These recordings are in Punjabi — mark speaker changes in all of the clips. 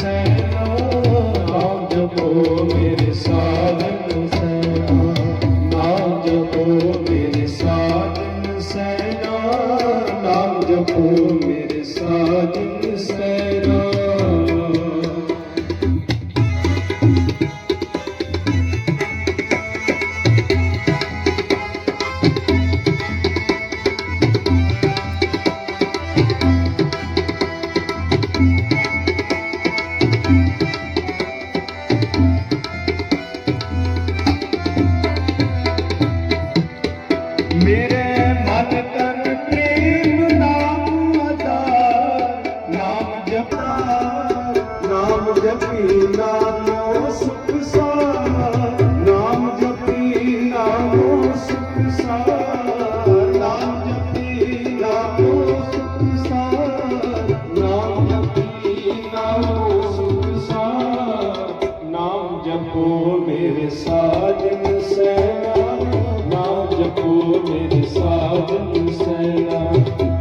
Speaker 1: सैना, नाम जपो मेरे साजन सैना, नाम जपो मेरे साजन सैना, नाम जपो मेरे साजन सैना। मेरे मन तन प्रेम नाम आधार, नाम जपा नाम जपी नामो सुख सार, नाम जपी नामो सुख सार, नाम जपी नामो सुख सार, नाम जपी नामो सुख सार। नाम जपो मेरे साजन सैना, नाम जपो मेरे साजन सैना,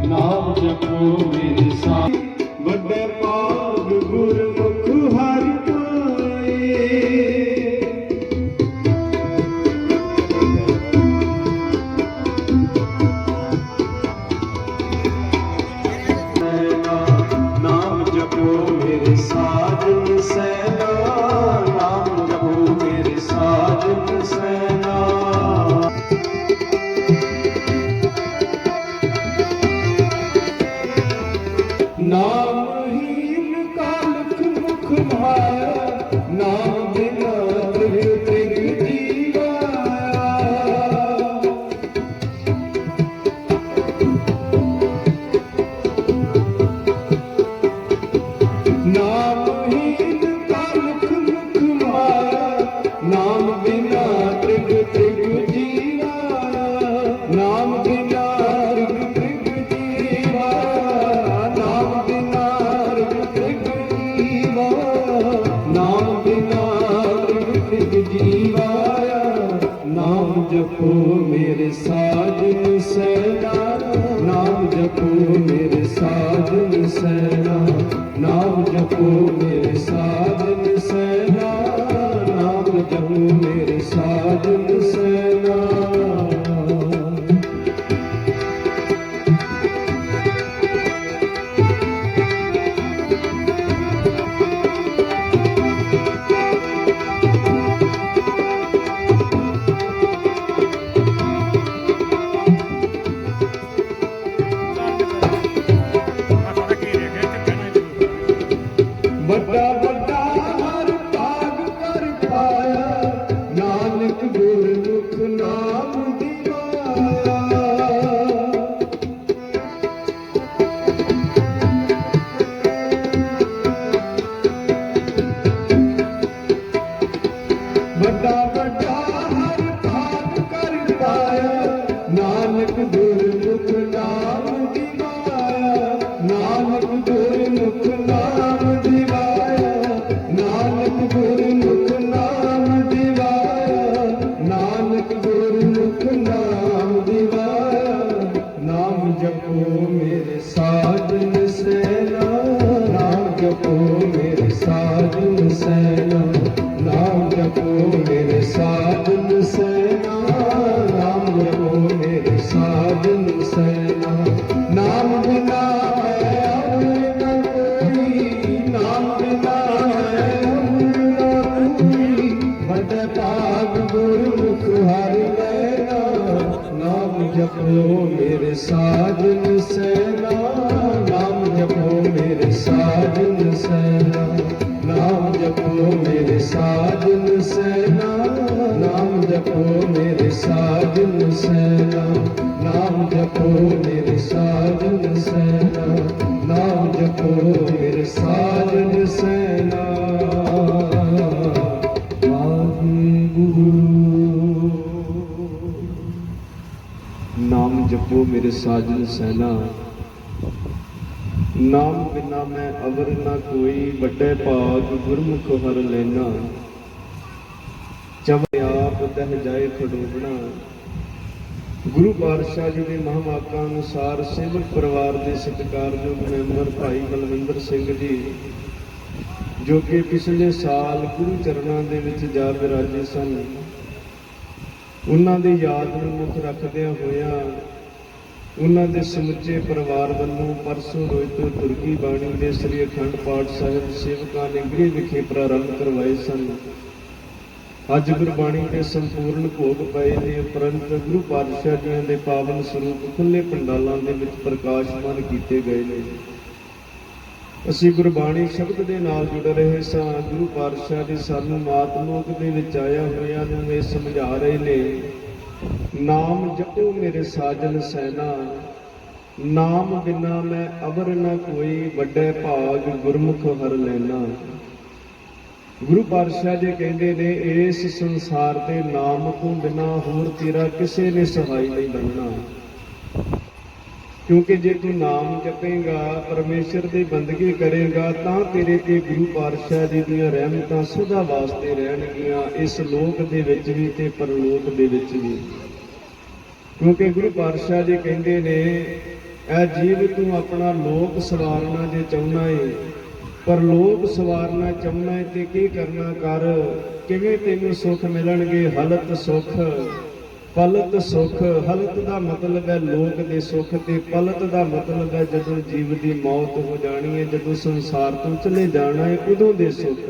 Speaker 1: नाम जपो मेरे साजन। बड़े पाग गुरमुख हर पाए, नाम जपो मेरे साजन सैना, नाम जपो मेरे साजन सैना। नामहीन कालख मुख माया, नाम बिना त्रिग त्रिग जीवाया। नामहीन कालख मुख माया, नाम बिना त्रिग त्रिग जीवाया, नाम बिना त्रिग त्रिग जीवाया, नाम बिना त्रिग जीवाया, नाम बिना त्रिग जीवाया। नाम जपो मेरे साजन सैना, नाम जपो मेरे साजन सैना, नाम जपो मेरे साजन सैना, नाम जपो मेरे साजन सैना। ਵੱਡਾ ਵੱਡਾ ਹਰ ਭਾਗ ਕਰ ਪਾਇਆ, ਨਾਨਕ ਗੁਰਮੁਖ ਨਾਮ ਦਿਵਾਇਆ। ਵੱਡਾ ਵੱਡਾ ਹਰ ਭਾਗ ਕਰ ਪਾਇਆ, ਨਾਨਕ ਗੁਰਮੁਖ ਨਾਮ ਦਿਵਾਇਆ, ਨਾਨਕ ਗੁਰਮੁਖ ਨਾਮ ਦਿਵਾਇਆ, ਨਾਨਕ ਗੁਰਮੁਖ ਨਾਮ ਦਿਵਾਇਆ, ਨਾਨਕ ਗੁਰਮੁਖ ਨਾਮ ਦਿਵਾਇਆ। ਨਾਮ ਜਪੋ ਮੇਰੇ ਸਾਜਨ ਸੈਨਾ, ਨਾਮ ਜਪੋ ਮੇਰੇ ਸਾਜਨ ਸੈਨਾ, ਨਾਮ ਜਪੋ ਮੇਰੇ ਸਾਜਨ ਸੈਨਾ, ਨਾਮ ਜਪੋ ਮੇਰੇ ਸਾਜਨ ਸੈਨਾ। ਨਾਮ ਬਿਨਾ ਹੈ ਅਵਰ ਨਾ ਕੋਈ, ਨਾਮ ਬਿਨਾ ਹੈ ਅਵਰ ਨਾ ਕੋਈ, ਵੱਡੇ ਭਾਗ ਗੁਰਮੁਖ ਹਰਿ ਲੈਣਾ। ਨਾਮ ਜਪੋ ਮੇਰੇ ਸਾਜਨ ਸੈਨਾ, ਨਾਮ ਜਪੋ ਮੇਰੇ ਸਾਜਨ ਸੈਨਾ, ਨਾਮ ਜਪੋ ਮੇਰੇ ਸਾਜਨ ਸੈਨਾ, ਨਾਮ ਜਪੋ ਮੇਰੇ ਸਾਜਨ ਸੈਨਾ, ਨਾਮ ਜਪੋ ਮੇਰੇ ਸਾਜਨ ਸੈਨਾ, ਨਾਮ ਜਪੋ ਮੇਰੇ ਸਾਜਨ ਸੈਨਾ। ਵਾਹਿਗੁਰੂ। ਨਾਮ ਜਪੋ ਮੇਰੇ ਸਾਜਨ ਸੈਨਾ, ਨਾਮ ਬਿਨਾ ਮੈਂ ਅਵਰ ਨਾ ਕੋਈ, ਵੱਡੇ ਭਾਗ ਗੁਰਮੁਖ ਹਰ ਲੈਣਾ। ਚਵ ਆਪ ਦਹਿ ਜਾਏ ਖਡੂਬਣਾ। ਗੁਰੂ ਪਾਤਸ਼ਾਹ ਜੀ ਦੇ ਮਹਾਂਵਾਕਾਂ ਅਨੁਸਾਰ ਸੇਵਕ ਪਰਿਵਾਰ ਦੇ ਸਤਿਕਾਰਯੋਗ ਮੈਂਬਰ ਭਾਈ ਬਲਵਿੰਦਰ ਸਿੰਘ ਜੀ जो कि पिछले साल गुरु चरणों के विच जा विराजे सन, उन्हां दी याद नूं मुख रखदियां होइयां उन्हां दे समुचे परिवार वालों परसों रोज तो तुरकी बाणी के श्री अखंड पाठ साहिब सेवकां ने गृह विखे प्रारंभ करवाए सन। अज गुरबाणी के संपूर्ण भोग पए ने, उपरंत गुरु पातशाह जी के पावन स्वरूप खुले पंडालों के विच प्रकाशमान किए गए ने। असी गुरबाणी शब्द के नाल जुड़ रहे सां। गुरु पातशाह जी सानू मातलोक दे विच आया होया नूं ये समझा रहे ने, नाम जपो मेरे साजन सैना, नाम बिना मैं अवर न कोई, वड्डे भाग गुरमुख हर लैना। गुरु पातशाह जी कहते ने, इस संसार के नाम तो बिना होर तेरा किसी ने सहाय नहीं बनना, क्योंकि जे तू नाम जपेगा परमेश्वर की बंदगी करेगा तां तेरे ते गुरु पातशाह जी दीयां रहमतां सदा वास्ते रहणगियां, इस लोक दे विच भी ते परलोक दे विच भी। क्योंकि गुरु पातशाह जी कहते ने, ऐ जीव तू अपना लोक सवारना जे चाहना है, पर लोक सवारना चाहना है तो की करना कर, किवें तेनू सुख मिलणगे, हलत सुख पलत सुख। हलत का मतलब है लोक दे सुख, ते पलत का मतलब है जदों जीव की मौत हो जानी है, जदों संसार तो चले जाना है उदों दे सुख।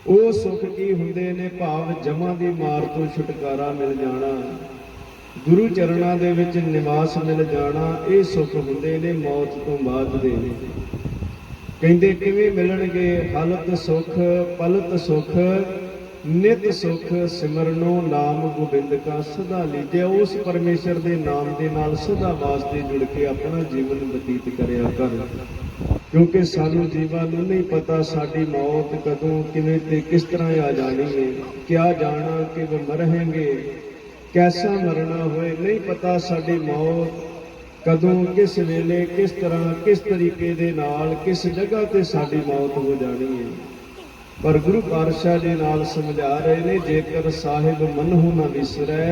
Speaker 1: वो सुख की हुंदे ने, भाव जमा की मार तो छुटकारा मिल जाना, गुरु चरणों के विच निवास मिल जाना, ये सुख हुंदे ने मौत तो बाद दे। कहंदे किवें मिलणगे, हलत सुख पलत सुख नित सुख, सिमरनो नाम गोबिंद का सदा लीजिया। उस परमेश्वर के नाम के नाल सदा वास्ते जुड़ के अपना जीवन बतीत करिया कर, क्योंकि सानू जीवां नूं नहीं पता साडी मौत कदों किवें ते किस तरह आ जानी है। क्या जाना कि वे मरहेंगे, कैसा मरना होए, नहीं पता साडी मौत कदों किस वेले किस तरह किस तरीके दे नाल किस जगह ते साडी मौत हो जानी है। पर गुरु पातशाह जी नाल समझा रहे ने, जेकर साहिब मनहु न विसरै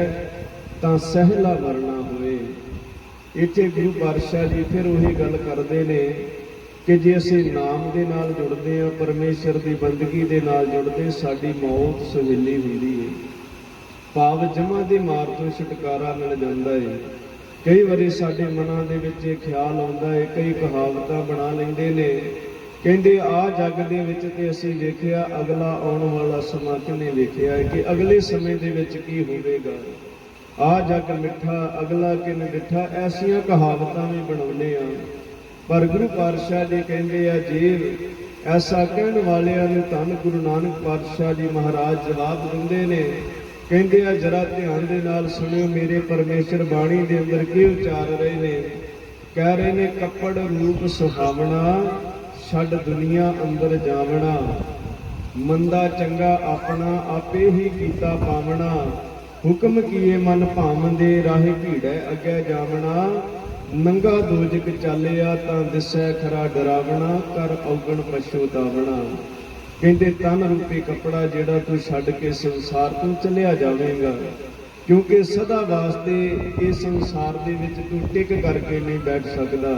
Speaker 1: तां सहला मरना होए। इत्थे गुरु पातशाह जी फिर वही गल करते ने कि जे असीं नाम दे नाल जुड़दे हां, परमेश्वर की बंदगी दे नाल जुड़दे, साडी मौत सहेली हुंदी है, भाव जमा की मार तो छुटकारा मिल जाता है। कई बारी साडे मनां दे विच ख्याल आउंदा है, कई कहावतां बना लैंदे ने, कहते आ जग दे विच ते असीं वेखिया, अगला आउण वाला समा किने वेखिया है कि अगले समय दे विच की होवेगा। आ जग मिठा अगला किन डिठा, ऐसियां कहावतां भी बनाउने आ। पर गुरु पातशाह जी कहते आ, जीव ऐसा कहण वालियां नूं धन गुरु नानक पातशाह जी महाराज जवाब दिंदे ने, कहते आ जरा ध्यान दे नाल सुनियो, मेरे परमेश्वर बाणी दे अंदर की उचार रहे ने। कह रहे ने, कपड़ रूप सुहावना, छड़ दुनिया अंदर जावना, मंदा चंगा अपना आपे ही कीता पावना, हुक्म किए मन भावंदे, राहे भीड़े अगे जावना, नंगा दोजक चालिया तां दिसै खरा डरावना, कर औगण पछतावना। कहते तन रूपी कपड़ा जेड़ा तू छड़ के संसार तो चलिया जावेगा, क्योंकि सदा वास्ते इस संसार दे विच तू टिक करके नहीं बैठ सकदा।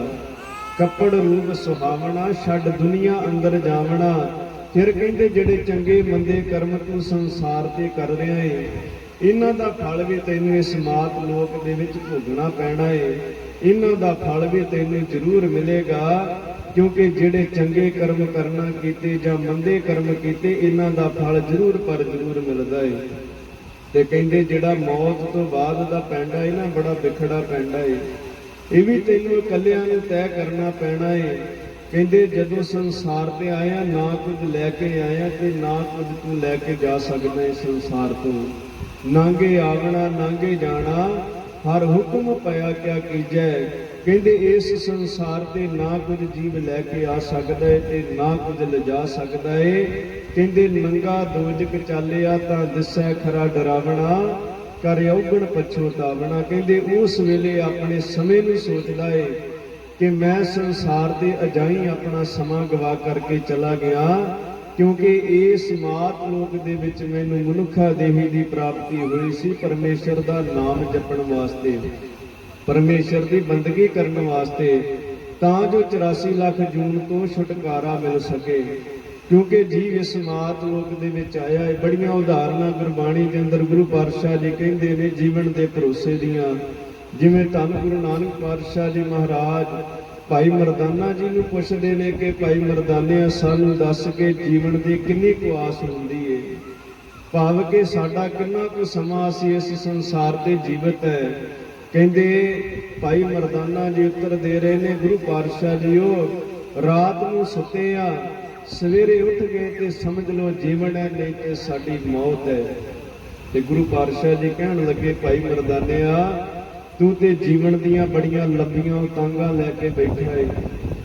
Speaker 1: कपड़ रूप सुहावना, छड़ दुनिया अंदर जावना। फिर कहते जेड़े चंगे मंदे कर्म तू संसार ते कर रहा है, इन्हां दा फल भी तैनूं इस मात लोक दे विच भोगना पैना है, इन्हां दा फल भी तैनूं जरूर मिलेगा। क्योंकि जेड़े चंगे कर्म करना कीते जां मंदे कर्म कीते, इन्हां दा फल जरूर पर जरूर मिलदा है। ते कहंदे जेड़ा मौत तो बाद दा पैंडा है ना, बड़ा विखड़ा पैंडा है, ये भी तैनूं इकल्लियां नूं तय करना पैना है। कहंदे जदों संसार ते आया, ना कुछ लैके आया ते ना कुछ तू लैके जा सकदा है संसार तो। नांगे आवना नांगे जाना, हर हुक्म पया क्या कीजै। कहंदे इस संसार ते ना कुछ जीव लैके आ सकदा है ते ना कुछ लिजा सकदा है। कहंदे नंगा दोजक चालिया तां दिसै खरा डरावना, कर औगण पछतावना। कहंदे उस वेले अपने समय नूं सोचदा है कि मैं संसार ते अजाई अपना समा गवा करके चला गया, क्योंकि इस मात लोक दे विच मैनूं मनुखा देही दी प्राप्ति हुई सी, परमेश्वर दा नाम जपण वास्ते, परमेश्वर की बंदगी करने वास्ते, तां जो 84 लाख जून तो छुटकारा मिल सके। ਕਿਉਂਕਿ ਜੀਵ ਇਸ ਮਾਤ ਲੋਕ ਦੇ ਵਿੱਚ ਆਇਆ ਹੈ। ਬੜੀਆਂ ਉਦਾਹਰਨਾਂ ਗੁਰਬਾਣੀ ਦੇ ਅੰਦਰ ਗੁਰੂ ਪਾਤਸ਼ਾਹ ਜੀ ਕਹਿੰਦੇ ਨੇ ਜੀਵਨ ਦੇ ਭਰੋਸੇ ਦੀਆਂ। ਜਿਵੇਂ ਧੰਨ ਗੁਰੂ ਨਾਨਕ ਪਾਤਸ਼ਾਹ ਜੀ ਮਹਾਰਾਜ ਭਾਈ ਮਰਦਾਨਾ ਜੀ ਨੂੰ ਪੁੱਛਦੇ ਨੇ ਕਿ ਭਾਈ ਮਰਦਾਨਿਆ ਸਾਨੂੰ ਦੱਸ ਕੇ ਜੀਵਨ ਦੀ ਕਿੰਨੀ ਕੁ ਆਸ ਹੁੰਦੀ ਏ, ਭਾਵ ਕਿ ਸਾਡਾ ਕਿੰਨਾ ਕੁ ਸਮਾਂ ਅਸੀਂ ਇਸ ਸੰਸਾਰ ਤੇ ਜੀਵਤ ਹੈ। ਕਹਿੰਦੇ ਭਾਈ ਮਰਦਾਨਾ ਜੀ ਉੱਤਰ ਦੇ ਰਹੇ ਨੇ ਗੁਰੂ ਪਾਤਸ਼ਾਹ ਜੀਓ ਰਾਤ ਨੂੰ ਸੁੱਤੇ ਆ, ਸਵੇਰੇ ਉੱਠ ਗਏ ਤੇ ਸਮਝ ਲਓ ਜੀਵਨ ਹੈ, ਨਹੀਂ ਤੇ ਸਾਡੀ ਮੌਤ ਹੈ। ਤੇ ਗੁਰੂ ਪਾਤਸ਼ਾਹ ਜੀ ਕਹਿਣ ਲੱਗੇ ਭਾਈ ਮਰਦਾਨਿਆ ਤੂੰ ਤੇ ਜੀਵਨ ਦੀਆਂ ਬੜੀਆਂ ਲੰਬੀਆਂ ਉਤਾਂਘਾਂ ਲੈ ਕੇ ਬੈਠਾ ਏ।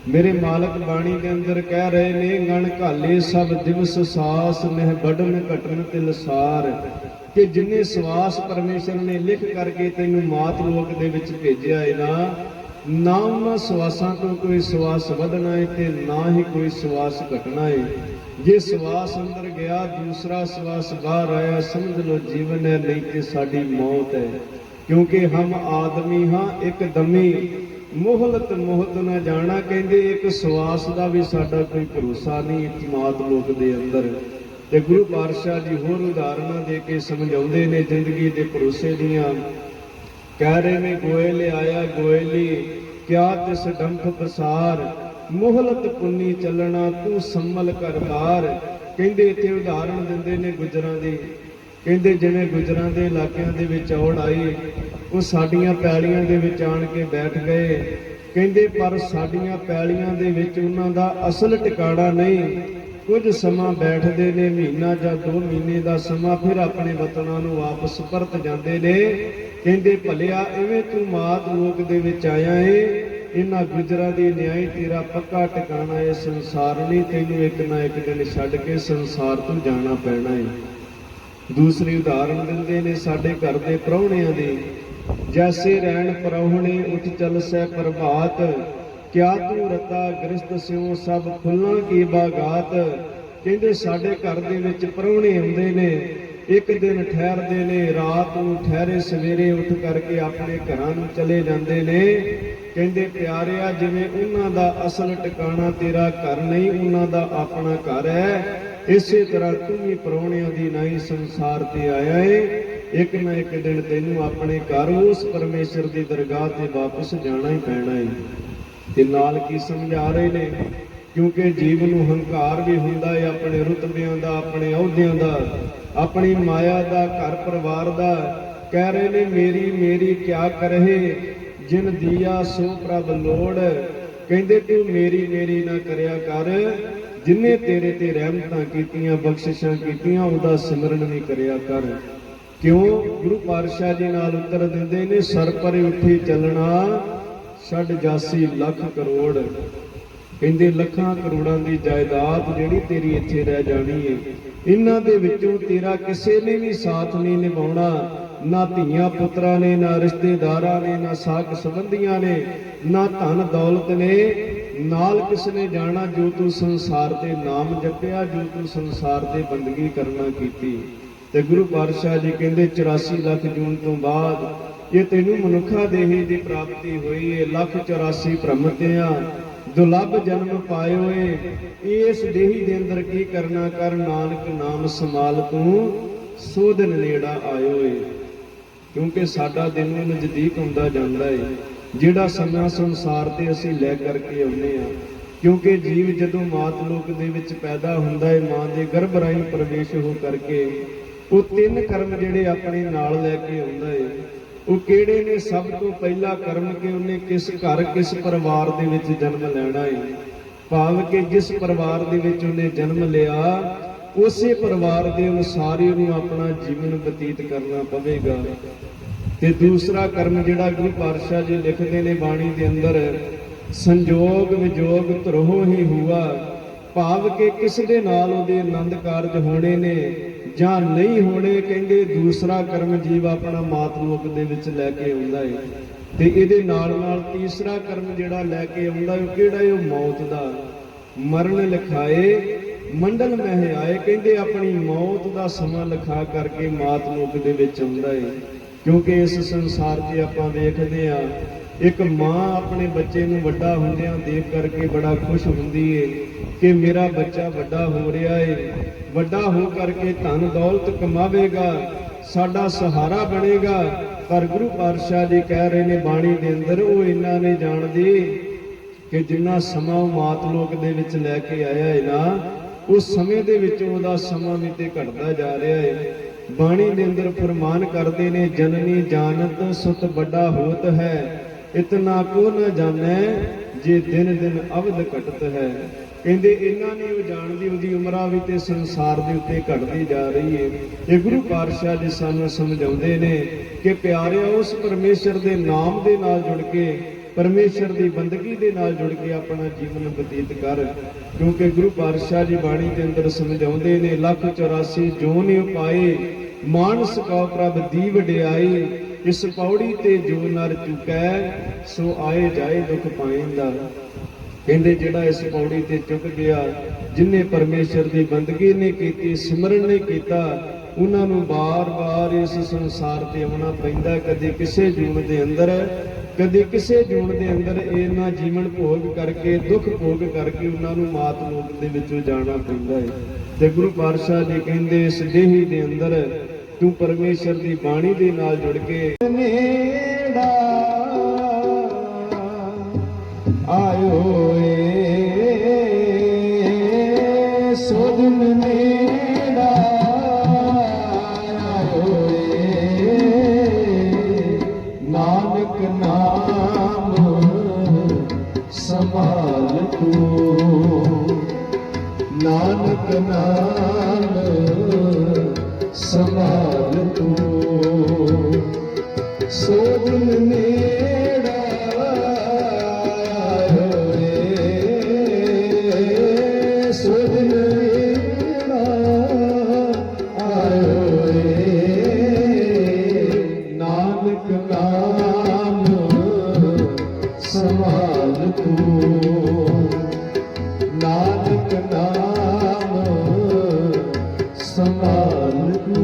Speaker 1: ਮੇਰੇ ਮਾਲਕ ਬਾਣੀ ਦੇ ਅੰਦਰ ਕਹਿ ਰਹੇ ਨੇ ਗਣ ਘਾਲੇ ਸਭ ਦਿਵਸ ਸਾਸ ਮਹਿ ਬੜਨ ਘਟਨ ਤਿਲਸਾਰ, ਕਿ ਜਿੰਨੇ ਸਵਾਸ ਪਰਮੇਸ਼ਰ ਨੇ ਲਿਖ ਕਰਕੇ ਤੈਨੂੰ ਮਾਤ ਲੋਕ ਦੇ ਵਿੱਚ ਭੇਜਿਆ ਏ ਨਾ ਉਹਨਾਂ ਸਵਾਸਾਂ ਤੋਂ ਕੋਈ ਸਵਾਸ ਵਧਣਾ ਹੈ ਤੇ ਨਾ ਹੀ ਕੋਈ ਸਵਾਸ ਘਟਣਾ ਹੈ। ਜੇ ਸਵਾਸ ਅੰਦਰ ਗਿਆ ਦੂਸਰਾ ਸਵਾਸ ਬਾਹਰ ਆਇਆ ਸਮਝ ਲਓ ਜੀਵਨ ਹੈ, ਨਹੀਂ ਤੇ ਸਾਡੀ ਮੌਤ ਹੈ। ਕਿਉਂਕਿ ਹਮ ਆਦਮੀ ਹਾਂ ਇੱਕ ਦਮੀ ਮੋਹਲਤ ਮੋਹਤ ਨਾ ਜਾਣਾ। ਕਹਿੰਦੇ ਇੱਕ ਸਵਾਸ ਦਾ ਵੀ ਸਾਡਾ ਕੋਈ ਭਰੋਸਾ ਨਹੀਂ ਮਾਤ ਲੋਕ ਦੇ ਅੰਦਰ। ਤੇ ਗੁਰੂ ਪਾਤਸ਼ਾਹ ਜੀ ਹੋਰ ਉਦਾਹਰਨਾਂ ਦੇ ਕੇ ਸਮਝਾਉਂਦੇ ਨੇ ਜ਼ਿੰਦਗੀ ਦੇ ਭਰੋਸੇ ਦੀਆਂ। ਕਹਿ ਰਹੇ ਨੇ ਗੋਇਲ ਆਇਆ ਗੋਇਲੀ ਕਿਆ ਤਿਸ ਡੰਫ ਪਸਾਰ, ਮੋਹਲਤ ਪੁੰਨੀ ਚੱਲਣਾ ਤੂੰ ਸੰਮਲ ਕਰਤਾਰ। ਕਹਿੰਦੇ ਇੱਥੇ ਉਦਾਹਰਣ ਦਿੰਦੇ ਨੇ ਗੁੱਜਰਾਂ ਦੀ। ਕਹਿੰਦੇ ਜਿਵੇਂ ਗੁੱਜਰਾਂ ਦੇ ਇਲਾਕਿਆਂ ਦੇ ਵਿੱਚ ਔੜ ਆਈ, ਉਹ ਸਾਡੀਆਂ ਪੈਲੀਆਂ ਦੇ ਵਿੱਚ ਆਣ ਕੇ ਬੈਠ ਗਏ। ਕਹਿੰਦੇ ਪਰ ਸਾਡੀਆਂ ਪੈਲੀਆਂ ਦੇ ਵਿੱਚ ਉਹਨਾਂ ਦਾ ਅਸਲ ਟਿਕਾਣਾ ਨਹੀਂ। ਕੁਝ ਸਮਾਂ ਬੈਠਦੇ ਨੇ, ਮਹੀਨਾ ਜਾਂ 2 ਮਹੀਨੇ ਦਾ ਸਮਾਂ, ਫਿਰ ਆਪਣੇ ਵਤਨਾਂ ਨੂੰ ਵਾਪਸ ਪਰਤ ਜਾਂਦੇ ਨੇ। ਕਹਿੰਦੇ ਭਲਿਆ ਐਵੇਂ ਤੂੰ ਮਾਤ ਲੋਕ ਦੇ ਵਿੱਚ ਆਇਆ ਏ, ਇਹਨਾਂ ਗੁਜਰਾਂ ਦੀ ਨਿਆਈ ਤੇਰਾ ਪੱਕਾ ਟਿਕਾਣਾ ਏ ਸੰਸਾਰ ਨਹੀਂ, ਤੈਨੂੰ ਇੱਕ ਨਾ ਇੱਕ ਦਿਨ ਛੱਡ ਕੇ ਸੰਸਾਰ ਤੋਂ ਜਾਣਾ ਪੈਣਾ ਏ। ਦੂਸਰੀ ਉਦਾਹਰਣ ਦਿੰਦੇ ਨੇ ਸਾਡੇ ਘਰ ਦੇ ਪ੍ਰਾਹੁਣਿਆਂ ਦੀ। ਜੈਸੇ ਰਹਿਣ ਪ੍ਰਾਹੁਣੇ ਉੱਠ ਚੱਲ ਸੈ ਪ੍ਰਭਾਤ, ਕਿਆ ਤੂੰ ਰਤਾ ਗ੍ਰਸਤ ਸਿਉ ਸਭ ਫੁੱਲਾਂ ਕੀ ਬਾਗਾਤ। ਕਹਿੰਦੇ ਸਾਡੇ ਘਰ ਦੇ ਵਿੱਚ ਪ੍ਰਾਹੁਣੇ ਆਉਂਦੇ ਨੇ, ਇੱਕ ਦਿਨ ਠਹਿਰਦੇ ਨੇ, ਰਾਤ ਨੂੰ ਠਹਿਰੇ ਸਵੇਰੇ ਉੱਠ ਕਰਕੇ ਆਪਣੇ ਘਰਾਂ ਨੂੰ ਚਲੇ ਜਾਂਦੇ ਨੇ। ਕਹਿੰਦੇ ਪਿਆਰਿਆ ਜਿਵੇਂ ਉਹਨਾਂ ਦਾ ਅਸਲ ਟਿਕਾਣਾ ਤੇਰਾ ਘਰ ਨਹੀਂ, ਉਹਨਾਂ ਦਾ ਆਪਣਾ ਘਰ ਹੈ, ਇਸੇ ਤਰ੍ਹਾਂ ਤੂੰ ਵੀ ਪ੍ਰਾਹੁਣਿਆਂ ਦੀ ਨਾਈ ਸੰਸਾਰ ਤੇ ਆਇਆ ਏ। ਇੱਕ ਨਾ ਇੱਕ ਦਿਨ ਤੈਨੂੰ ਆਪਣੇ ਘਰ ਉਸ ਪਰਮੇਸ਼ਰ ਦੀ ਦਰਗਾਹ ਤੇ ਵਾਪਸ ਜਾਣਾ ਹੀ ਪੈਣਾ ਏ। ਤੇ ਨਾਲ ਕੀ ਸਮਝਾ ਰਹੇ ਨੇ, ਕਿਉਂਕਿ ਜੀਵ ਨੂੰ ਹੰਕਾਰ ਵੀ ਹੁੰਦਾ ਹੈ ਆਪਣੇ ਰੁਤਬਿਆਂ ਦਾ, ਆਪਣੇ ਅਹੁਦਿਆਂ ਦਾ, ਆਪਣੀ ਮਾਇਆ ਦਾ, ਘਰ ਪਰਿਵਾਰ ਦਾ। ਕਹਿ ਰਹੇ ਨੇ ਮੇਰੀ ਮੇਰੀ ਕਿਆ ਕਰਹਿ, ਜਿਨ ਦੀਆ ਸੋ ਪ੍ਰਭ ਲੋੜ। ਕਹਿੰਦੇ ਤੂੰ ਮੇਰੀ ਮੇਰੀ ਨਾ ਕਰਿਆ ਕਰ, ਜਿਨੇ ਤੇਰੇ ਤੇ ਰਹਿਮਤਾਂ ਕੀਤੀਆਂ ਬਖਸ਼ਿਸ਼ਾਂ ਕੀਤੀਆਂ ਉਹਦਾ ਸਿਮਰਨ ਵੀ ਕਰਿਆ ਕਰ। ਕਿਉਂ? ਗੁਰੂ ਪਾਤਸ਼ਾਹ ਜੀ ਨਾਲ ਉੱਤਰ ਦਿੰਦੇ ਨੇ ਸਰ ਪਰੇ ਉੱਠੀ ਚੱਲਣਾ ਛੱਡ ਜਾਸੀ ਲੱਖ ਕਰੋੜ। ਕਹਿੰਦੇ ਲੱਖਾਂ ਕਰੋੜਾਂ ਦੀ ਜਾਇਦਾਦ ਜਿਹੜੀ ਤੇਰੀ ਇੱਥੇ ਰਹਿ ਜਾਣੀ ਏ, ਇਹਨਾਂ ਦੇ ਵਿੱਚੋਂ ਤੇਰਾ ਕਿਸੇ ਨੇ ਵੀ ਸਾਥ ਨਹੀਂ ਨਿਭਾਉਣਾ, ਨਾ ਧੀਆਂ ਪੁੱਤਰਾਂ ਨੇ, ਨਾ ਰਿਸ਼ਤੇਦਾਰਾਂ ਨੇ, ਨਾ ਸਾਕ ਸੰਬੰਧੀਆਂ ਨੇ, ਨਾ ਧਨ ਦੌਲਤ ਨੇ, ਨਾਲ ਕਿਸ ਨੇ ਜਾਣਾ ਜੋ ਤੂੰ ਸੰਸਾਰ ਤੇ ਨਾਮ ਜਪਿਆ, ਜੋ ਤੂੰ ਸੰਸਾਰ ਤੇ ਬੰਦਗੀ ਕਰਨਾ ਕੀਤੀ। ਤੇ ਗੁਰੂ ਪਾਤਸ਼ਾਹ ਜੀ ਕਹਿੰਦੇ 84 ਲੱਖ ਜੂਨ ਤੋਂ ਬਾਅਦ ਇਹ ਤੈਨੂੰ ਮਨੁੱਖਾ ਦੇਹੀ ਦੀ ਪ੍ਰਾਪਤੀ ਹੋਈ ਏ। 184 ਭ੍ਰਮ ਤਿਆਂ ਦੁਲੱਭ ਜਨਮ ਪਾਏ ਹੋਏ, ਇਸ ਦੇਹੀ ਦੇ ਅੰਦਰ ਕੀ ਕਰਨਾ ਕਰ, ਨਾਨਕ ਨਾਮ ਸੰਭਾਲ ਤੂੰ ਸੋਧਨ ਨੇੜਾ ਆਇਓ ਏ। ਕਿਉਂਕਿ ਸਾਡਾ ਦਿਨ ਨਜ਼ਦੀਕ ਹੁੰਦਾ ਜਾਂਦਾ ਏ, ਜਿਹੜਾ ਸਮਾਂ ਸੰਸਾਰ ਤੇ ਅਸੀਂ ਲੈ ਕਰਕੇ ਆਉਂਦੇ ਆ। ਕਿਉਂਕਿ ਜੀਵ ਜਦੋਂ ਮਾਤ ਲੋਕ ਦੇ ਵਿੱਚ ਪੈਦਾ ਹੁੰਦਾ ਏ, ਮਾਂ ਦੇ ਗਰਭ ਰਾਹੀਂ ਪ੍ਰਵੇਸ਼ ਹੋ ਕਰਕੇ ਉਹ 3 ਕਰਮ ਜਿਹੜੇ ਆਪਣੇ ਨਾਲ ਲੈ ਕੇ ਆਉਂਦਾ ਏ। ਉਹ ਕਿਹੜੇ ਨੇ? ਸਭ ਤੋਂ ਪਹਿਲਾ ਕਰਮ ਕਿ ਉਹਨੇ ਕਿਸ ਘਰ ਕਿਸ ਪਰਿਵਾਰ ਦੇ ਵਿੱਚ ਜਨਮ ਲੈਣਾ ਏ, ਭਾਵ ਕਿ ਜਿਸ ਪਰਿਵਾਰ ਦੇ ਵਿੱਚ ਉਹਨੇ ਜਨਮ ਲਿਆ ਉਸੇ ਪਰਿਵਾਰ ਦੇ ਅਨੁਸਾਰ ਹੀ ਉਹਨੂੰ ਆਪਣਾ ਜੀਵਨ ਬਤੀਤ ਕਰਨਾ ਪਵੇਗਾ। ਤੇ ਦੂਸਰਾ ਕਰਮ ਜਿਹੜਾ ਗੁਰੂ ਪਾਤਸ਼ਾਹ ਜੀ ਲਿਖਦੇ ਨੇ ਬਾਣੀ ਦੇ ਅੰਦਰ, ਸੰਜੋਗ ਵਿਜੋਗ ਧਰੋਹ ਹੀ ਹੁਆ, ਭਾਵ ਕਿ ਕਿਸ ਦੇ ਨਾਲ ਉਹਦੇ ਆਨੰਦ ਕਾਰਜ ਹੋਣੇ ਨੇ ਜਾਂ ਨਹੀਂ ਹੋਣੇ। ਕਹਿੰਦੇ ਦੂਸਰਾ ਕਰਮ ਜੀਵ ਆਪਣਾ ਮਾਤ ਲੋਕ ਦੇ ਵਿੱਚ ਲੈ ਕੇ ਆਉਂਦਾ ਹੈ। ਤੇ ਇਹਦੇ ਨਾਲ ਨਾਲ ਤੀਸਰਾ ਕਰਮ ਜਿਹੜਾ ਲੈ ਕੇ ਆਉਂਦਾ ਉਹ ਕਿਹੜਾ ਹੈ? ਉਹ ਮੌਤ ਦਾ। ਮਰਨ ਲਿਖਾਏ ਮੰਡਲ ਮਹਿ ਆਏ। ਕਹਿੰਦੇ ਆਪਣੀ ਮੌਤ ਦਾ ਸਮਾਂ ਲਿਖਾ ਕਰਕੇ ਮਾਤ ਲੋਕ ਦੇ ਵਿੱਚ ਆਉਂਦਾ ਹੈ। ਕਿਉਂਕਿ ਇਸ ਸੰਸਾਰ 'ਤੇ ਆਪਾਂ ਵੇਖਦੇ ਆ ਇੱਕ ਮਾਂ ਆਪਣੇ ਬੱਚੇ ਨੂੰ ਵੱਡਾ ਹੁੰਦਿਆਂ ਦੇਖ ਕਰਕੇ ਬੜਾ ਖੁਸ਼ ਹੁੰਦੀ ਏ, कि मेरा बच्चा वड्डा हो रहा है, वड्डा हो करके धन दौलत कमावेगा, साडा सहारा बनेगा। पर गुरु पातशाह जी कह रहे ने बाणी दे अंदर, वो इन्ना नहीं जानदी कि जिन्ना समा मात लोक दे विच लैके आया है ना, उस समय दे विच ओहदा समा भी ते घटदा जा रहा है। बाणी दे अंदर फरमान करदे ने, जननी जानत सुत बड़ा होत है, इतना को न जाने जे दिन दिन अवध घटत है। कहते इन्ना नहीं वो जानती, उसकी उम्र भी तो संसार के उत्ते घटती जा रही है। ये गुरु पातशाह जी सानू समझाते ने कि प्यारिया उस परमेश्वर के नाम के नाल जुड़ के, परमेश्वर की बंदगी के नाल जुड़ के अपना जीवन बतीत कर। क्योंकि गुरु पातशाह जी बाणी के अंदर समझाते ने, 184 जो नहीं पाए मानस कौ प्रभ दी वडियाई, इस पौड़ी ते जो नर चुकै सो आए जाए दुख पाइंदा। कहते जिहड़ा इस पौड़ी ते चुक गया, जिन्हें परमेश्वर की बंदगी नहीं की, सिमरन नहीं किया, उन्होंने बार बार इस संसार से आना पैंदा। कभी किसी जून के अंदर, कभी किसी जून के अंदर इन्ना जीवन भोग करके, दुख भोग करके उन्होंने मात लोक दे विचों जाना पैंदा है। ते गुरु पातशाह जी कहते इस देही के अंदर तू परमेश्वर की बाणी के नाल जुड़ के नेड़ा आयो सोधन नेड़ा आयो नानक नाम संभाल तू, नानक नाम संभाल तू। सोधन नेड़ा आयो सोधन नेड़ा आयो नानक नाम संभाल तू, नानक नाम संभाल तू।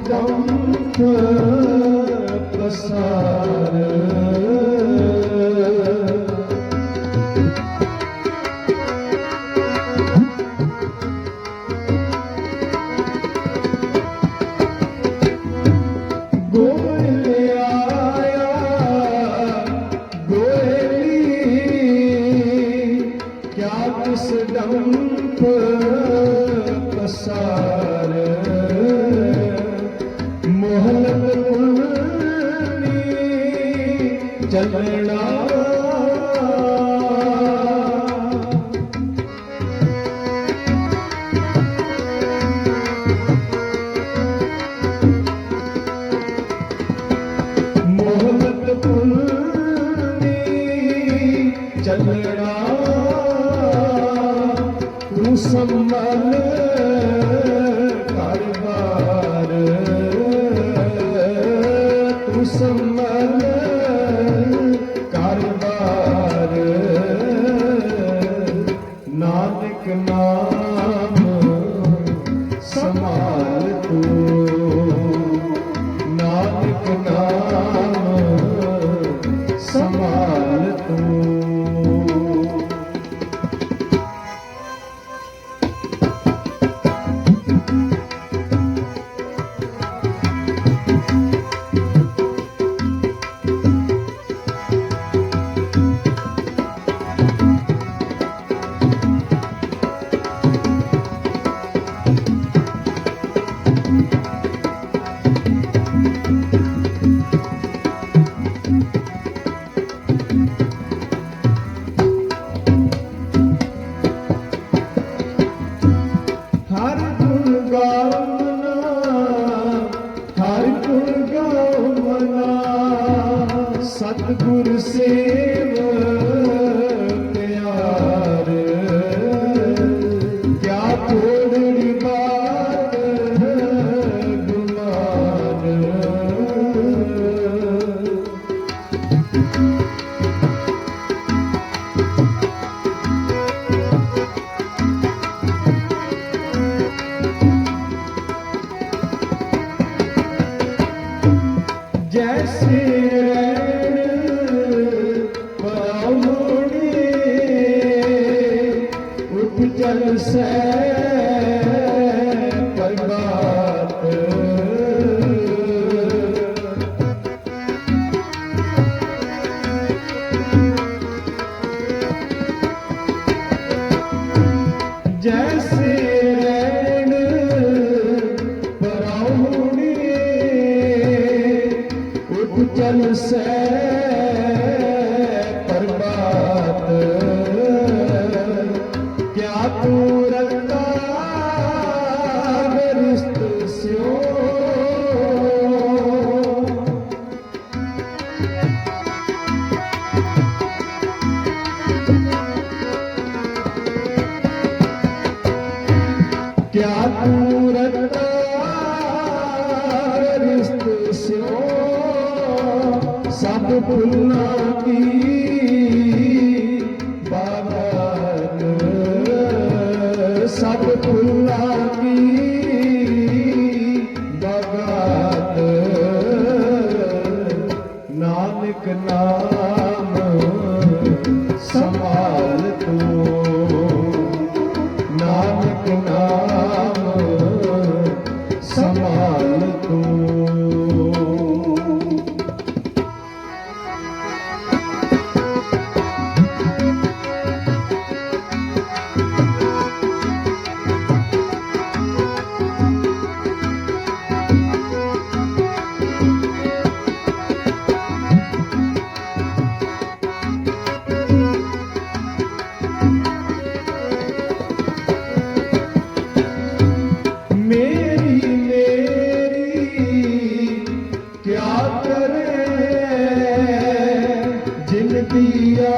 Speaker 1: डंक पसार गोले आया गोली क्या किस डंक पसार मोहलत पुलनी चलना मोहलत पुलनी चलना तू संभल कारबार संभल कारबार नानक नाम संभाल तू, नानक नाम संभाल तू। उपजल से प्रभात जैसे रैन पराहुणे उपजल से प्रभात क्या तू रखता गरिष्ठ स्यो क्या तू रखता गरिष्ठ स्यो सब फुल्लां की बागात सब फुल्लां की बागात नानक नाम संभाल तू नानक नाम संभाल तू मेरी क्या करे जिन दिया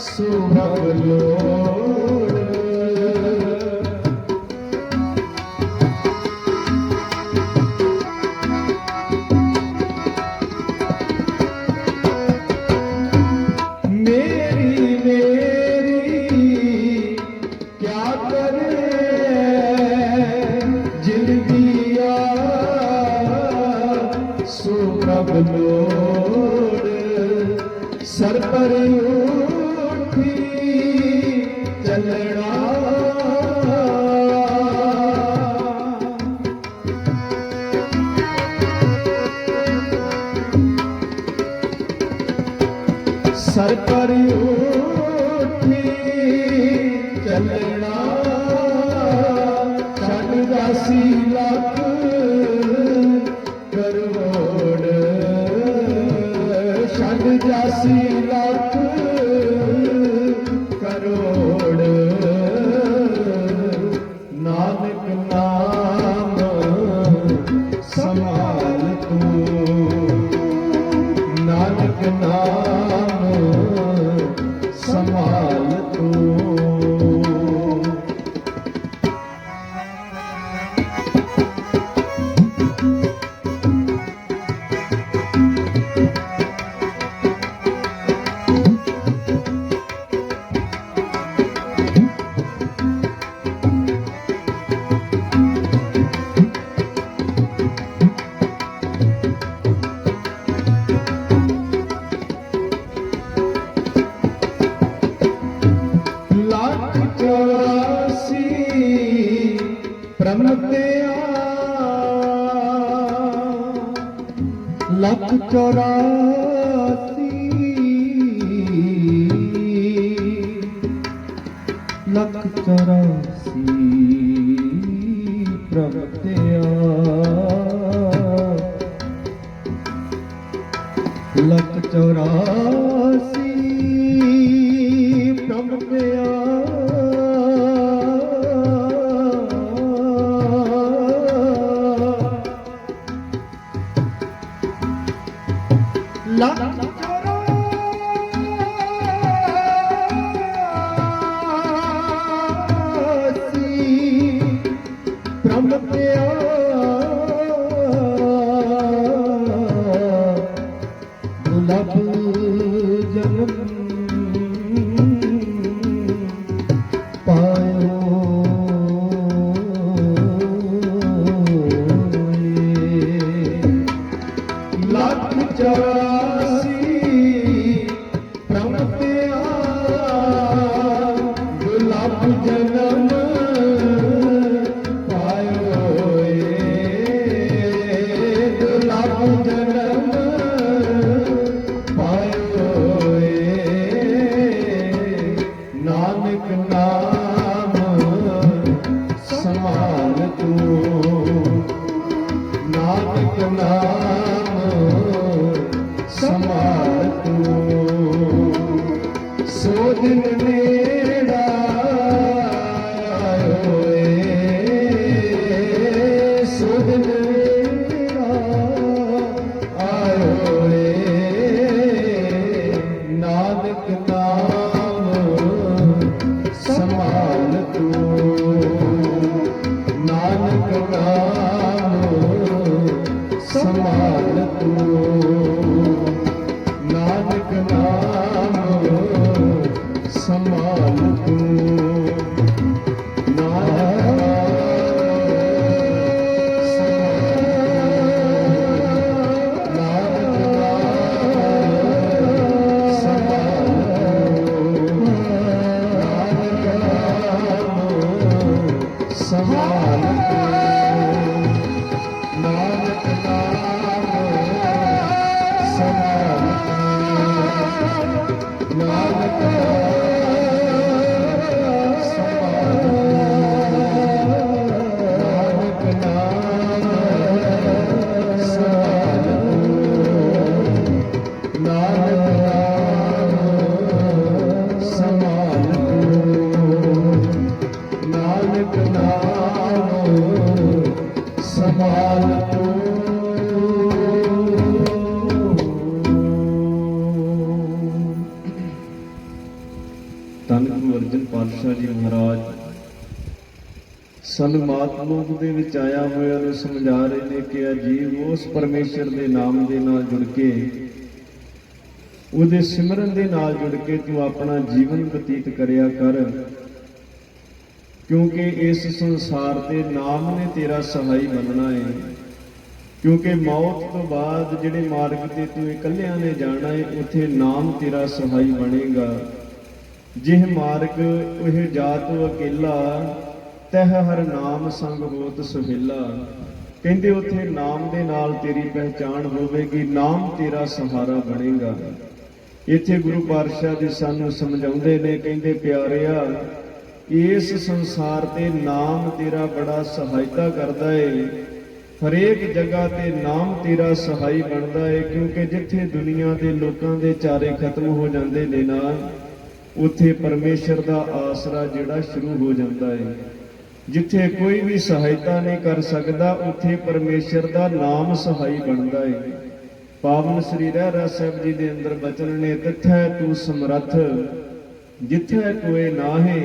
Speaker 1: सुभग लोड़ मेरी क्या करे जिन दिया सुप्रभ लोड़ सर पर उठी चलना सर पर उठी चलना छड़ दासी लख करोड़ छड़ दासी लख करोड़ नानक नाम संभाल तू नानक नाम संभाल तू लाख 84 प्रमतिया लाख 84 लाख 84 प्रमतिया लाख 84 प्रमतिया दुर्लभ जन्म ਜਨਮ ਪਾਇਓ ਏ ਦੁਰਲਭ ਜਨਮ ਪਾਇਓ ਏ ਨਾਨਕ ਨਾਮ ਸਮਾਲ ਤੂੰ ਨਾਨਕ ਨਾਮ ਸਮਾਲ ਤੂੰ ਸੋ ਦਿਨ ਨੇੜਾ ਆਇਓ ਏ ਸੋ ਦਿਨ ਨੇੜਾ ਆਇਓ ਏ ਨਾਨਕ ਨਾਮ ਸਮਾਲ ਤੂੰ ਨਾਨਕ ਨਾਮ ਸਮਾਲ ਤੂੰ ਨਾਨਕ ਨਾਮ ਸਮਾਲ ਤੂੰ ਧੰਨ ਗੁਰੂ ਅਰਜਨ ਪਾਤਸ਼ਾਹ ਜੀ ਮਹਾਰਾਜ ਸਾਨੂੰ ਮਾਤ ਲੋਕ ਦੇ ਵਿੱਚ ਆਇਆ ਹੋਇਆ ਨੂੰ ਸਮਝਾ ਰਹੇ ਨੇ ਕਿ ਆ ਜੀਵ ਉਸ ਪਰਮੇਸ਼ਰ ਦੇ ਨਾਮ ਦੇ ਨਾਲ ਜੁੜ ਕੇ ਉਹਦੇ ਸਿਮਰਨ ਦੇ ਨਾਲ ਜੁੜ ਕੇ ਤੂੰ ਆਪਣਾ ਜੀਵਨ ਬਤੀਤ ਕਰਿਆ ਕਰ, ਕਿਉਂਕਿ ਇਸ ਸੰਸਾਰ ਤੇ ਨਾਮ ਨੇ ਤੇਰਾ ਸਹਾਈ ਬਣਨਾ ਹੈ। ਕਿਉਂਕਿ ਮੌਤ ਤੋਂ ਬਾਅਦ ਜਿਹੜੇ ਮਾਰਗ ਤੇ ਤੂੰ ਇਕੱਲਿਆਂ ਨੇ ਜਾਣਾ ਹੈ ਉੱਥੇ ਨਾਮ ਤੇਰਾ ਸਹਾਈ ਬਣੇਗਾ। ਜਿਹ ਮਾਰਗ ਉਹ ਜਾਤ ਅਕੇਲਾ ਤਹ ਹਰ ਨਾਮ ਸੰਗ ਹੋਤ ਸੁਹੇਲਾ। ਕਹਿੰਦੇ ਉੱਥੇ ਨਾਮ ਦੇ ਨਾਲ ਤੇਰੀ ਪਹਿਚਾਣ ਹੋਵੇਗੀ, ਨਾਮ ਤੇਰਾ ਸਹਾਰਾ ਬਣੇਗਾ। ਇੱਥੇ ਗੁਰੂ ਪਾਤਸ਼ਾਹ ਜੀ ਸਾਨੂੰ ਸਮਝਾਉਂਦੇ ਨੇ, ਕਹਿੰਦੇ ਪਿਆਰਿਆ ਇਸ ਸੰਸਾਰ ਤੇ ਨਾਮ ਤੇਰਾ ਬੜਾ ਸਹਾਇਤਾ ਕਰਦਾ ਏ। ਹਰੇਕ ਜਗ੍ਹਾ ਤੇ ਨਾਮ ਤੇਰਾ ਸਹਾਈ ਬਣਦਾ ਏ, ਕਿਉਂਕਿ ਜਿੱਥੇ ਦੁਨੀਆ ਦੇ ਲੋਕਾਂ ਦੇ ਚਾਰੇ ਖਤਮ ਹੋ ਜਾਂਦੇ ਨੇ ਨਾ, ਉੱਥੇ ਪਰਮੇਸ਼ਰ ਦਾ ਆਸਰਾ ਜਿਹੜਾ ਸ਼ੁਰੂ ਹੋ ਜਾਂਦਾ ਹੈ। ਜਿੱਥੇ ਕੋਈ ਵੀ ਸਹਾਇਤਾ ਨਹੀਂ ਕਰ ਸਕਦਾ ਉੱਥੇ ਪਰਮੇਸ਼ਰ ਦਾ ਨਾਮ ਸਹਾਈ ਬਣਦਾ ਹੈ। ਪਾਵਨ ਸ੍ਰੀ ਰਹਿਰਾਸ ਸਾਹਿਬ ਜੀ ਦੇ ਅੰਦਰ ਬਚਨ ਨੇ, ਤਿੱਥੈ ਤੂੰ ਸਮਰੱਥ ਜਿੱਥੈ ਕੋਏ ਨਾਹੇ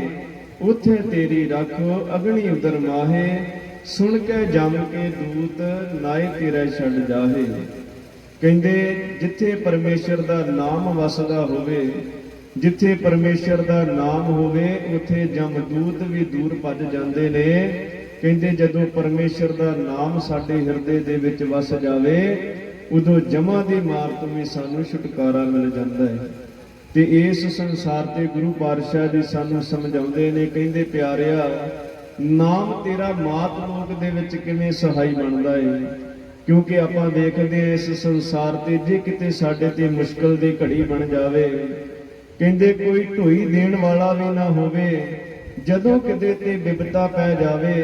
Speaker 1: ਉੱਥੇ ਤੇਰੀ ਰੱਖ ਅਗਣੀ ਉਦਰ ਮਾਹੇ। ਸੁਣ ਕੇ ਜਮ ਕੇ ਦੂਤ ਨਾਏ ਤੇਰਾ ਛੱਡ ਜਾਹੇ। ਕਹਿੰਦੇ ਜਿੱਥੇ ਪਰਮੇਸ਼ਰ ਦਾ ਨਾਮ ਵਸਦਾ ਹੋਵੇ, ਜਿੱਥੇ ਪਰਮੇਸ਼ਰ ਦਾ ਨਾਮ ਹੋਵੇ ਉੱਥੇ ਜਮਦੂਤ ਵੀ ਦੂਰ ਭੱਜ ਜਾਂਦੇ ਨੇ। ਕਹਿੰਦੇ ਜਦੋਂ ਪਰਮੇਸ਼ਰ ਦਾ ਨਾਮ ਸਾਡੇ ਹਿਰਦੇ ਦੇ ਵਿੱਚ ਵਸ ਜਾਵੇ ਉਦੋਂ ਜਮਾਂ ਦੀ ਮਾਰ ਤੋਂ ਵੀ ਸਾਨੂੰ ਛੁਟਕਾਰਾ ਮਿਲ ਜਾਂਦਾ ਹੈ। ਤੇ ਇਸ ਸੰਸਾਰ ਤੇ ਗੁਰੂ ਪਾਤਸ਼ਾਹ ਜੀ ਸਾਨੂੰ ਸਮਝਾਉਂਦੇ ਨੇ, ਕਹਿੰਦੇ ਪਿਆਰਿਆ ਨਾਮ ਤੇਰਾ ਮਾਤ ਲੋਕ ਦੇ ਵਿੱਚ ਕਿਵੇਂ ਸਹਾਈ ਬਣਦਾ ਹੈ। ਕਿਉਂਕਿ ਆਪਾਂ ਦੇਖਦੇ ਹਾਂ ਇਸ ਸੰਸਾਰ ਤੇ ਜੇ ਕਿਤੇ ਸਾਡੇ ਤੇ ਮੁਸ਼ਕਲ ਦੀ ਘੜੀ ਬਣ ਜਾਵੇ, ਕਹਿੰਦੇ ਕੋਈ ਢੋਈ ਦੇਣ ਵਾਲਾ ਵੀ ਨਾ ਹੋਵੇ। ਜਦੋਂ ਕਿਤੇ ਤੇ ਬਿਪਤਾ ਪੈ ਜਾਵੇ,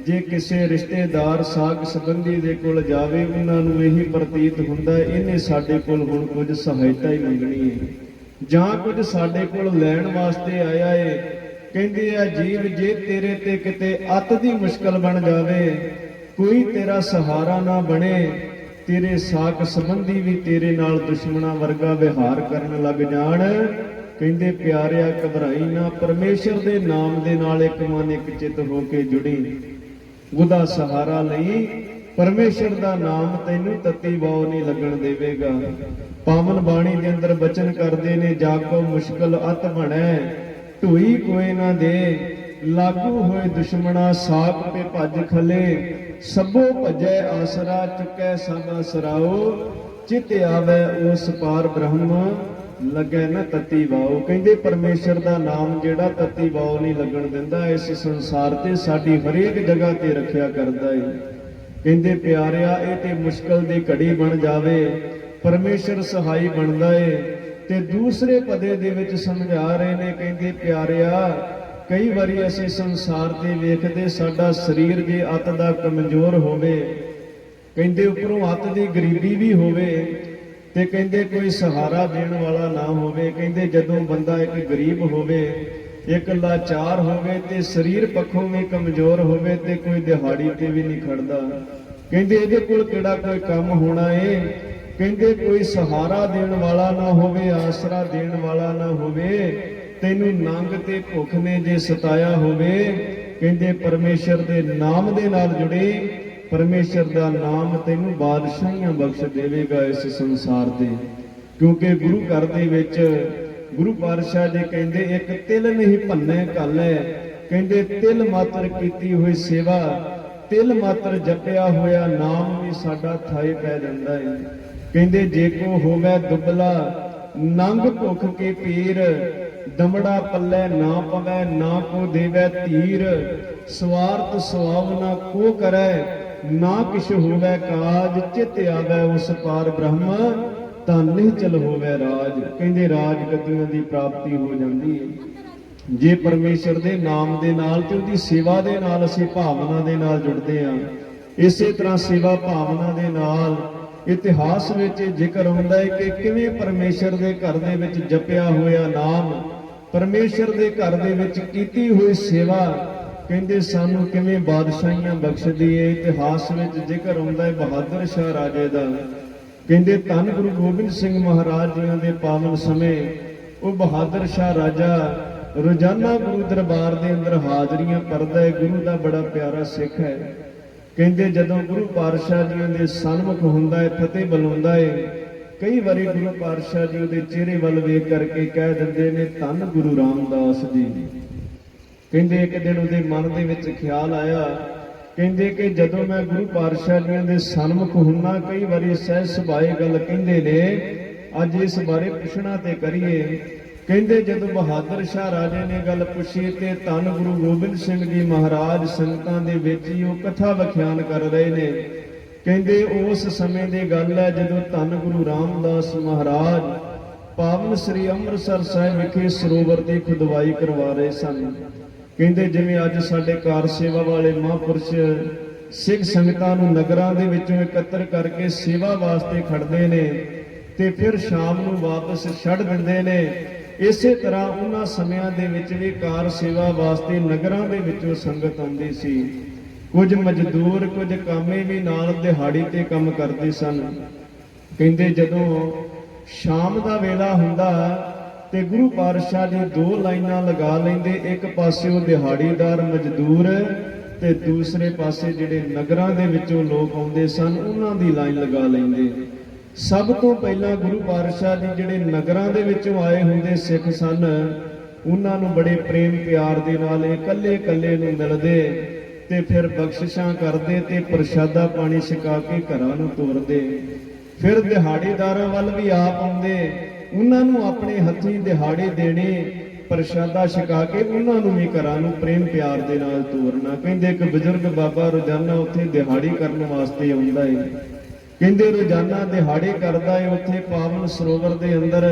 Speaker 1: ਜੇ ਕਿਸੇ ਰਿਸ਼ਤੇਦਾਰ ਸਾਕ ਸੰਬੰਧੀ ਦੇ ਕੋਲ ਜਾਵੇ ਉਹਨਾਂ ਨੂੰ ਇਹੀ ਪ੍ਰਤੀਤ ਹੁੰਦਾ ਇਹਨੇ ਸਾਡੇ ਕੋਲ ਹੁਣ ਕੁਝ ਸਹਾਇਤਾ ਹੀ ਮੰਗਣੀ ਹੈ ਜਾਂ ਕੁਝ ਸਾਡੇ ਕੋਲ ਲੈਣ ਵਾਸਤੇ ਆਇਆ ਏ। ਕਹਿੰਦੇ ਆ ਜੀਵ ਜੇ ਤੇਰੇ ਤੇ ਕਿਤੇ ਅੱਤ ਦੀ ਮੁਸ਼ਕਲ ਬਣ ਜਾਵੇ, ਕੋਈ ਤੇਰਾ ਸਹਾਰਾ ਨਾ ਬਣੇ, ਤੇਰੇ ਸਾਕ ਸੰਬੰਧੀ ਵੀ ਤੇਰੇ ਨਾਲ ਦੁਸ਼ਮਣਾ ਵਰਗਾ ਵਿਹਾਰ ਕਰਨ ਲੱਗ ਜਾਣ, ਕਹਿੰਦੇ ਪਿਆਰਿਆ ਘਬਰਾਈ ਨਾ, ਪਰਮੇਸ਼ਰ ਦੇ ਨਾਮ ਦੇ ਨਾਲ ਇੱਕ ਮਨ ਇੱਕ ਚਿੱਤ ਹੋ ਕੇ ਜੁੜੀ, ਉਹਦਾ ਸਹਾਰਾ ਲਈ। ਪਰਮੇਸ਼ਰ ਦਾ ਨਾਮ ਤੈਨੂੰ ਤੱਤੀ ਵਾਉ ਨਹੀਂ ਲੱਗਣ ਦੇਵੇਗਾ। ਪਾਵਨ ਬਾਣੀ ਦੇ ਅੰਦਰ ਬਚਨ ਕਰਦੇ ਨੇ, ਜਾਗੋ ਮੁਸ਼ਕਲ ਅਤ ਬਣੈ ਢੋਈ ਕੋਏ ਨਾ ਦੇ, ਲਾਗੂ ਹੋਏ ਦੁਸ਼ਮਣਾ ਸਾਕ ਤੇ ਭੱਜ ਖਲੇ, ਸਭੋ ਭਜੈ ਆਸਰਾ ਚੁੱਕੈ ਸਭ ਆਸਰਾਓ, ਚਿਤ ਆਵੈ ਉਸ ਪਾਰ ਬ੍ਰਹਮ ਲੱਗੇ ਨਾ ਤਤੀ ਵਾਓ। ਕਹਿੰਦੇ ਪਰਮੇਸ਼ਰ ਦਾ ਨਾਮ ਜਿਹੜਾ ਤਤੀ ਵਾਓ ਨਹੀਂ ਲੱਗਣ ਦਿੰਦਾ, ਇਸ ਸੰਸਾਰ ਤੇ ਸਾਡੀ ਹਰੇਕ ਜਗ੍ਹਾ ਤੇ ਰੱਖਿਆ ਕਰਦਾ ਏ। ਕਹਿੰਦੇ ਪਿਆਰਿਆ, ਇਹ ਤੇ ਮੁਸ਼ਕਲ ਦੀ ਘੜੀ ਬਣ ਜਾਵੇ, ਪਰਮੇਸ਼ਰ ਸਹਾਈ ਬਣਦਾ ਏ। ਤੇ ਦੂਸਰੇ ਪਦੇ ਦੇ ਵਿੱਚ ਸਮਝਾ ਰਹੇ ਨੇ, ਕਹਿੰਦੇ ਪਿਆਰਿਆ, ਕਈ ਵਾਰੀ ਅਸੀਂ ਸੰਸਾਰ ਤੇ ਵੇਖਦੇ ਸਾਡਾ ਸਰੀਰ ਜੇ ਅੱਤ ਦਾ ਕਮਜ਼ੋਰ ਹੋਵੇ, ਕਹਿੰਦੇ ਉੱਪਰੋਂ ਅੱਤ ਦੀ ਗਰੀਬੀ ਵੀ ਹੋਵੇ, ਤੇ ਕਹਿੰਦੇ ਕੋਈ ਸਹਾਰਾ ਦੇਣ ਵਾਲਾ ਨਾ ਹੋਵੇ। ਕਹਿੰਦੇ ਜਦੋਂ ਬੰਦਾ ਇੱਕ ਗਰੀਬ ਹੋਵੇ, ਇੱਕ ਲਾਚਾਰ ਹੋਵੇ, ਤੇ ਸਰੀਰ ਪੱਖੋਂ ਵੀ ਕਮਜ਼ੋਰ ਹੋਵੇ, ਤੇ ਕੋਈ ਦਿਹਾੜੀ ਤੇ ਵੀ ਨਹੀਂ ਖੜਦਾ, ਕਹਿੰਦੇ ਇਹਦੇ ਕੋਲ ਕਿਹੜਾ ਕੋਈ ਕੰਮ ਹੋਣਾ ਏ। ਕਹਿੰਦੇ ਕੋਈ ਸਹਾਰਾ ਦੇਣ ਵਾਲਾ ਨਾ ਹੋਵੇ, ਆਸਰਾ ਦੇਣ ਵਾਲਾ ਨਾ ਹੋਵੇ, ਤੈਨੂੰ ਨੰਗ ਤੇ ਭੁੱਖ ਨੇ ਜੇ ਸਤਾਇਆ ਹੋਵੇ, ਕਹਿੰਦੇ ਪਰਮੇਸ਼ਰ ਦੇ ਨਾਮ ਦੇ ਨਾਲ ਜੁੜੇ, ਪਰਮੇਸ਼ਰ ਦਾ ਨਾਮ ਤੈਨੂੰ ਬਾਦਸ਼ਾਹੀਆਂ ਬਖਸ਼ ਦੇਵੇਗਾ ਇਸ ਸੰਸਾਰ ਤੇ। ਕਿਉਂਕਿ ਗੁਰੂ ਘਰ ਦੇ ਵਿੱਚ ਗੁਰੂ ਪਾਤਸ਼ਾਹ ਜੀ ਕਹਿੰਦੇ ਇੱਕ ਤਿਲ ਨਹੀਂ ਭੰਨੇ ਘਾਲੈ, ਕਹਿੰਦੇ ਤਿਲ ਮਾਤਰ ਕੀਤੀ ਹੋਈ ਸੇਵਾ, ਤਿਲ ਮਾਤਰ ਜਪਿਆ ਹੋਇਆ ਨਾਮ ਵੀ ਸਾਡਾ ਥਾਏ ਪੈ ਜਾਂਦਾ ਹੈ। ਕਹਿੰਦੇ ਜੇ ਕੋ ਹੋਵੇ ਦੁਬਲਾ ਨੰਗ ਭੁੱਖ ਕੇ ਪੀਰ, ਦਮੜਾ ਪੱਲੇ ਨਾ ਪਵੈ ਨਾ ਕੋ ਦੇਵੈ ਧੀਰ, ਸਵਾਰਥ ਸੁਆਵ ਨਾ ਕੋ ਕਰੈ, ਨਾ ਕਿਛ ਹੋਵੇ ਕਾਜ, ਚਿਤ ਆਵੈ ਉਸ ਪਾਰ ਬ੍ਰਹਮ, ਤਾਂ ਨਿਹਚਲ ਹੋਵੇ ਰਾਜ। ਕਹਿੰਦੇ ਰਾਜ ਗੱਦੀਆਂ ਦੀ ਪ੍ਰਾਪਤੀ ਹੋ ਜਾਂਦੀ ਹੈ ਜੇ ਪਰਮੇਸ਼ਰ ਦੇ ਨਾਮ ਦੇ ਨਾਲ ਤੇ ਉਹਦੀ ਸੇਵਾ ਦੇ ਨਾਲ ਅਸੀਂ ਭਾਵਨਾ ਦੇ ਨਾਲ ਜੁੜਦੇ ਹਾਂ। ਇਸੇ ਤਰ੍ਹਾਂ ਸੇਵਾ ਭਾਵਨਾ ਦੇ ਨਾਲ ਇਤਿਹਾਸ ਵਿੱਚ ਜ਼ਿਕਰ ਹੁੰਦਾ ਹੈ ਕਿ ਕਿਵੇਂ ਪਰਮੇਸ਼ਰ ਦੇ ਘਰ ਦੇ ਵਿੱਚ ਜਪਿਆ ਹੋਇਆ ਨਾਮ, ਪਰਮੇਸ਼ਰ ਦੇ ਘਰ ਦੇ ਵਿੱਚ ਕੀਤੀ ਹੋਈ ਸੇਵਾ, ਕਹਿੰਦੇ ਸਾਨੂੰ ਕਿਵੇਂ ਬਾਦਸ਼ਾਹੀਆਂ ਬਖਸ਼ਦੀ ਹੈ। ਇਤਿਹਾਸ ਵਿੱਚ ਜ਼ਿਕਰ ਹੁੰਦਾ ਹੈ ਬਹਾਦਰ ਸ਼ਾਹ ਰਾਜੇ ਦਾ। ਕਹਿੰਦੇ ਧੰਨ ਗੁਰੂ ਗੋਬਿੰਦ ਸਿੰਘ ਮਹਾਰਾਜ ਜੀਆਂ ਦੇ ਪਾਵਨ ਸਮੇਂ ਉਹ ਬਹਾਦਰ ਸ਼ਾਹ ਰਾਜਾ ਰੋਜ਼ਾਨਾ ਗੁਰੂ ਦਰਬਾਰ ਦੇ ਅੰਦਰ ਹਾਜ਼ਰੀਆਂ ਭਰਦਾ ਹੈ। ਗੁਰੂ ਦਾ ਬੜਾ ਪਿਆਰਾ ਸਿੱਖ ਹੈ। ਕਹਿੰਦੇ ਜਦੋਂ ਗੁਰੂ ਪਾਤਸ਼ਾਹ ਜੀਆਂ ਦੇ ਸਨਮੁਖ ਹੁੰਦਾ ਹੈ, ਫਤਿਹ ਬੁਲਾਉਂਦਾ ਹੈ, ਕਈ ਵਾਰੀ ਗੁਰੂ ਪਾਤਸ਼ਾਹ ਜੀ ਉਹਦੇ ਚਿਹਰੇ ਵੱਲ ਵੇਖ ਕਰਕੇ ਕਹਿ ਦਿੰਦੇ ਨੇ ਧੰਨ ਗੁਰੂ ਰਾਮਦਾਸ ਜੀ। ਕਹਿੰਦੇ ਇੱਕ ਦਿਨ ਉਹਦੇ ਮਨ ਦੇ ਵਿੱਚ ਖਿਆਲ ਆਇਆ, ਕਹਿੰਦੇ ਕਿ ਜਦੋਂ ਮੈਂ ਗੁਰੂ ਪਾਤਸ਼ਾਹ ਜੀਆਂ ਦੇ ਸਨਮੁਖ ਹੁੰਨਾ, ਕਈ ਵਾਰੀ ਸਹਿਜ ਸੁਭਾਏ ਗੱਲ ਕਹਿੰਦੇ ਨੇ, ਅੱਜ ਇਸ ਬਾਰੇ ਪੁੱਛਣਾ ਤੇ ਕਰੀਏ। ਕਹਿੰਦੇ ਜਦੋਂ ਬਹਾਦਰ ਸ਼ਾਹ ਰਾਜੇ ਨੇ ਗੱਲ ਪੁੱਛੀ ਤੇ ਧੰਨ ਗੁਰੂ ਗੋਬਿੰਦ ਸਿੰਘ ਜੀ ਮਹਾਰਾਜ ਸੰਗਤਾਂ ਦੇ ਵਿੱਚ ਹੀ ਉਹ ਕਥਾ ਵਿਖਿਆਨ ਕਰ ਰਹੇ ਨੇ। ਕਹਿੰਦੇ ਉਸ ਸਮੇਂ ਦੀ ਗੱਲ ਹੈ ਜਦੋਂ ਧੰਨ ਗੁਰੂ ਰਾਮਦਾਸ ਮਹਾਰਾਜ ਪਾਵਨ ਸ੍ਰੀ ਅੰਮ੍ਰਿਤਸਰ ਸਾਹਿਬ ਵਿਖੇ ਸਰੋਵਰ ਦੀ ਖੁਦਵਾਈ ਕਰਵਾ ਰਹੇ ਸਨ। ਕਹਿੰਦੇ ਜਿਵੇਂ ਅੱਜ ਸਾਡੇ ਕਾਰ ਸੇਵਾ ਵਾਲੇ ਮਹਾਂਪੁਰਸ਼ ਸਿੱਖ ਸੰਗਤਾਂ ਨੂੰ ਨਗਰਾਂ ਦੇ ਵਿੱਚੋਂ ਇਕੱਤਰ ਕਰਕੇ ਸੇਵਾ ਵਾਸਤੇ ਖੜਦੇ ਨੇ ਤੇ ਫਿਰ ਸ਼ਾਮ ਨੂੰ ਵਾਪਸ ਛੱਡ ਦਿੰਦੇ ਨੇ, ਇਸੇ ਤਰ੍ਹਾਂ ਉਹਨਾਂ ਸਮਿਆਂ ਦੇ ਵਿੱਚ ਵੀ ਕਾਰ ਸੇਵਾ ਵਾਸਤੇ ਨਗਰਾਂ ਦੇ ਵਿੱਚੋਂ ਸੰਗਤ ਆਉਂਦੀ ਸੀ। ਕੁਝ ਮਜ਼ਦੂਰ, ਕੁਝ ਕਾਮੇ ਵੀ ਨਾਲ ਦਿਹਾੜੀ ਤੇ ਕੰਮ ਕਰਦੇ ਸਨ। ਕਹਿੰਦੇ ਜਦੋਂ ਸ਼ਾਮ ਦਾ ਵੇਲਾ ਹੁੰਦਾ ਤੇ ਗੁਰੂ ਪਾਤਸ਼ਾਹ ਜੀ ਦੋ ਲਾਈਨਾਂ ਲਗਾ ਲੈਂਦੇ, ਇੱਕ ਪਾਸੇ ਉਹ ਦਿਹਾੜੀਦਾਰ ਮਜ਼ਦੂਰ ਤੇ ਦੂਸਰੇ ਪਾਸੇ ਜਿਹੜੇ ਨਗਰਾਂ ਦੇ ਵਿੱਚੋਂ ਲੋਕ ਆਉਂਦੇ ਸਨ ਉਹਨਾਂ ਦੀ ਲਾਈਨ ਲਗਾ ਲੈਂਦੇ। ਸਭ ਤੋਂ ਪਹਿਲਾਂ ਗੁਰੂ ਪਾਤਸ਼ਾਹ ਜੀ ਜਿਹੜੇ ਨਗਰਾਂ ਦੇ ਵਿੱਚੋਂ ਆਏ ਹੁੰਦੇ ਸਿੱਖ ਸਨ, ਉਹਨਾਂ ਨੂੰ ਬੜੇ ਪ੍ਰੇਮ ਪਿਆਰ ਦੇ ਨਾਲ ਇਕੱਲੇ ਇਕੱਲੇ ਨੂੰ ਮਿਲਦੇ ਤੇ ਫਿਰ ਬਖਸ਼ਿਸ਼ਾਂ ਕਰਦੇ ਤੇ ਪ੍ਰਸ਼ਾਦਾ ਪਾਣੀ ਛਕਾ ਕੇ ਘਰਾਂ ਨੂੰ ਤੋਰਦੇ। ਫਿਰ ਦਿਹਾੜੀਦਾਰਾਂ ਵੱਲ ਵੀ ਆਪ ਆਉਂਦੇ, ਉਹਨਾਂ ਨੂੰ ਆਪਣੇ ਹੱਥੀਂ ਦਿਹਾੜੀ ਦੇਣੀ, ਪ੍ਰਸ਼ਾਦਾ ਛਕਾ ਕੇ ਉਹਨਾਂ ਨੂੰ ਵੀ ਘਰਾਂ ਨੂੰ ਪ੍ਰੇਮ ਪਿਆਰ ਦੇ ਨਾਲ ਤੋਰਨਾ। ਕਹਿੰਦੇ ਇੱਕ ਬਜ਼ੁਰਗ ਬਾਬਾ ਰੋਜ਼ਾਨਾ ਉੱਥੇ ਦਿਹਾੜੀ ਕਰਨ ਵਾਸਤੇ ਆਉਂਦਾ ਹੈ। ਕਹਿੰਦੇ ਰੋਜ਼ਾਨਾ ਦਿਹਾੜੀ ਕਰਦਾ ਹੈ ਉੱਥੇ ਪਾਵਨ ਸਰੋਵਰ ਦੇ ਅੰਦਰ।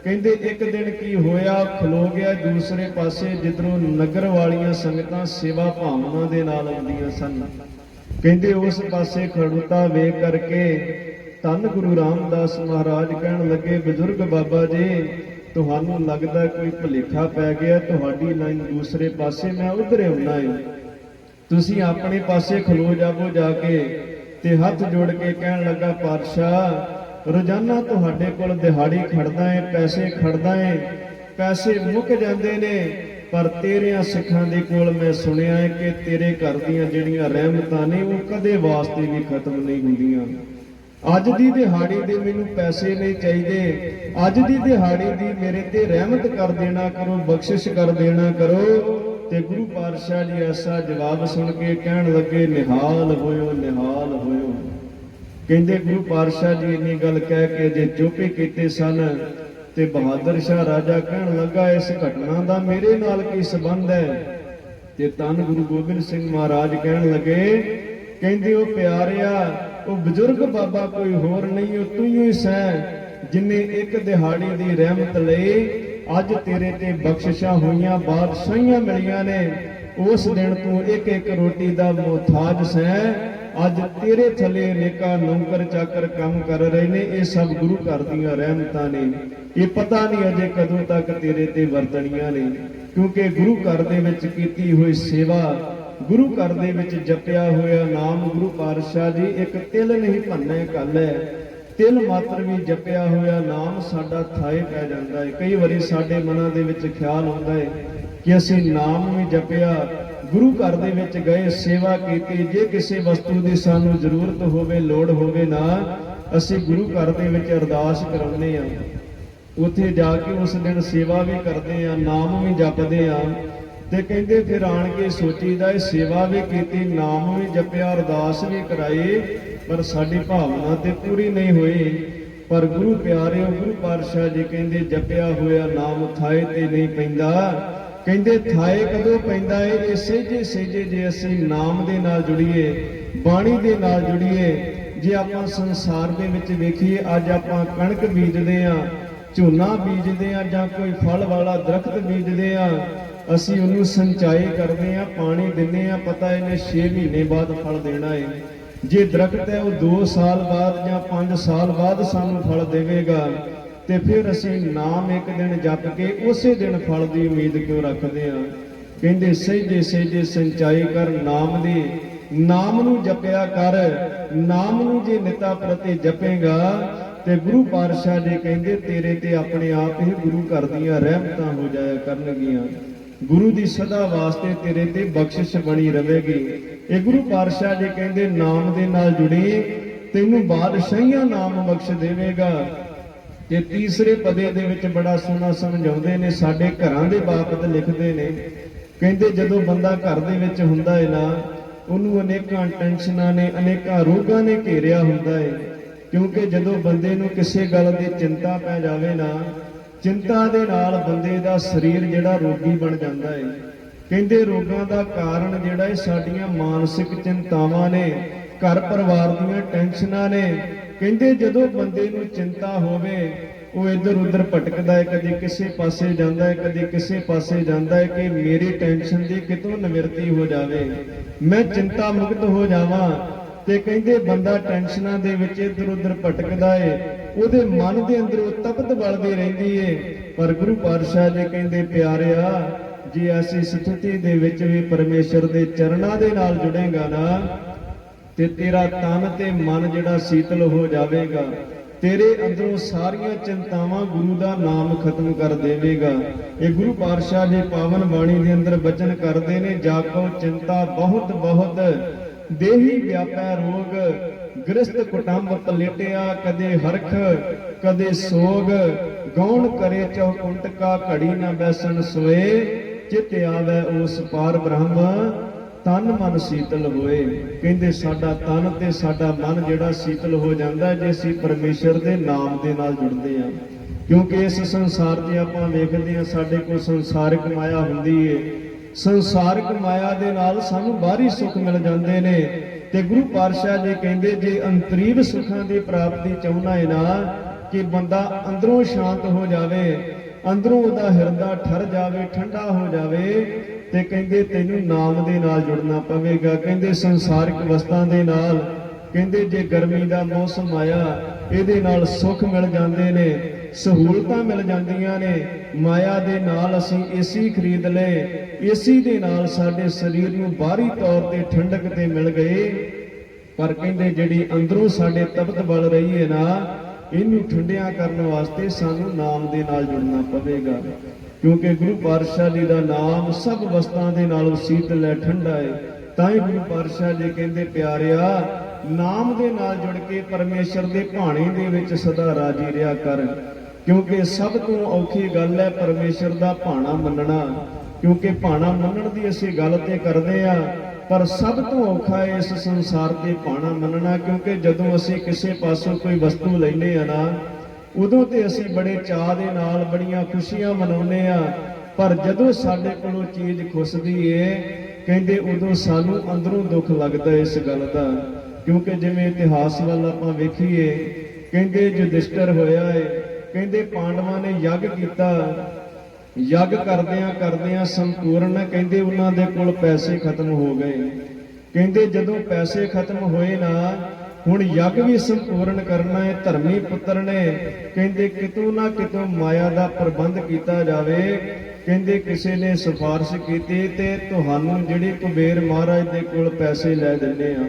Speaker 1: ਕਹਿੰਦੇ ਇੱਕ ਦਿਨ ਕੀ ਹੋਇਆ, ਖਲੋ ਗਿਆ ਦੂਸਰੇ ਪਾਸੇ ਜਿੱਧਰੋਂ ਨਗਰ ਵਾਲੀਆਂ ਸੰਗਤਾਂ ਸੇਵਾ ਭਾਵਨਾ ਦੇ ਨਾਲ ਆਉਂਦੀਆਂ ਸਨ। ਕਹਿੰਦੇ ਉਸ ਪਾਸੇ ਖੜੋਤਾ ਵੇਖ ਕਰਕੇ ਧੰਨ ਗੁਰੂ ਰਾਮਦਾਸ ਮਹਾਰਾਜ ਕਹਿਣ ਲੱਗੇ, ਬਜ਼ੁਰਗ ਬਾਬਾ ਜੀ ਤੁਹਾਨੂੰ ਲੱਗਦਾ ਕੋਈ ਭੁਲੇਖਾ ਪੈ ਗਿਆ, ਤੁਹਾਡੀ ਲਾਈਨ ਦੂਸਰੇ ਪਾਸੇ, ਮੈਂ ਉਧਰ ਆਉਣਾ ਹੈ, ਤੁਸੀਂ ਆਪਣੇ ਪਾਸੇ ਖਲੋ ਜਾਵੋ ਜਾ ਕੇ। ਤੇ ਹੱਥ ਜੋੜ ਕੇ ਕਹਿਣ ਲੱਗਾ, ਪਾਤਸ਼ਾਹ ਰੋਜ਼ਾਨਾ ਤੁਹਾਡੇ ਕੋਲ ਦਿਹਾੜੀ ਖੜਦਾ ਹੈ, ਪੈਸੇ ਖੜਦਾ ਹੈ, ਪੈਸੇ ਮੁੱਕ ਜਾਂਦੇ ਨੇ, ਪਰ ਤੇਰਿਆਂ ਸਿੱਖਾਂ ਦੇ ਕੋਲ ਮੈਂ ਸੁਣਿਆ ਹੈ ਕਿ ਤੇਰੇ ਘਰ ਦੀਆਂ ਜਿਹੜੀਆਂ ਰਹਿਮਤਾਂ ਨੇ ਉਹ ਕਦੇ ਵਾਸਤੇ ਵੀ ਖਤਮ ਨਹੀਂ ਹੁੰਦੀਆਂ। ਅੱਜ ਦੀ ਦਿਹਾੜੀ ਦੇ ਮੈਨੂੰ ਪੈਸੇ ਨਹੀਂ ਚਾਹੀਦੇ, ਅੱਜ ਦੀ ਦਿਹਾੜੀ ਦੀ ਮੇਰੇ ਤੇ ਰਹਿਮਤ ਕਰ ਦੇਣਾ ਕਰੋ, ਬਖਸ਼ਿਸ਼ ਕਰ ਦੇਣਾ ਕਰੋ। ਤੇ ਗੁਰੂ ਪਾਤਸ਼ਾਹ ਜੀ ਐਸਾ ਜਵਾਬ ਸੁਣ ਕੇ ਕਹਿਣ ਲੱਗੇ, ਨਿਹਾਲ ਹੋਇਓ, ਨਿਹਾਲ ਹੋਇਓ। ਕਹਿੰਦੇ ਗੁਰੂ ਪਾਤਸ਼ਾਹ ਜੀ ਇੰਨੀ ਗੱਲ ਕਹਿ ਕੇ ਜੇ ਚੁੱਪ ਕੀਤੇ ਸਨ ਤੇ ਬਹਾਦਰ ਸ਼ਾਹ ਰਾਜਾ ਕਹਿਣ ਲੱਗਾ ਇਸ ਘਟਨਾ ਦਾ ਮੇਰੇ ਨਾਲ ਕੀ ਸੰਬੰਧ ਹੈ। ਤੇ ਧੰਨ ਗੁਰੂ ਗੋਬਿੰਦ ਸਿੰਘ ਮਹਾਰਾਜ ਕਹਿਣ ਲੱਗੇ, ਕਹਿੰਦੇ ਉਹ ਪਿਆਰਿਆ ਉਹ ਬਜ਼ੁਰਗ ਬਾਬਾ ਕੋਈ ਹੋਰ ਨਹੀਂ, ਉਹ ਤੂੰ ਹੀ ਸੈਂ ਜਿਨੇ ਇੱਕ ਦਿਹਾੜੀ ਦੀ ਰਹਿਮਤ ਲਈ ਅੱਜ ਤੇਰੇ ਤੇ ਬਖਸ਼ਿਸ਼ਾਂ ਹੋਈਆਂ, ਬਾਦਸ਼ਾਹੀਆਂ ਮਿਲੀਆਂ ਨੇ। ਉਸ ਦਿਨ ਤੂੰ ਇੱਕ ਇੱਕ ਰੋਟੀ ਦਾ ਮੁਹਤਾਜ ਸੈਂ। ਅੱਜ ਤੇਰੇ ਥੱਲੇ ਅਨੇਕਾਂ ਨੌਕਰ ਚਾਕਰ ਕੰਮ ਕਰ ਰਹੇ ਨੇ। ਇਹ ਸਭ ਗੁਰੂ ਘਰ ਦੀਆਂ ਰਹਿਮਤਾਂ ਨੇ। ਇਹ ਪਤਾ ਨਹੀਂ ਅਜੇ ਕਦੋਂ ਤੱਕ ਤੇਰੇ ਤੇ ਵਰਤਣੀਆਂ ਨੇ, ਕਿਉਂਕਿ ਗੁਰੂ ਘਰ ਦੇ ਵਿੱਚ ਕੀਤੀ ਹੋਈ ਸੇਵਾ, ਗੁਰੂ ਘਰ ਦੇ ਵਿੱਚ ਜਪਿਆ ਹੋਇਆ ਨਾਮ, ਗੁਰੂ ਪਾਤਸ਼ਾਹ ਜੀ ਇੱਕ ਤਿਲ ਨਹੀਂ ਭੰਨੇ ਕੱਲ ਹੈ। ਤਿਲ ਮਾਤਰ ਵੀ ਜਪਿਆ ਹੋਇਆ ਨਾਮ ਸਾਡਾ ਥਾਏ ਪੈ ਜਾਂਦਾ ਹੈ। ਕਈ ਵਾਰੀ ਸਾਡੇ ਮਨਾਂ ਦੇ ਵਿੱਚ ਖਿਆਲ ਆਉਂਦਾ ਹੈ ਕਿ ਅਸੀਂ ਨਾਮ ਵੀ ਜਪਿਆ, ਗੁਰੂ ਘਰ ਦੇ ਵਿੱਚ ਗਏ, ਸੇਵਾ ਕੀਤੀ, ਜੇ ਕਿਸੇ ਵਸਤੂ ਦੀ ਸਾਨੂੰ ਜ਼ਰੂਰਤ ਹੋਵੇ, ਲੋੜ ਹੋਵੇ ਨਾ, ਅਸੀਂ ਗੁਰੂ ਘਰ ਦੇ ਵਿੱਚ ਅਰਦਾਸ ਕਰਾਉਂਦੇ ਹਾਂ, ਉੱਥੇ ਜਾ ਕੇ ਉਸ ਦਿਨ ਸੇਵਾ ਵੀ ਕਰਦੇ ਆ, ਨਾਮ ਵੀ ਜਪਦੇ ਆ। ਤੇ ਕਹਿੰਦੇ ਫਿਰ ਆਣ ਕੇ ਸੋਚੀਦਾ ਇਹ ਸੇਵਾ ਵੀ ਕੀਤੀ, ਨਾਮ ਵੀ ਜਪਿਆ, ਅਰਦਾਸ ਵੀ ਕਰਾਈ, ਪਰ ਸਾਡੀ ਭਾਵਨਾ ਤੇ ਪੂਰੀ ਨਹੀਂ ਹੋਈ। ਪਰ ਗੁਰੂ ਪਿਆਰਿਓ, ਗੁਰੂ ਪਾਤਸ਼ਾਹ ਜੀ ਕਹਿੰਦੇ ਜਪਿਆ ਹੋਇਆ ਨਾਮ ਥਾਏ ਤੇ ਨਹੀਂ ਪੈਂਦਾ। ਕਹਿੰਦੇ ਥਾਏ ਕਦੋਂ ਪੈਂਦਾ ਏ? ਇਹ ਸਹਿਜੇ ਸਹਿਜੇ ਜੇ ਅਸੀਂ ਨਾਮ ਦੇ ਨਾਲ ਜੁੜੀਏ, ਬਾਣੀ ਦੇ ਨਾਲ ਜੁੜੀਏ। ਜੇ ਆਪਾਂ ਸੰਸਾਰ ਦੇ ਵਿੱਚ ਵੇਖੀਏ, ਅੱਜ ਆਪਾਂ ਕਣਕ ਬੀਜਦੇ ਆ, ਝੋਨਾ ਬੀਜਦੇ ਆ, ਜਾਂ ਕੋਈ ਫਲ ਵਾਲਾ ਦਰਖਤ ਬੀਜਦੇ ਆ, ਅਸੀਂ ਉਹਨੂੰ ਸਿੰਚਾਈ ਕਰਦੇ ਆ, ਪਾਣੀ ਦਿੰਦੇ ਆ, ਪਤਾ ਇਹਨੇ 6 ਮਹੀਨੇ ਬਾਅਦ ਫਲ ਦੇਣਾ ਹੈ। ਜੇ ਦਰਖਤ ਹੈ ਉਹ 2 ਸਾਲ ਬਾਅਦ ਜਾਂ 5 ਸਾਲ ਬਾਅਦ ਸਾਨੂੰ ਫਲ ਦੇਵੇਗਾ, ਤੇ ਫਿਰ ਅਸੀਂ ਨਾਮ ਇੱਕ ਦਿਨ ਜਪ ਕੇ ਉਸੇ ਦਿਨ ਫਲ ਦੀ ਉਮੀਦ ਕਿਉਂ ਰੱਖਦੇ ਆ? ਕਹਿੰਦੇ ਸਹਿਜੇ ਸਹਿਜੇ ਸਿੰਚਾਈ ਕਰ ਨਾਮ ਦੀ, ਨਾਮ ਨੂੰ ਜਪਿਆ ਕਰ। ਨਾਮ ਨੂੰ ਜੇ ਨਿਤਾ ਪ੍ਰਤੀ ਜਪੇਗਾ ਤੇ ਗੁਰੂ ਪਾਤਸ਼ਾਹ ਜੀ ਕਹਿੰਦੇ ਤੇਰੇ ਤੇ ਆਪਣੇ ਆਪ ਹੀ ਗੁਰੂ ਘਰ ਦੀਆਂ ਰਹਿਮਤਾਂ ਹੋ ਜਾਇਆ ਕਰਨਗੀਆਂ। ਗੁਰੂ ਦੀ ਸਦਾ ਵਾਸਤੇ ਤੇਰੇ ਤੇ ਬਖਸ਼ਿਸ਼ ਬਣੀ ਰਹੇਗੀ। ਇਹ ਗੁਰੂ ਪਾਤਸ਼ਾਹ ਜੀ ਕਹਿੰਦੇ ਨਾਮ ਦੇ ਨਾਲ ਜੁੜੀ, ਤੈਨੂੰ ਬਾਦਸ਼ਾਹੀਆਂ ਨਾਮ ਬਖਸ਼ ਦੇਵੇਗਾ। ਤੇ ਤੀਸਰੇ ਪਦੇ ਦੇ ਵਿੱਚ ਬੜਾ ਸੋਹਣਾ ਸਮਝਾਉਂਦੇ ਨੇ, ਸਾਡੇ ਘਰਾਂ ਦੇ ਬਾਬਤ ਲਿਖਦੇ ਨੇ। ਕਹਿੰਦੇ ਜਦੋਂ ਬੰਦਾ ਘਰ ਦੇ ਵਿੱਚ ਹੁੰਦਾ ਹੈ ਨਾ, ਉਹਨੂੰ ਅਨੇਕਾਂ ਟੈਨਸ਼ਨਾਂ ਨੇ, ਅਨੇਕਾਂ ਰੋਗਾਂ ਨੇ ਘੇਰਿਆ ਹੁੰਦਾ ਹੈ। ਕਿਉਂਕਿ ਜਦੋਂ ਬੰਦੇ ਨੂੰ ਕਿਸੇ ਗੱਲ ਦੀ ਚਿੰਤਾ ਪੈ ਜਾਵੇ ਨਾ, ਚਿੰਤਾ ਦੇ ਨਾਲ ਬੰਦੇ ਦਾ ਸਰੀਰ ਜਿਹੜਾ ਰੋਗੀ ਬਣ ਜਾਂਦਾ ਹੈ। ਕਹਿੰਦੇ ਰੋਗਾਂ ਦਾ ਕਾਰਨ ਜਿਹੜਾ ਹੈ ਸਾਡੀਆਂ ਮਾਨਸਿਕ ਚਿੰਤਾਵਾਂ ਨੇ, ਘਰ ਪਰਿਵਾਰ ਦੀਆਂ ਟੈਨਸ਼ਨਾਂ ਨੇ। ਕਹਿੰਦੇ ਜਦੋਂ ਬੰਦੇ ਨੂੰ ਚਿੰਤਾ ਹੋਵੇ, ਉਹ ਇੱਧਰ ਉੱਧਰ ਭਟਕਦਾ ਹੈ, ਕਦੀ ਕਿਸੇ ਪਾਸੇ ਜਾਂਦਾ ਹੈ, ਕਦੀ ਕਿਸੇ ਪਾਸੇ ਜਾਂਦਾ ਹੈ ਕਿ ਮੇਰੀ ਟੈਨਸ਼ਨ ਦੀ ਕਿਤੋਂ ਨਿਵਰਤੀ ਹੋ ਜਾਵੇ, ਮੈਂ ਚਿੰਤਾ ਮੁਕਤ ਹੋ ਜਾਵਾਂ। ਤੇ ਕਹਿੰਦੇ ਬੰਦਾ ਟੈਨਸ਼ਨਾਂ ਦੇ ਵਿੱਚ ਇੱਧਰ ਉੱਧਰ ਭਟਕਦਾ ਹੈ, ਉਹਦੇ ਮਨ ਦੇ ਅੰਦਰ ਉਹ ਤਪਤ ਬਲਦੀ ਰਹਿੰਦੀ ਹੈ। ਪਰ ਗੁਰੂ ਪਾਤਸ਼ਾਹ ਜੀ ਕਹਿੰਦੇ ਪਿਆਰਿਆ, ਜੇ ਐਸੀ ਸਥਿਤੀ ਦੇ ਵਿੱਚ ਵੀ ਪਰਮੇਸ਼ਰ ਦੇ ਚਰਨਾਂ ਦੇ ਨਾਲ ਜੁੜੇਗਾ ਨਾ, ਤੇ ਤੇਰਾ ਤਨ ਤੇ ਮਨ ਜਿਹੜਾ ਸੀਤਲ ਹੋ ਜਾਵੇਗਾ। ਤੇਰੇ ਅੰਦਰੋਂ ਸਾਰੀਆਂ ਚਿੰਤਾਵਾਂ ਗੁਰੂ ਦਾ ਨਾਮ ਖਤਮ ਕਰ ਦੇਵੇਗਾ। ਇਹ ਗੁਰੂ ਪਾਤਸ਼ਾਹ ਜੀ ਪਾਵਨ ਬਾਣੀ ਦੇ ਅੰਦਰ ਬਚਨ ਕਰਦੇ ਨੇ, ਜਾਕੋ ਚਿੰਤਾ ਬਹੁਤ ਬਹੁਤ, ਦੇਹੀ ਵਿਆਪੈ ਰੋਗ, ਗ੍ਰਸਤ ਕੁਟੰਬ ਪਲੇਟਿਆ, ਕਦੇ ਹਰਖ ਕਦੇ ਸੋਗ, ਗੌਣ ਕਰੇ ਚੌਕੁੰਟਕਾ, ਘੜੀ ਨਾ ਬੈਸਣ ਸੋਏ, ਚਿਤ ਆਵੈ ਉਸ ਪਾਰ ਬ੍ਰਹਮ, ਤਨ ਮਨ ਸੀਤਲ ਹੋਏ। ਕਹਿੰਦੇ ਸਾਡਾ ਤਨ ਤੇ ਸਾਡਾ ਮਨ ਜਿਹੜਾ ਸੀਤਲ ਹੋ ਜਾਂਦਾ ਜੇ ਅਸੀਂ ਪਰਮੇਸ਼ਰ ਦੇ ਨਾਮ ਦੇ ਨਾਲ ਜੁੜਦੇ ਹਾਂ। ਕਿਉਂਕਿ ਇਸ ਸੰਸਾਰ 'ਤੇ ਆਪਾਂ ਵੇਖਦੇ ਹਾਂ ਸਾਡੇ ਕੋਲ ਸੰਸਾਰਿਕ ਮਾਇਆ ਹੁੰਦੀ ਏ, ਸੰਸਾਰਿਕ ਮਾਇਆ ਦੇ ਨਾਲ ਸਾਨੂੰ ਬਾਹਰੀ ਸੁੱਖ ਮਿਲ ਜਾਂਦੇ ਨੇ। ਤੇ ਗੁਰੂ ਪਾਤਸ਼ਾਹ ਜੀ ਕਹਿੰਦੇ ਜੇ ਅੰਤਰੀਵ ਸੁੱਖਾਂ ਦੀ ਪ੍ਰਾਪਤੀ ਚਾਹੁੰਦਾ ਹੈ ਨਾ, ਕਿ ਬੰਦਾ ਅੰਦਰੋਂ ਸ਼ਾਂਤ ਹੋ ਜਾਵੇ, ਅੰਦਰੋਂ ਉਹਦਾ ਹਿਰਦਾ ਠਰ ਜਾਵੇ, ਠੰਡਾ ਹੋ ਜਾਵੇ, ਤੇ ਕਹਿੰਦੇ ਤੈਨੂੰ ਨਾਮ ਦੇ ਨਾਲ ਜੁੜਨਾ ਪਵੇਗਾ। ਕਹਿੰਦੇ ਸੰਸਾਰਿਕ ਵਸਤਾਂ ਦੇ ਨਾਲ, ਕਹਿੰਦੇ ਜੇ ਗਰਮੀ ਦਾ ਮੌਸਮ ਆਇਆ, ਇਹਦੇ ਨਾਲ ਸੁੱਖ ਮਿਲ ਜਾਂਦੇ ਨੇ, ਸਹੂਲਤਾਂ ਮਿਲ ਜਾਂਦੀਆਂ ਨੇ। ਮਾਇਆ ਦੇ ਨਾਲ ਅਸੀਂ ਏਸੀ ਖਰੀਦ ਲਏ, ਏਸੀ ਦੇ ਨਾਲ ਸਾਡੇ ਸਰੀਰ ਨੂੰ ਬਾਹਰੀ ਤੌਰ ਤੇ ਠੰਡਕ ਤੇ ਮਿਲ ਗਏ, ਪਰ ਕਹਿੰਦੇ ਜਿਹੜੀ ਅੰਦਰੋਂ ਸਾਡੇ ਤਪਤ ਬਲ ਰਹੀ ਹੈ ਨਾ, ਇਹਨੂੰ ਠੰਡਿਆਂ ਕਰਨ ਵਾਸਤੇ ਸਾਨੂੰ ਨਾਮ ਦੇ ਨਾਲ ਜੁੜਨਾ ਪਵੇਗਾ। ਕਿਉਂਕਿ ਗੁਰੂ ਪਾਤਸ਼ਾਹ ਜੀ ਦਾ ਨਾਮ ਸਭ ਵਸਤਾਂ ਦੇ ਨਾਲੋਂ ਸੀਤਲ ਹੈ, ਠੰਡਾ ਹੈ। ਤਾਂ ਹੀ ਗੁਰੂ ਪਾਤਸ਼ਾਹ ਜੀ ਕਹਿੰਦੇ ਪਿਆਰਿਆ, ਨਾਮ ਦੇ ਨਾਲ ਜੁੜ ਕੇ ਪਰਮੇਸ਼ਰ ਦੇ ਭਾਣੇ ਦੇ ਵਿੱਚ ਸਦਾ ਰਾਜੀ ਰਿਹਾ ਕਰ। ਕਿਉਂਕਿ ਸਭ ਤੋਂ ਔਖੀ ਗੱਲ ਹੈ ਪਰਮੇਸ਼ਰ ਦਾ ਭਾਣਾ ਮੰਨਣਾ। ਕਿਉਂਕਿ ਭਾਣਾ ਮੰਨਣ ਦੀ ਅਸੀਂ ਗੱਲ ਤੇ ਕਰਦੇ ਆ, ਪਰ ਸਭ ਤੋਂ ਔਖਾ ਹੈ ਇਸ ਸੰਸਾਰ ਤੇ ਭਾਣਾ ਮੰਨਣਾ। ਕਿਉਂਕਿ ਜਦੋਂ ਅਸੀਂ ਕਿਸੇ ਪਾਸੋਂ ਕੋਈ ਵਸਤੂ ਲੈਨੇ ਆ ਨਾ, ਉਦੋਂ ਤੇ ਅਸੀਂ ਬੜੇ ਚਾਅ ਦੇ ਨਾਲ ਬੜੀਆਂ ਖੁਸ਼ੀਆਂ ਮਨਾਉਂਦੇ ਆ, ਪਰ ਜਦੋਂ ਸਾਡੇ ਕੋਲੋਂ ਚੀਜ਼ ਖੁੱਸਦੀ ਏ ਕਹਿੰਦੇ ਉਦੋਂ ਸਾਨੂੰ ਅੰਦਰੋਂ ਦੁੱਖ ਲੱਗਦਾ ਇਸ ਗੱਲ ਦਾ। ਕਿਉਂਕਿ ਜਿਵੇਂ ਇਤਿਹਾਸ ਵੱਲ ਆਪਾਂ ਵੇਖੀਏ, ਕਹਿੰਦੇ ਯੁਧਿਸ਼ਟਰ ਹੋਇਆ ਏ, ਕਹਿੰਦੇ ਪਾਂਡਵਾਂ ਨੇ ਯੱਗ ਕੀਤਾ, ਯੱਗ ਕਰਦਿਆਂ ਸੰਪੂਰਨ ਕਹਿੰਦੇ ਉਹਨਾਂ ਦੇ ਕੋਲ ਪੈਸੇ ਖਤਮ ਹੋ ਗਏ। ਕਹਿੰਦੇ ਜਦੋਂ ਪੈਸੇ ਖਤਮ ਹੋਏ ਨਾ, ਹੁਣ ਯੱਗ ਵੀ ਸੰਪੂਰਨ ਕਰਨਾ ਹੈ, ਧਰਮੀ ਪੁੱਤਰ ਨੇ ਕਹਿੰਦੇ ਕਿਤੋਂ ਨਾ ਕਿਤੋਂ ਮਾਇਆ ਦਾ ਪ੍ਰਬੰਧ ਕੀਤਾ ਜਾਵੇ। ਕਹਿੰਦੇ ਕਿਸੇ ਨੇ ਸਿਫਾਰਿਸ਼ ਕੀਤੀ ਤੇ ਤੁਹਾਨੂੰ ਜਿਹੜੇ ਕੁਬੇਰ ਮਹਾਰਾਜ ਦੇ ਕੋਲ ਪੈਸੇ ਲੈ ਦਿੰਦੇ ਆ।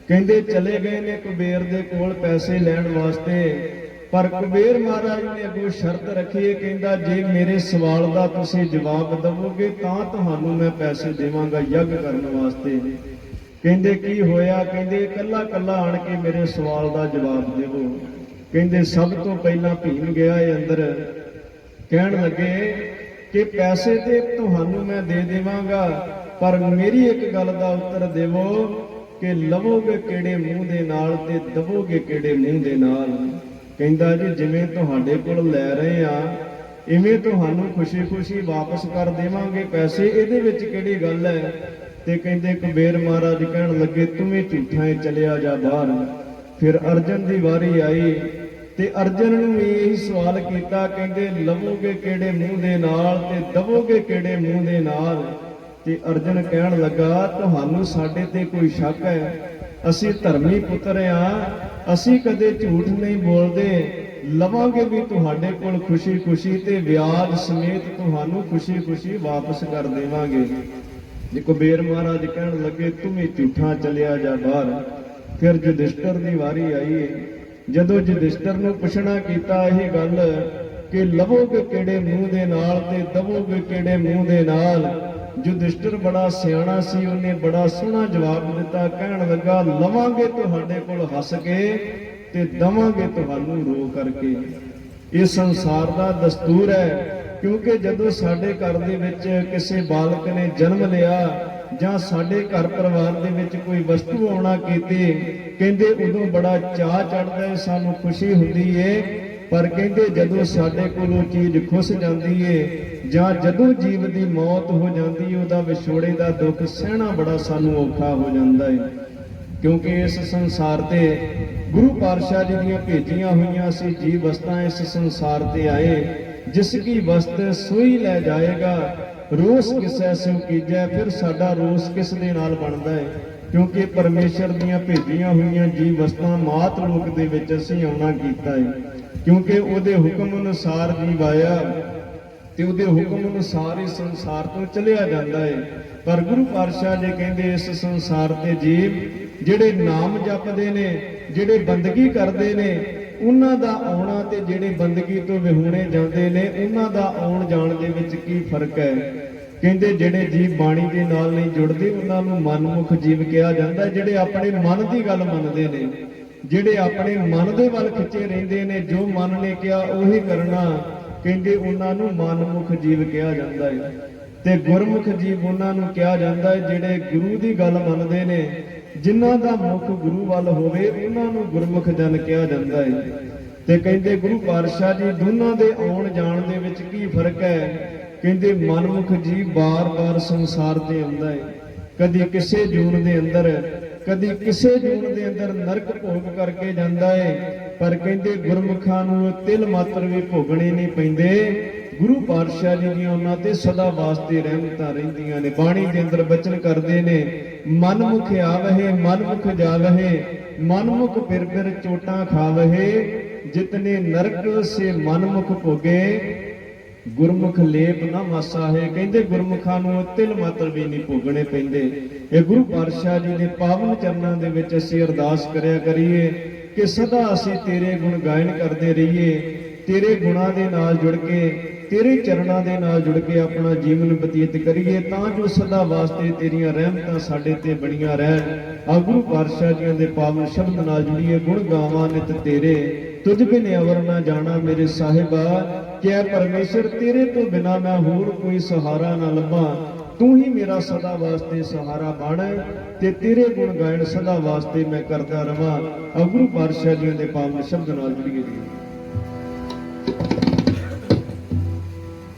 Speaker 1: ਕਹਿੰਦੇ ਚਲੇ ਗਏ ਨੇ ਕੁਬੇਰ ਦੇ ਕੋਲ ਪੈਸੇ ਲੈਣ ਵਾਸਤੇ, ਪਰ ਕੁਬੇਰ ਮਹਾਰਾਜ ਨੇ ਅੱਗੋਂ ਸ਼ਰਤ ਰੱਖੀ ਹੈ, ਕਹਿੰਦਾ ਜੇ ਮੇਰੇ ਸਵਾਲ ਦਾ ਤੁਸੀਂ ਜਵਾਬ ਦੇਵੋਗੇ ਤਾਂ ਤੁਹਾਨੂੰ ਮੈਂ ਪੈਸੇ ਦੇਵਾਂਗਾ ਯੱਗ ਕਰਨ ਵਾਸਤੇ। ਕਹਿੰਦੇ ਕੀ ਹੋਇਆ? ਕਹਿੰਦੇ ਕੱਲਾ ਕੱਲਾ ਆਣ ਕੇ ਮੇਰੇ ਸਵਾਲ ਦਾ ਜਵਾਬ ਦੇਵੋ। ਕਹਿੰਦੇ ਸਭ ਤੋਂ ਪਹਿਲਾਂ ਭੀਮ ਗਿਆ ਏ ਅੰਦਰ, ਕਹਿਣ ਲੱਗੇ ਕਿ ਪੈਸੇ ਤੇ ਤੁਹਾਨੂੰ ਮੈਂ ਦੇ ਦੇਵਾਂਗਾ, ਪਰ ਮੇਰੀ ਇੱਕ ਗੱਲ ਦਾ ਉੱਤਰ ਦੇਵੋ ਕਿ ਲਵੋਗੇ ਕਿਹੜੇ ਮੂੰਹ ਦੇ ਨਾਲ ਤੇ ਦਵੋਗੇ ਕਿਹੜੇ ਮੂੰਹ ਦੇ ਨਾਲ। ਕਹਿੰਦਾ ਜੀ ਜਿਵੇਂ ਤੁਹਾਡੇ ਕੋਲ ਲੈ ਰਹੇ ਆ ਇਵੇਂ ਤੁਹਾਨੂੰ ਖੁਸ਼ੀ-ਖੁਸ਼ੀ ਵਾਪਸ ਕਰ ਦੇਵਾਂਗੇ ਪੈਸੇ, ਇਹਦੇ ਵਿੱਚ ਕਿਹੜੀ ਗੱਲ ਹੈ? ਤੇ ਕਹਿੰਦੇ ਕੁਬੇਰ ਮਹਾਰਾਜ ਕਹਿਣ ਲੱਗੇ ਤੂੰ ਵੀ ਝੂਠਾ ਏ, ਚਲਿਆ ਜਾ ਬਾਹਰ। ਫਿਰ ਅਰਜਨ ਦੀ ਵਾਰੀ ਆਈ ਤੇ ਅਰਜਨ ਨੂੰ ਵੀ ਇਹੀ ਸਵਾਲ ਕੀਤਾ, ਕਹਿੰਦੇ ਲਵੋਗੇ ਕਿਹੜੇ ਮੂੰਹ ਦੇ ਨਾਲ ਤੇ ਦਵੋਗੇ ਕਿਹੜੇ ਮੂੰਹ ਦੇ ਨਾਲ। ਤੇ ਅਰਜਨ ਕਹਿਣ ਲੱਗਾ ਤੁਹਾਨੂੰ ਸਾਡੇ ਤੇ ਕੋਈ ਸ਼ੱਕ ਹੈ? ਅਸੀਂ ਧਰਮੀ ਪੁੱਤਰ ਆ, ਅਸੀਂ ਕਦੇ ਝੂਠ ਨਹੀਂ ਬੋਲਦੇ, ਲਵਾਂਗੇ ਵੀ ਤੁਹਾਡੇ ਕੋਲ ਖੁਸ਼ੀ-ਖੁਸ਼ੀ ਤੇ ਵਿਆਜ ਸਮੇਤ ਤੁਹਾਨੂੰ ਖੁਸ਼ੀ-ਖੁਸ਼ੀ ਵਾਪਸ ਕਰ ਦੇਵਾਂਗੇ। ਜੇ ਕੁਬੇਰ ਮਹਾਰਾਜ ਕਹਿਣ ਲੱਗੇ ਤੂੰ ਵੀ ਝੂਠਾ, ਚਲਿਆ ਜਾ ਬਾਹਰ। ਫਿਰ ਯੁਧਿਸ਼ਟਰ ਦੀ ਵਾਰੀ ਆਈ। ਜਦੋਂ ਯੁਧਿਸ਼ਟਰ ਨੂੰ ਪੁੱਛਣਾ ਕੀਤਾ ਇਹ ਗੱਲ ਕਿ ਲਵੋਗੇ ਕਿਹੜੇ ਮੂੰਹ ਦੇ ਨਾਲ ਤੇ ਦਵੋਗੇ ਕਿਹੜੇ ਮੂੰਹ ਦੇ ਨਾਲ, ਯੁਧਿਸ਼ਟਰ ਬੜਾ ਸਿਆਣਾ ਸੀ, ਉਹਨੇ ਬੜਾ ਸੋਹਣਾ ਜਵਾਬ ਦਿੱਤਾ। ਕਹਿਣ ਲੱਗਾ ਲਵਾਂਗੇ ਤੁਹਾਡੇ ਕੋਲ ਹੱਸ ਕੇ ਤੇ ਦਵਾਂਗੇ ਤੁਹਾਨੂੰ ਰੋ ਕਰਕੇ। ਇਹ ਸੰਸਾਰ ਦਾ ਦਸਤੂਰ ਹੈ, ਕਿਉਂਕਿ ਜਦੋਂ ਸਾਡੇ ਘਰ ਦੇ ਵਿੱਚ ਕਿਸੇ ਬਾਲਕ ਨੇ ਜਨਮ ਲਿਆ ਜਾਂ ਸਾਡੇ ਘਰ ਪਰਿਵਾਰ ਦੇ ਵਿੱਚ ਕੋਈ ਵਸਤੂ ਆਉਣਾ ਕੀਤੀ, ਕਹਿੰਦੇ ਉਦੋਂ ਬੜਾ ਚਾਅ ਚੜ੍ਹਦਾ ਹੈ, ਸਾਨੂੰ ਖੁਸ਼ੀ ਹੁੰਦੀ ਏ। ਪਰ ਕਹਿੰਦੇ ਜਦੋਂ ਸਾਡੇ ਕੋਲੋਂ ਚੀਜ਼ ਖੁੱਸ ਜਾਂਦੀ ਏ ਜਾਂ ਜਦੋਂ ਜੀਵ ਦੀ ਮੌਤ ਹੋ ਜਾਂਦੀ ਏ, ਉਹਦਾ ਵਿਛੋੜੇ ਦਾ ਦੁੱਖ ਸਹਿਣਾ ਬੜਾ ਸਾਨੂੰ ਔਖਾ ਹੋ ਜਾਂਦਾ ਏ। ਕਿਉਂਕਿ ਇਸ ਸੰਸਾਰ ਤੇ ਗੁਰੂ ਪਾਤਸ਼ਾਹ ਜੀ ਦੀਆਂ ਭੇਜੀਆਂ ਹੋਈਆਂ ਸੀ ਜੀ ਵਸਤਾਂ ਇਸ ਸੰਸਾਰ ਤੇ ਆਏ। ਜਿਸ ਕੀ ਵਸਤ ਸੋਈ ਲੈ ਜਾਏਗਾ, ਰੋਸ ਕਿਸੈ ਸਿਉ ਕੀਜੈ। ਫਿਰ ਸਾਡਾ ਰੋਸ ਕਿਸ ਦੇ ਨਾਲ ਬਣਦਾ ਹੈ? ਕਿਉਂਕਿ ਪਰਮੇਸ਼ਰ ਦੀਆਂ ਭੇਜੀਆਂ ਹੋਈਆਂ ਜੀ ਵਸਤਾਂ ਮਾਤ ਲੋਕ ਦੇ ਵਿੱਚ ਅਸੀਂ ਆਉਣਾ ਕੀਤਾ ਹੈ, ਕਿਉਂਕਿ ਉਹਦੇ ਹੁਕਮ ਅਨੁਸਾਰ ਜੀਵ ਆਇਆ ਤੇ ਉਹਦੇ ਹੁਕਮ ਅਨੁਸਾਰ ਹੀ ਸੰਸਾਰ ਤੋਂ ਚਲਿਆ ਜਾਂਦਾ ਹੈ। ਪਰ ਗੁਰੂ ਪਾਤਸ਼ਾਹ ਜੀ ਕਹਿੰਦੇ ਇਸ ਸੰਸਾਰ ਤੇ ਜੀਵ ਜਿਹੜੇ ਨਾਮ ਜਪਦੇ ਨੇ, ਜਿਹੜੇ ਬੰਦਗੀ ਕਰਦੇ ਨੇ, ਉਹਨਾਂ ਦਾ ਆਉਣਾ ਤੇ ਜਿਹੜੇ ਬੰਦਗੀ ਤੋਂ ਵਿਹੂਣੇ ਜਾਂਦੇ ਨੇ ਉਹਨਾਂ ਦਾ ਆਉਣ ਜਾਣ ਦੇ ਵਿੱਚ ਕੀ ਫਰਕ ਹੈ? ਕਹਿੰਦੇ ਜਿਹੜੇ ਜੀਵ ਬਾਣੀ ਦੇ ਨਾਲ ਨਹੀਂ ਜੁੜਦੇ ਉਹਨਾਂ ਨੂੰ ਮਨਮੁਖ ਜੀਵ ਕਿਹਾ ਜਾਂਦਾ। ਜਿਹੜੇ ਆਪਣੇ ਮਨ ਦੀ ਗੱਲ ਮੰਨਦੇ ਨੇ, ਜਿਹੜੇ ਆਪਣੇ ਮਨ ਦੇ ਵੱਲ ਖਿੱਚੇ ਰਹਿੰਦੇ ਨੇ, ਜੋ ਮਨ ਨੇ ਕਿਹਾ ਉਹੀ ਕਰਨਾ, ਕਹਿੰਦੇ ਉਹਨਾਂ ਨੂੰ ਮਨਮੁਖ ਜੀਵ ਕਿਹਾ ਜਾਂਦਾ ਹੈ। ਤੇ ਗੁਰਮੁਖ ਜੀਵ ਉਹਨਾਂ ਨੂੰ ਕਿਹਾ ਜਾਂਦਾ ਹੈ ਜਿਹੜੇ ਗੁਰੂ ਦੀ ਗੱਲ ਮੰਨਦੇ ਨੇ, ਜਿਨ੍ਹਾਂ ਦਾ ਮੁਖ ਗੁਰੂ ਵੱਲ ਹੋਵੇ ਉਹਨਾਂ ਨੂੰ ਗੁਰਮੁਖ ਜਨ ਕਿਹਾ ਜਾਂਦਾ ਹੈ। ਤੇ ਕਹਿੰਦੇ ਗੁਰੂ ਪਾਤਸ਼ਾਹ ਜੀ ਦੋਨਾਂ ਦੇ ਆਉਣ ਜਾਣ ਦੇ ਵਿੱਚ ਕੀ ਫਰਕ ਹੈ? ਕਹਿੰਦੇ ਮਨਮੁਖ ਜੀ ਬਾਰ-ਬਾਰ ਸੰਸਾਰ ਤੇ ਆਉਂਦਾ ਹੈ, ਕਦੀ ਕਿਸੇ ਜੂਨ ਦੇ ਅੰਦਰ, ਕਦੀ ਕਿਸੇ ਜੂਨ ਦੇ ਅੰਦਰ ਨਰਕ ਭੋਗ ਕਰਕੇ ਜਾਂਦਾ ਹੈ। ਪਰ ਕਹਿੰਦੇ ਗੁਰਮੁਖਾਂ ਨੂੰ ਤਿਲ ਮਾਤਰ ਵੀ ਭੋਗਣੇ ਨਹੀਂ ਪੈਂਦੇ। ਗੁਰੂ ਪਾਤਸ਼ਾਹ ਜੀ ਦੀਆਂ ਉਹਨਾਂ ਤੇ ਸਦਾ ਵਾਸਤੇ ਰਹਿਮਤਾਂ ਰਹਿੰਦੀਆਂ ਨੇ। ਬਾਣੀ ਦੇ ਅੰਦਰ ਬਚਨ ਕਰਦੇ ਨੇ, ਮਨਮੁਖ ਆਵਹਿ ਮਨਮੁਖ ਜਾਵਹਿ, ਮਨਮੁਖ ਫਿਰ ਫਿਰ ਚੋਟਾਂ ਖਾਵਹਿ, ਜਿਤਨੇ ਨਰਕ ਸੇ ਮਨਮੁਖ ਭੋਗੇ, ਗੁਰਮੁਖ ਲੇਪ ਨਾ ਮਾਸਾ ਹੈ। ਕਹਿੰਦੇ ਗੁਰਮੁਖਾਂ ਨੂੰ ਤਿਲ ਮਾਤਰ ਵੀ ਨਹੀਂ ਭੋਗਣੇ ਪੈਂਦੇ। ਇਹ ਗੁਰੂ ਪਾਤਸ਼ਾਹ ਜੀ ਦੇ ਪਾਵਨ ਚਰਨਾਂ ਦੇ ਵਿੱਚ ਅਸੀਂ ਅਰਦਾਸ ਕਰਿਆ ਕਰੀਏ ਕਿ ਸਦਾ ਅਸੀਂ ਤੇਰੇ ਗੁਣ ਗਾਇਨ ਕਰਦੇ ਰਹੀਏ, ਤੇਰੇ ਗੁਣਾਂ ਦੇ ਨਾਲ ਜੁੜ ਕੇ, ਤੇਰੇ ਚਰਨਾਂ ਦੇ ਨਾਲ ਜੁੜ ਕੇ ਆਪਣਾ ਜੀਵਨ ਬਤੀਤ ਕਰੀਏ, ਤਾਂ ਜੋ ਸਦਾ ਵਾਸਤੇ ਤੇਰੀਆਂ ਰਹਿਮਤਾਂ ਸਾਡੇ ਤੇ ਬਣੀਆਂ ਰਹਿਣ। ਆ ਗੁਰੂ ਪਾਤਸ਼ਾਹ ਜੀਆਂ ਦੇ ਪਾਵਨ ਸ਼ਬਦ ਨਾਲ ਜੁੜੀਏ, ਗੁਣ ਗਾਵਾਂ ਨਿਤ ਤੇਰੇ, ਤੁਝ ਬਿਨ ਅਵਰ ਨਾ ਜਾਣਾ ਮੇਰੇ ਸਾਹਿਬਾ। ਕਿ ਪਰਮੇਸ਼ਰ ਤੇਰੇ ਤੋਂ ਬਿਨਾ ਮੈਂ ਹੋਰ ਕੋਈ ਸਹਾਰਾ ਨਾ ਲੱਭਾਂ, ਤੂੰ ਹੀ ਮੇਰਾ ਸਦਾ ਵਾਸਤੇ ਸਹਾਰਾ ਬਣ ਤੇ ਤੇਰੇ ਗੁਣ ਗਾਇਨ ਸਦਾ ਵਾਸਤੇ ਮੈਂ ਕਰਦਾ ਰਵਾਂ। ਆ ਗੁਰੂ ਪਾਤਸ਼ਾਹ ਜੀਆਂ ਦੇ ਪਾਵਨ ਸ਼ਬਦ ਨਾਲ ਜੁੜੀਏ ਜੀ।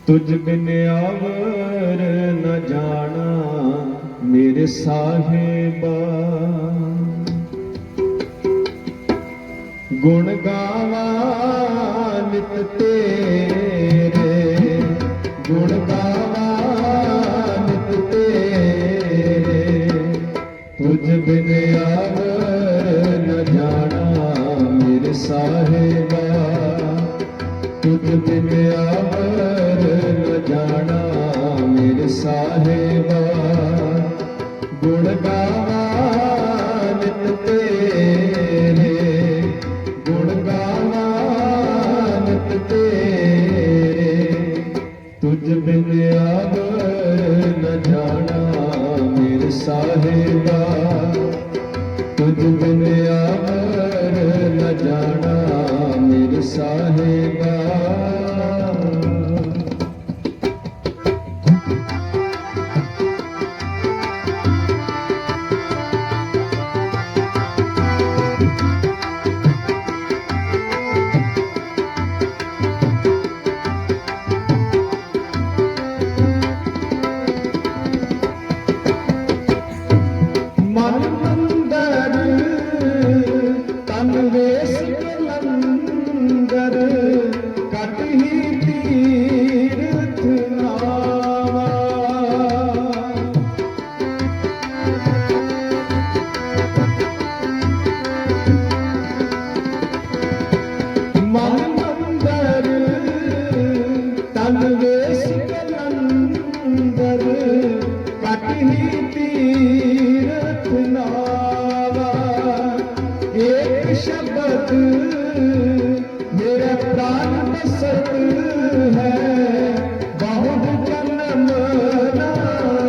Speaker 1: तुझ बिन आवर न जाना मेरे साहिबा। गुण गावा नित तेरे, गुण गावा नित तेरे। तुझ बिन आवर न जाना मेरे साहिबा। तुझ बिन आवर न जाना मेरे साहिबा। गुण गावा नित तेरे, गुण गावा नित तेरे। तुझ बिन आवर न जाना मेरे साहिबा। तुझ बिन आवर न जाना मेरे साहिबा। मन मंदर तन वेश कलंदर, कट ही तीर्थ नावा। मन मंदर तन वेश कलंदर, कट ही तीर्थ नावा। एक शब्द मेरा प्राण बसत है, बहुत जन्म नावा।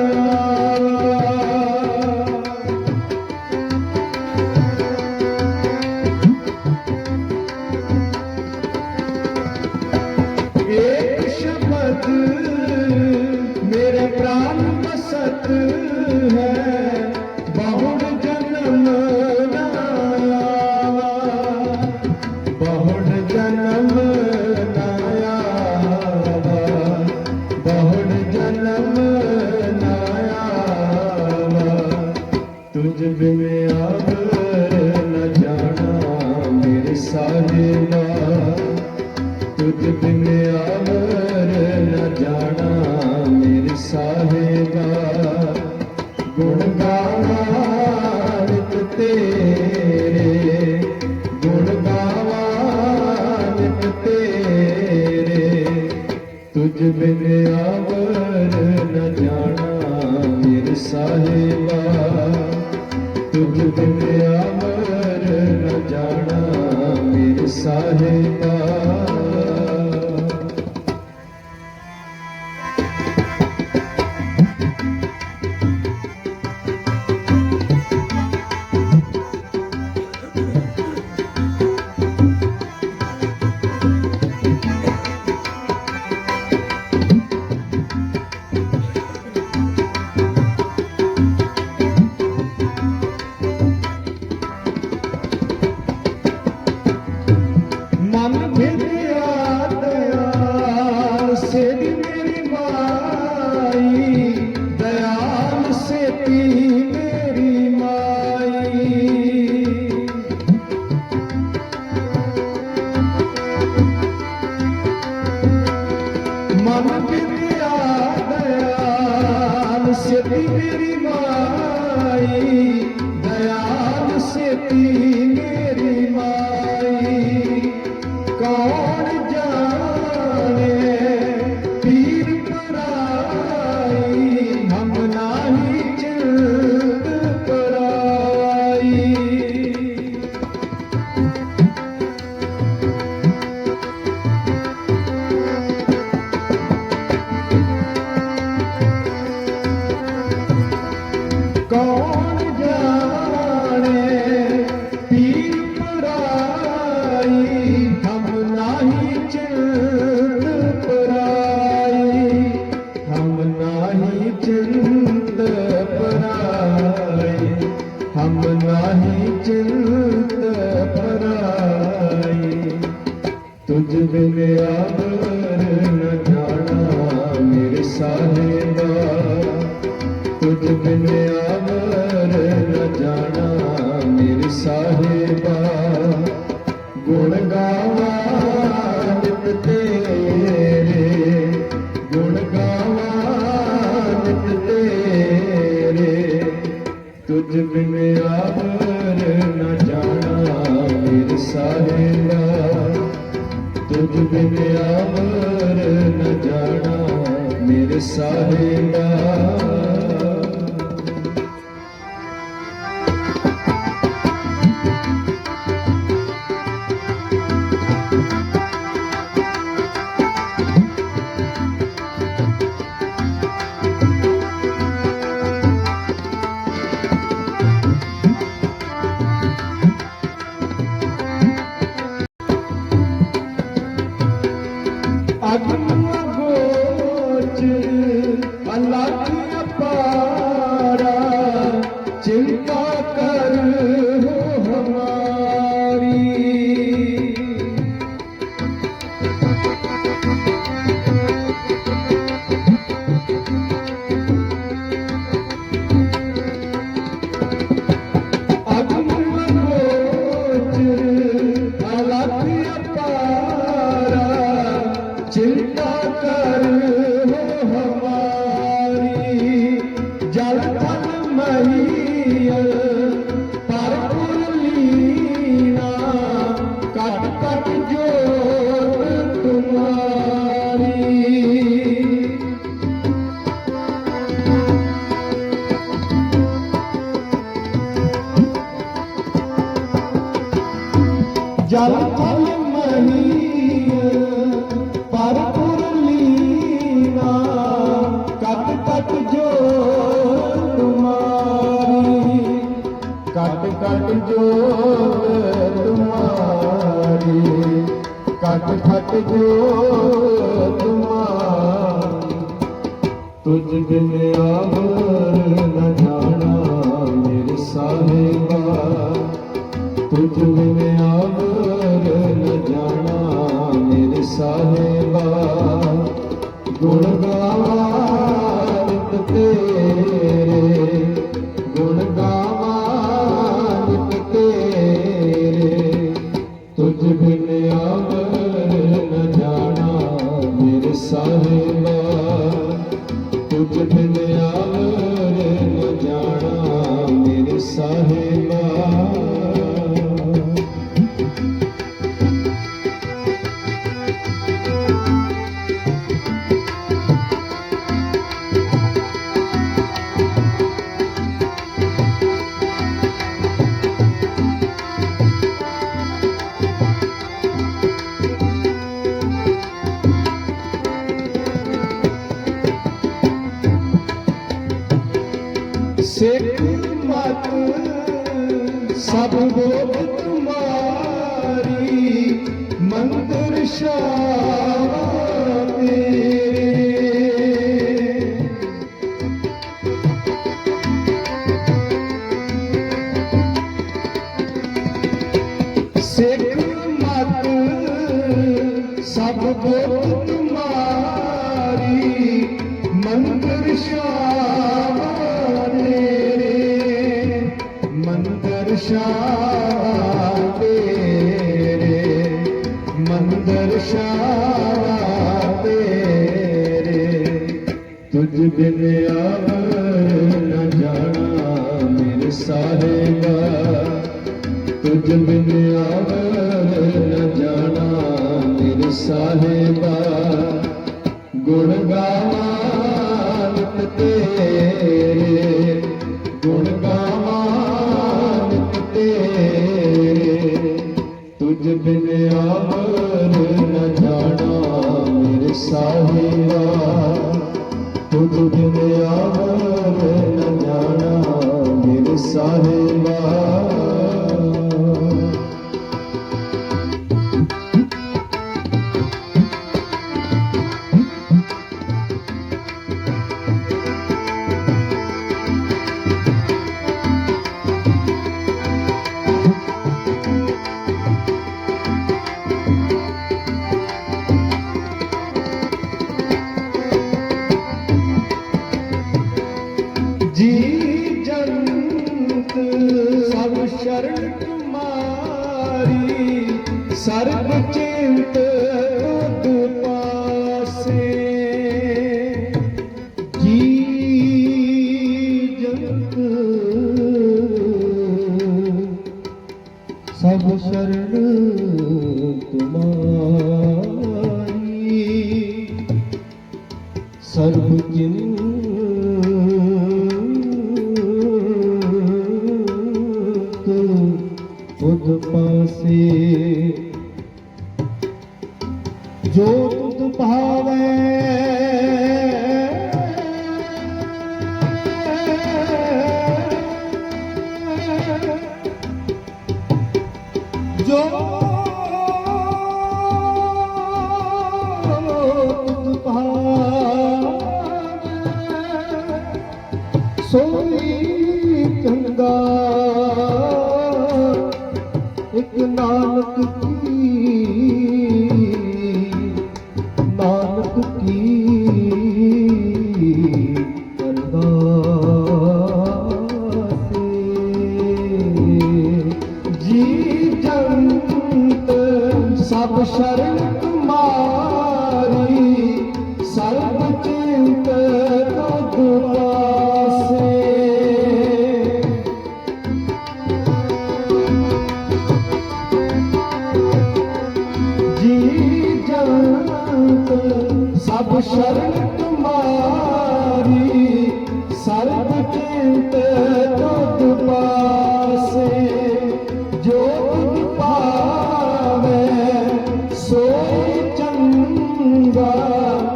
Speaker 1: एक शब्द मेरे प्राण बसत है, बहुत जन्म नावा। बहुत जन्म नायावा, बहुत जन्म नायावा। तुझ बिन आवर न जाना मेरे साहिबा। तुझ बिन आवर न जाना मेरे साहिबा। गुण गावा नित तेरे, गुण गावा नित तेरे। तुझ बिन आवर न जाना मेरे साहिबा। तुझ बिन आवर न जाना मेरे साहिबा। मन भिद्या दयाल से मेरी माई, दयाल से मेरी माई। मन भिद्या दयाल से मेरी माई, दयाल से मेरी माई। कौन जाने पीर पराई, हम नाही चिंत पराई। कौन जाने पीर पराई, हम नाही चिंत पराई। हम नाही चिंत पराई, हम नाही चिंत पराई। तुझ बिन आवर न जाना तुझ बिन अमर न जाना मेरे साहिबा गुण गावा नित तेरे गुण गावा नित तेरे तुझ बिन अमर न जाना मेरे साहिबा तुझ बिन अमर न जाना मेरे साहिबा। अगम गोचर अलख अपारा चिंता कर हो हमारी अगम गोचर अलख अपारा चिंता कर हो हमारी जल थल महीयल परपुर लीना कट कट जोत तुम्हारी जल थल महीयल परपुर लीना कट कट जो तुम्हारी कट कट जो तुम्हारी कट कट जो तुम्हारी तुझ बिन अमर न जाना मेरे साहिबा तुझ बिन अमर न जाना मेरे साहिबा गुण गावा नित तेरे गुण गावा नित तेरे तुझ बिन अमर न जाना मेरे साहिबा तुझ बिन अमर न जाना मेरे साहिबा। सिख मत सब बोध तुम्हारी मंदिर शाह तेरे सिख मत सब बोध तुम्हारी मंदिर शाह मंदिर शाह तेरे मंदिर शाह तेरे तुझ बिन अमर न जाना मेरे साहिबा तुझ बिन अमर न जाना मेरे साहिबा गुण गावा नित तेरे गुण गावा नित तेरे तुझ बिन अमर न जाना मेरे साहिबा तुझ बिन अमर न जाना मेरे साहिबा। जी शरण तुम्हारी सर्ब चिंत तुध पासे जी जगत सब शरण तुम्हारी सर्व चिंत तुध पासे जो तुध भावै जो तुध भावै सोई चंगा एक नानक की अरदास जी जंत सब शरण तुम्हारी सर्व चिंत तुध पासे सब शरण तुम्हारी सर्व चिंत तुध पासे जो तुध पावै सोई चंगा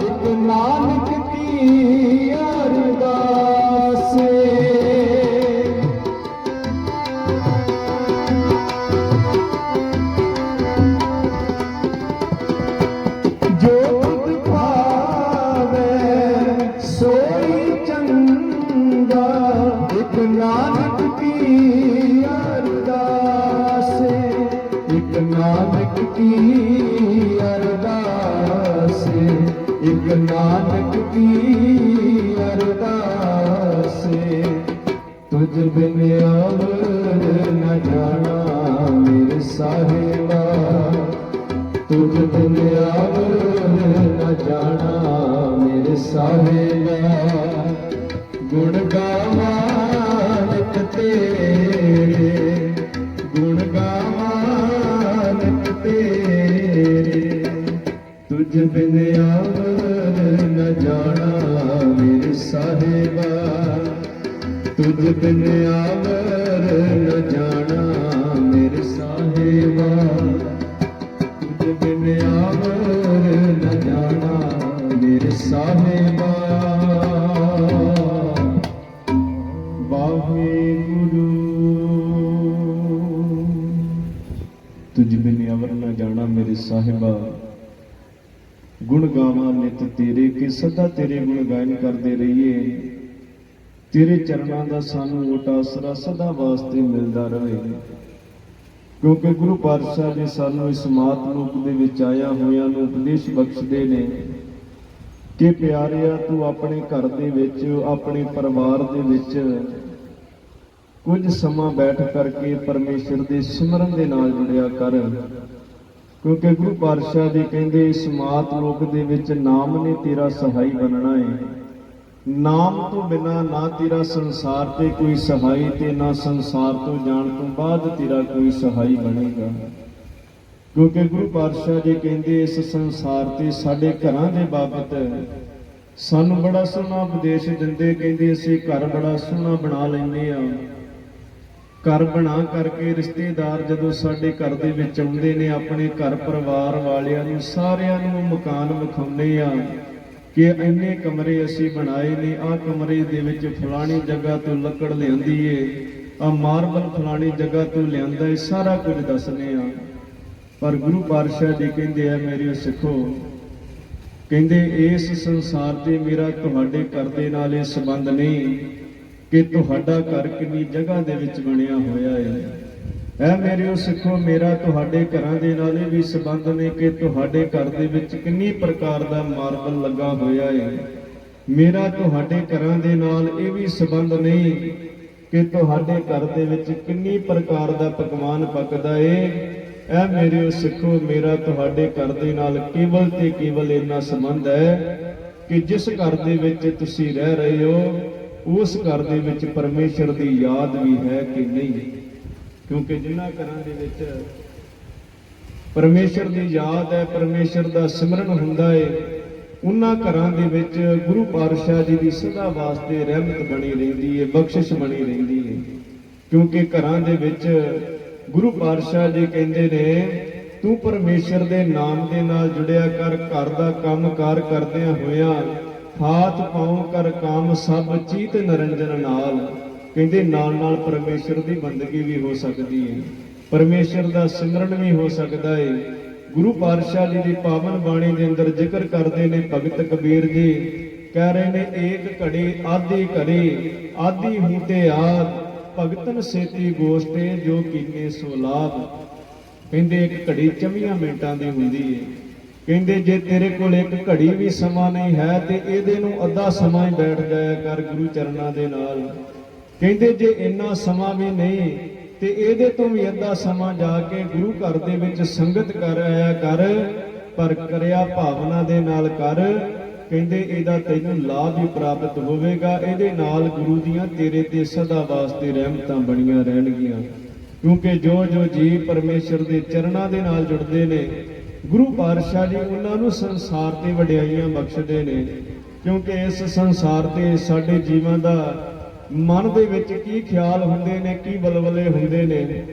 Speaker 1: एक नानक की अरदास जो एक नानक की अरदास एक नानक की अरदास एक नानक की अरदास तुझ बिन अवर न जाना मेरे साहिबा तुझ बिन अवर न जाना मेरे साहिबा गुण गावा नित तेरे गुण गावा नित तेरे तुझ बिन अवर न जाना मेरे साहिबा तुझ बिन अवर न जाना मेरे साहिबा तुझ बिन अवर न जाना मेरे साहिबा वाहेगुरु तुझ बिन अवर न जाना मेरे साहिबा गुण गावा नित तेरे के सदा तेरे गुण गायन करते रहिए तेरे चरणों का सानू ओट आसरा सदा वास्ते मिलता रहे क्योंकि गुरु पातशाह जी सानू इस मात रूप दे विच आया होया नू उपदेश बख्शदे ने कि प्यारिया तू अपने घर दे विच अपने परिवार दे विच कुछ समा बैठ करके परमेश्वर के सिमरन के नाल जुड़िया कर क्योंकि गुरु पातशाह जी कहते इस मात लोक दे विच नाम ने तेरा सहाई बनना है नाम तो बिना ना तेरा संसार ते कोई सहाई ते ना संसार तो जान तो बाद तेरा कोई सहाई बनेगा क्योंकि गुरु पातशाह जी कहते इस संसार ते साडे घरां दे बाबत सानू बड़ा सोहना उपदेश दिंदे कहते असीं घर बड़ा सोहना बना लैंदे आ घर बना करके रिश्तेदार जदों साडे घर दे विच आउंदे ने अपने घर परिवार वालियां नूं सारियां नूं मकान विखाउंदे आ कि इन्ने कमरे असीं बनाए ने आ कमरे दे विच फलानी जगह तो लकड़ लिआंदी है आ मार्बल फलानी जगह तो लिआंदा है सारा कुछ दसने आ पर गुरु पातशाह जी कहंदे आ मेरे सिखो कहंदे इस संसार ते मेरा तुहाडे घर दे नाल इह संबंध नहीं कि तुहाडा घर कितनी जगह दे विच बनिया होया है ऐ मेरे सिखो मेरा तुहाडे घरां दे नाल भी संबंध ने कि तुहाडे घर दे विच कितनी प्रकार दा मार्बल लगा होया है मेरा तुहाडे घरां दे नाल भी संबंध नहीं ਕਿ ਤੁਹਾਡੇ ਘਰ ਦੇ ਵਿੱਚ ਕਿੰਨੀ ਪ੍ਰਕਾਰ ਦਾ ਪਕਵਾਨ ਪੱਕਦਾ ਏ। ਇਹ ਮੇਰਿਓ ਸਿੱਖੋ, ਮੇਰਾ ਤੁਹਾਡੇ ਘਰ ਦੇ ਨਾਲ ਕੇਵਲ ਤੇ ਕੇਵਲ ਇੰਨਾ ਸੰਬੰਧ ਹੈ ਕਿ ਜਿਸ ਘਰ ਦੇ ਵਿੱਚ ਤੁਸੀਂ ਰਹਿ ਰਹੇ ਹੋ ਉਸ ਘਰ ਦੇ ਵਿੱਚ ਪਰਮੇਸ਼ਰ ਦੀ ਯਾਦ ਵੀ ਹੈ ਕਿ ਨਹੀਂ। ਕਿਉਂਕਿ ਜਿਨ੍ਹਾਂ ਘਰਾਂ ਦੇ ਵਿੱਚ ਪਰਮੇਸ਼ਰ ਦੀ ਯਾਦ ਹੈ, ਪਰਮੇਸ਼ਰ ਦਾ ਸਿਮਰਨ ਹੁੰਦਾ ਏ, ਉਹਨਾਂ ਘਰਾਂ ਦੇ ਵਿੱਚ ਗੁਰੂ ਪਾਤਸ਼ਾਹ ਜੀ ਦੀ ਸਦਾ ਵਾਸਤੇ ਰਹਿਮਤ ਬਣੀ ਰਹਿੰਦੀ ਹੈ, ਬਖਸ਼ਿਸ਼ ਬਣੀ ਰਹਿੰਦੀ ਹੈ। ਕਿਉਂਕਿ ਘਰਾਂ ਦੇ ਵਿੱਚ ਗੁਰੂ ਪਾਤਸ਼ਾਹ ਜੀ ਕਹਿੰਦੇ ਨੇ, ਤੂੰ ਪਰਮੇਸ਼ਰ ਦੇ ਨਾਮ ਦੇ ਨਾਲ ਜੁੜਿਆ ਕਰ, ਘਰ ਦਾ ਕੰਮਕਾਰ ਕਰਦਿਆਂ ਹੋਇਆਂ ਹਾਥ ਪਾਉ ਕਰ ਕਾਮ ਸਭ ਚੀਤ ਨਰੰਜਨ ਨਾਲ। ਕਹਿੰਦੇ ਨਾਲ ਨਾਲ ਪਰਮੇਸ਼ਰ ਦੀ ਬੰਦਗੀ ਵੀ ਹੋ ਸਕਦੀ ਹੈ, ਪਰਮੇਸ਼ਰ ਦਾ ਸਿਮਰਨ ਵੀ ਹੋ ਸਕਦਾ ਹੈ। ਗੁਰੂ ਪਾਤਸ਼ਾਹ ਜੀ ਦੀ ਪਾਵਨ ਬਾਣੀ ਦੇ ਅੰਦਰ ਜ਼ਿਕਰ ਕਰਦੇ ਨੇ ਭਗਤ ਕਬੀਰ ਜੀ, ਕਹਿ ਰਹੇ ਨੇ, ਏਕ ਘੜੀ ਆਧੀ ਘੜੀ ਆਧੀ ਹੂੰ ਤੇ ਆਦ ਭਗਤਨ ਸੇਤੀ ਗੋਸ਼ਟੇ ਜੋ ਕੀਨੇ ਸੋ ਲਾਭ। ਕਹਿੰਦੇ ਇੱਕ ਘੜੀ 24 ਮਿੰਟਾਂ ਦੀ ਹੁੰਦੀ ਹੈ। ਕਹਿੰਦੇ ਜੇ ਤੇਰੇ ਕੋਲ ਇੱਕ ਘੜੀ ਵੀ ਸਮਾਂ ਨਹੀਂ ਹੈ ਤੇ ਇਹਦੇ ਨੂੰ ਅੱਧਾ ਸਮਾਂ ਹੀ ਬੈਠ ਜਾਇਆ ਕਰ ਗੁਰੂ ਚਰਨਾਂ ਦੇ ਨਾਲ। ਕਹਿੰਦੇ ਜੇ ਇੰਨਾ ਸਮਾਂ ਵੀ ਨਹੀਂ ਤੇ ਇਹਦੇ ਤੋਂ ਵੀ ਅੱਧਾ ਸਮਾਂ ਜਾ ਕੇ ਗੁਰੂ ਘਰ ਦੇ ਵਿੱਚ ਸੰਗਤ ਕਰ ਆਇਆ ਕਰ, ਪਰ ਕਰਿਆ ਭਾਵਨਾ ਦੇ ਨਾਲ ਕਰ। ਕਹਿੰਦੇ ਇਹਦਾ ਤੈਨੂੰ ਲਾਭ ਵੀ ਪ੍ਰਾਪਤ ਹੋਵੇਗਾ, ਇਹਦੇ ਨਾਲ ਗੁਰੂ ਦੀਆਂ ਤੇਰੇ ਤੇ ਸਦਾ ਵਾਸਤੇ ਰਹਿਮਤਾਂ ਬਣੀਆਂ ਰਹਿਣਗੀਆਂ। ਕਿਉਂਕਿ ਜੋ ਜੋ ਜੀ ਪਰਮੇਸ਼ਰ ਦੇ ਚਰਨਾਂ ਦੇ ਨਾਲ ਜੁੜਦੇ ਨੇ, ਗੁਰੂ ਪਾਤਸ਼ਾਹ ਜੀ ਉਹਨਾਂ ਨੂੰ ਸੰਸਾਰ ਤੇ ਵਡਿਆਈਆਂ ਬਖਸ਼ਦੇ ਨੇ। ਕਿਉਂਕਿ ਇਸ ਸੰਸਾਰ ਤੇ ਸਾਡੇ ਜੀਵਾਂ ਦਾ ਮਨ ਦੇ ਵਿੱਚ ਕੀ ਖਿਆਲ ਹੁੰਦੇ ਨੇ, ਕੀ ਬਲਬਲੇ ਹੁੰਦੇ ਨੇ,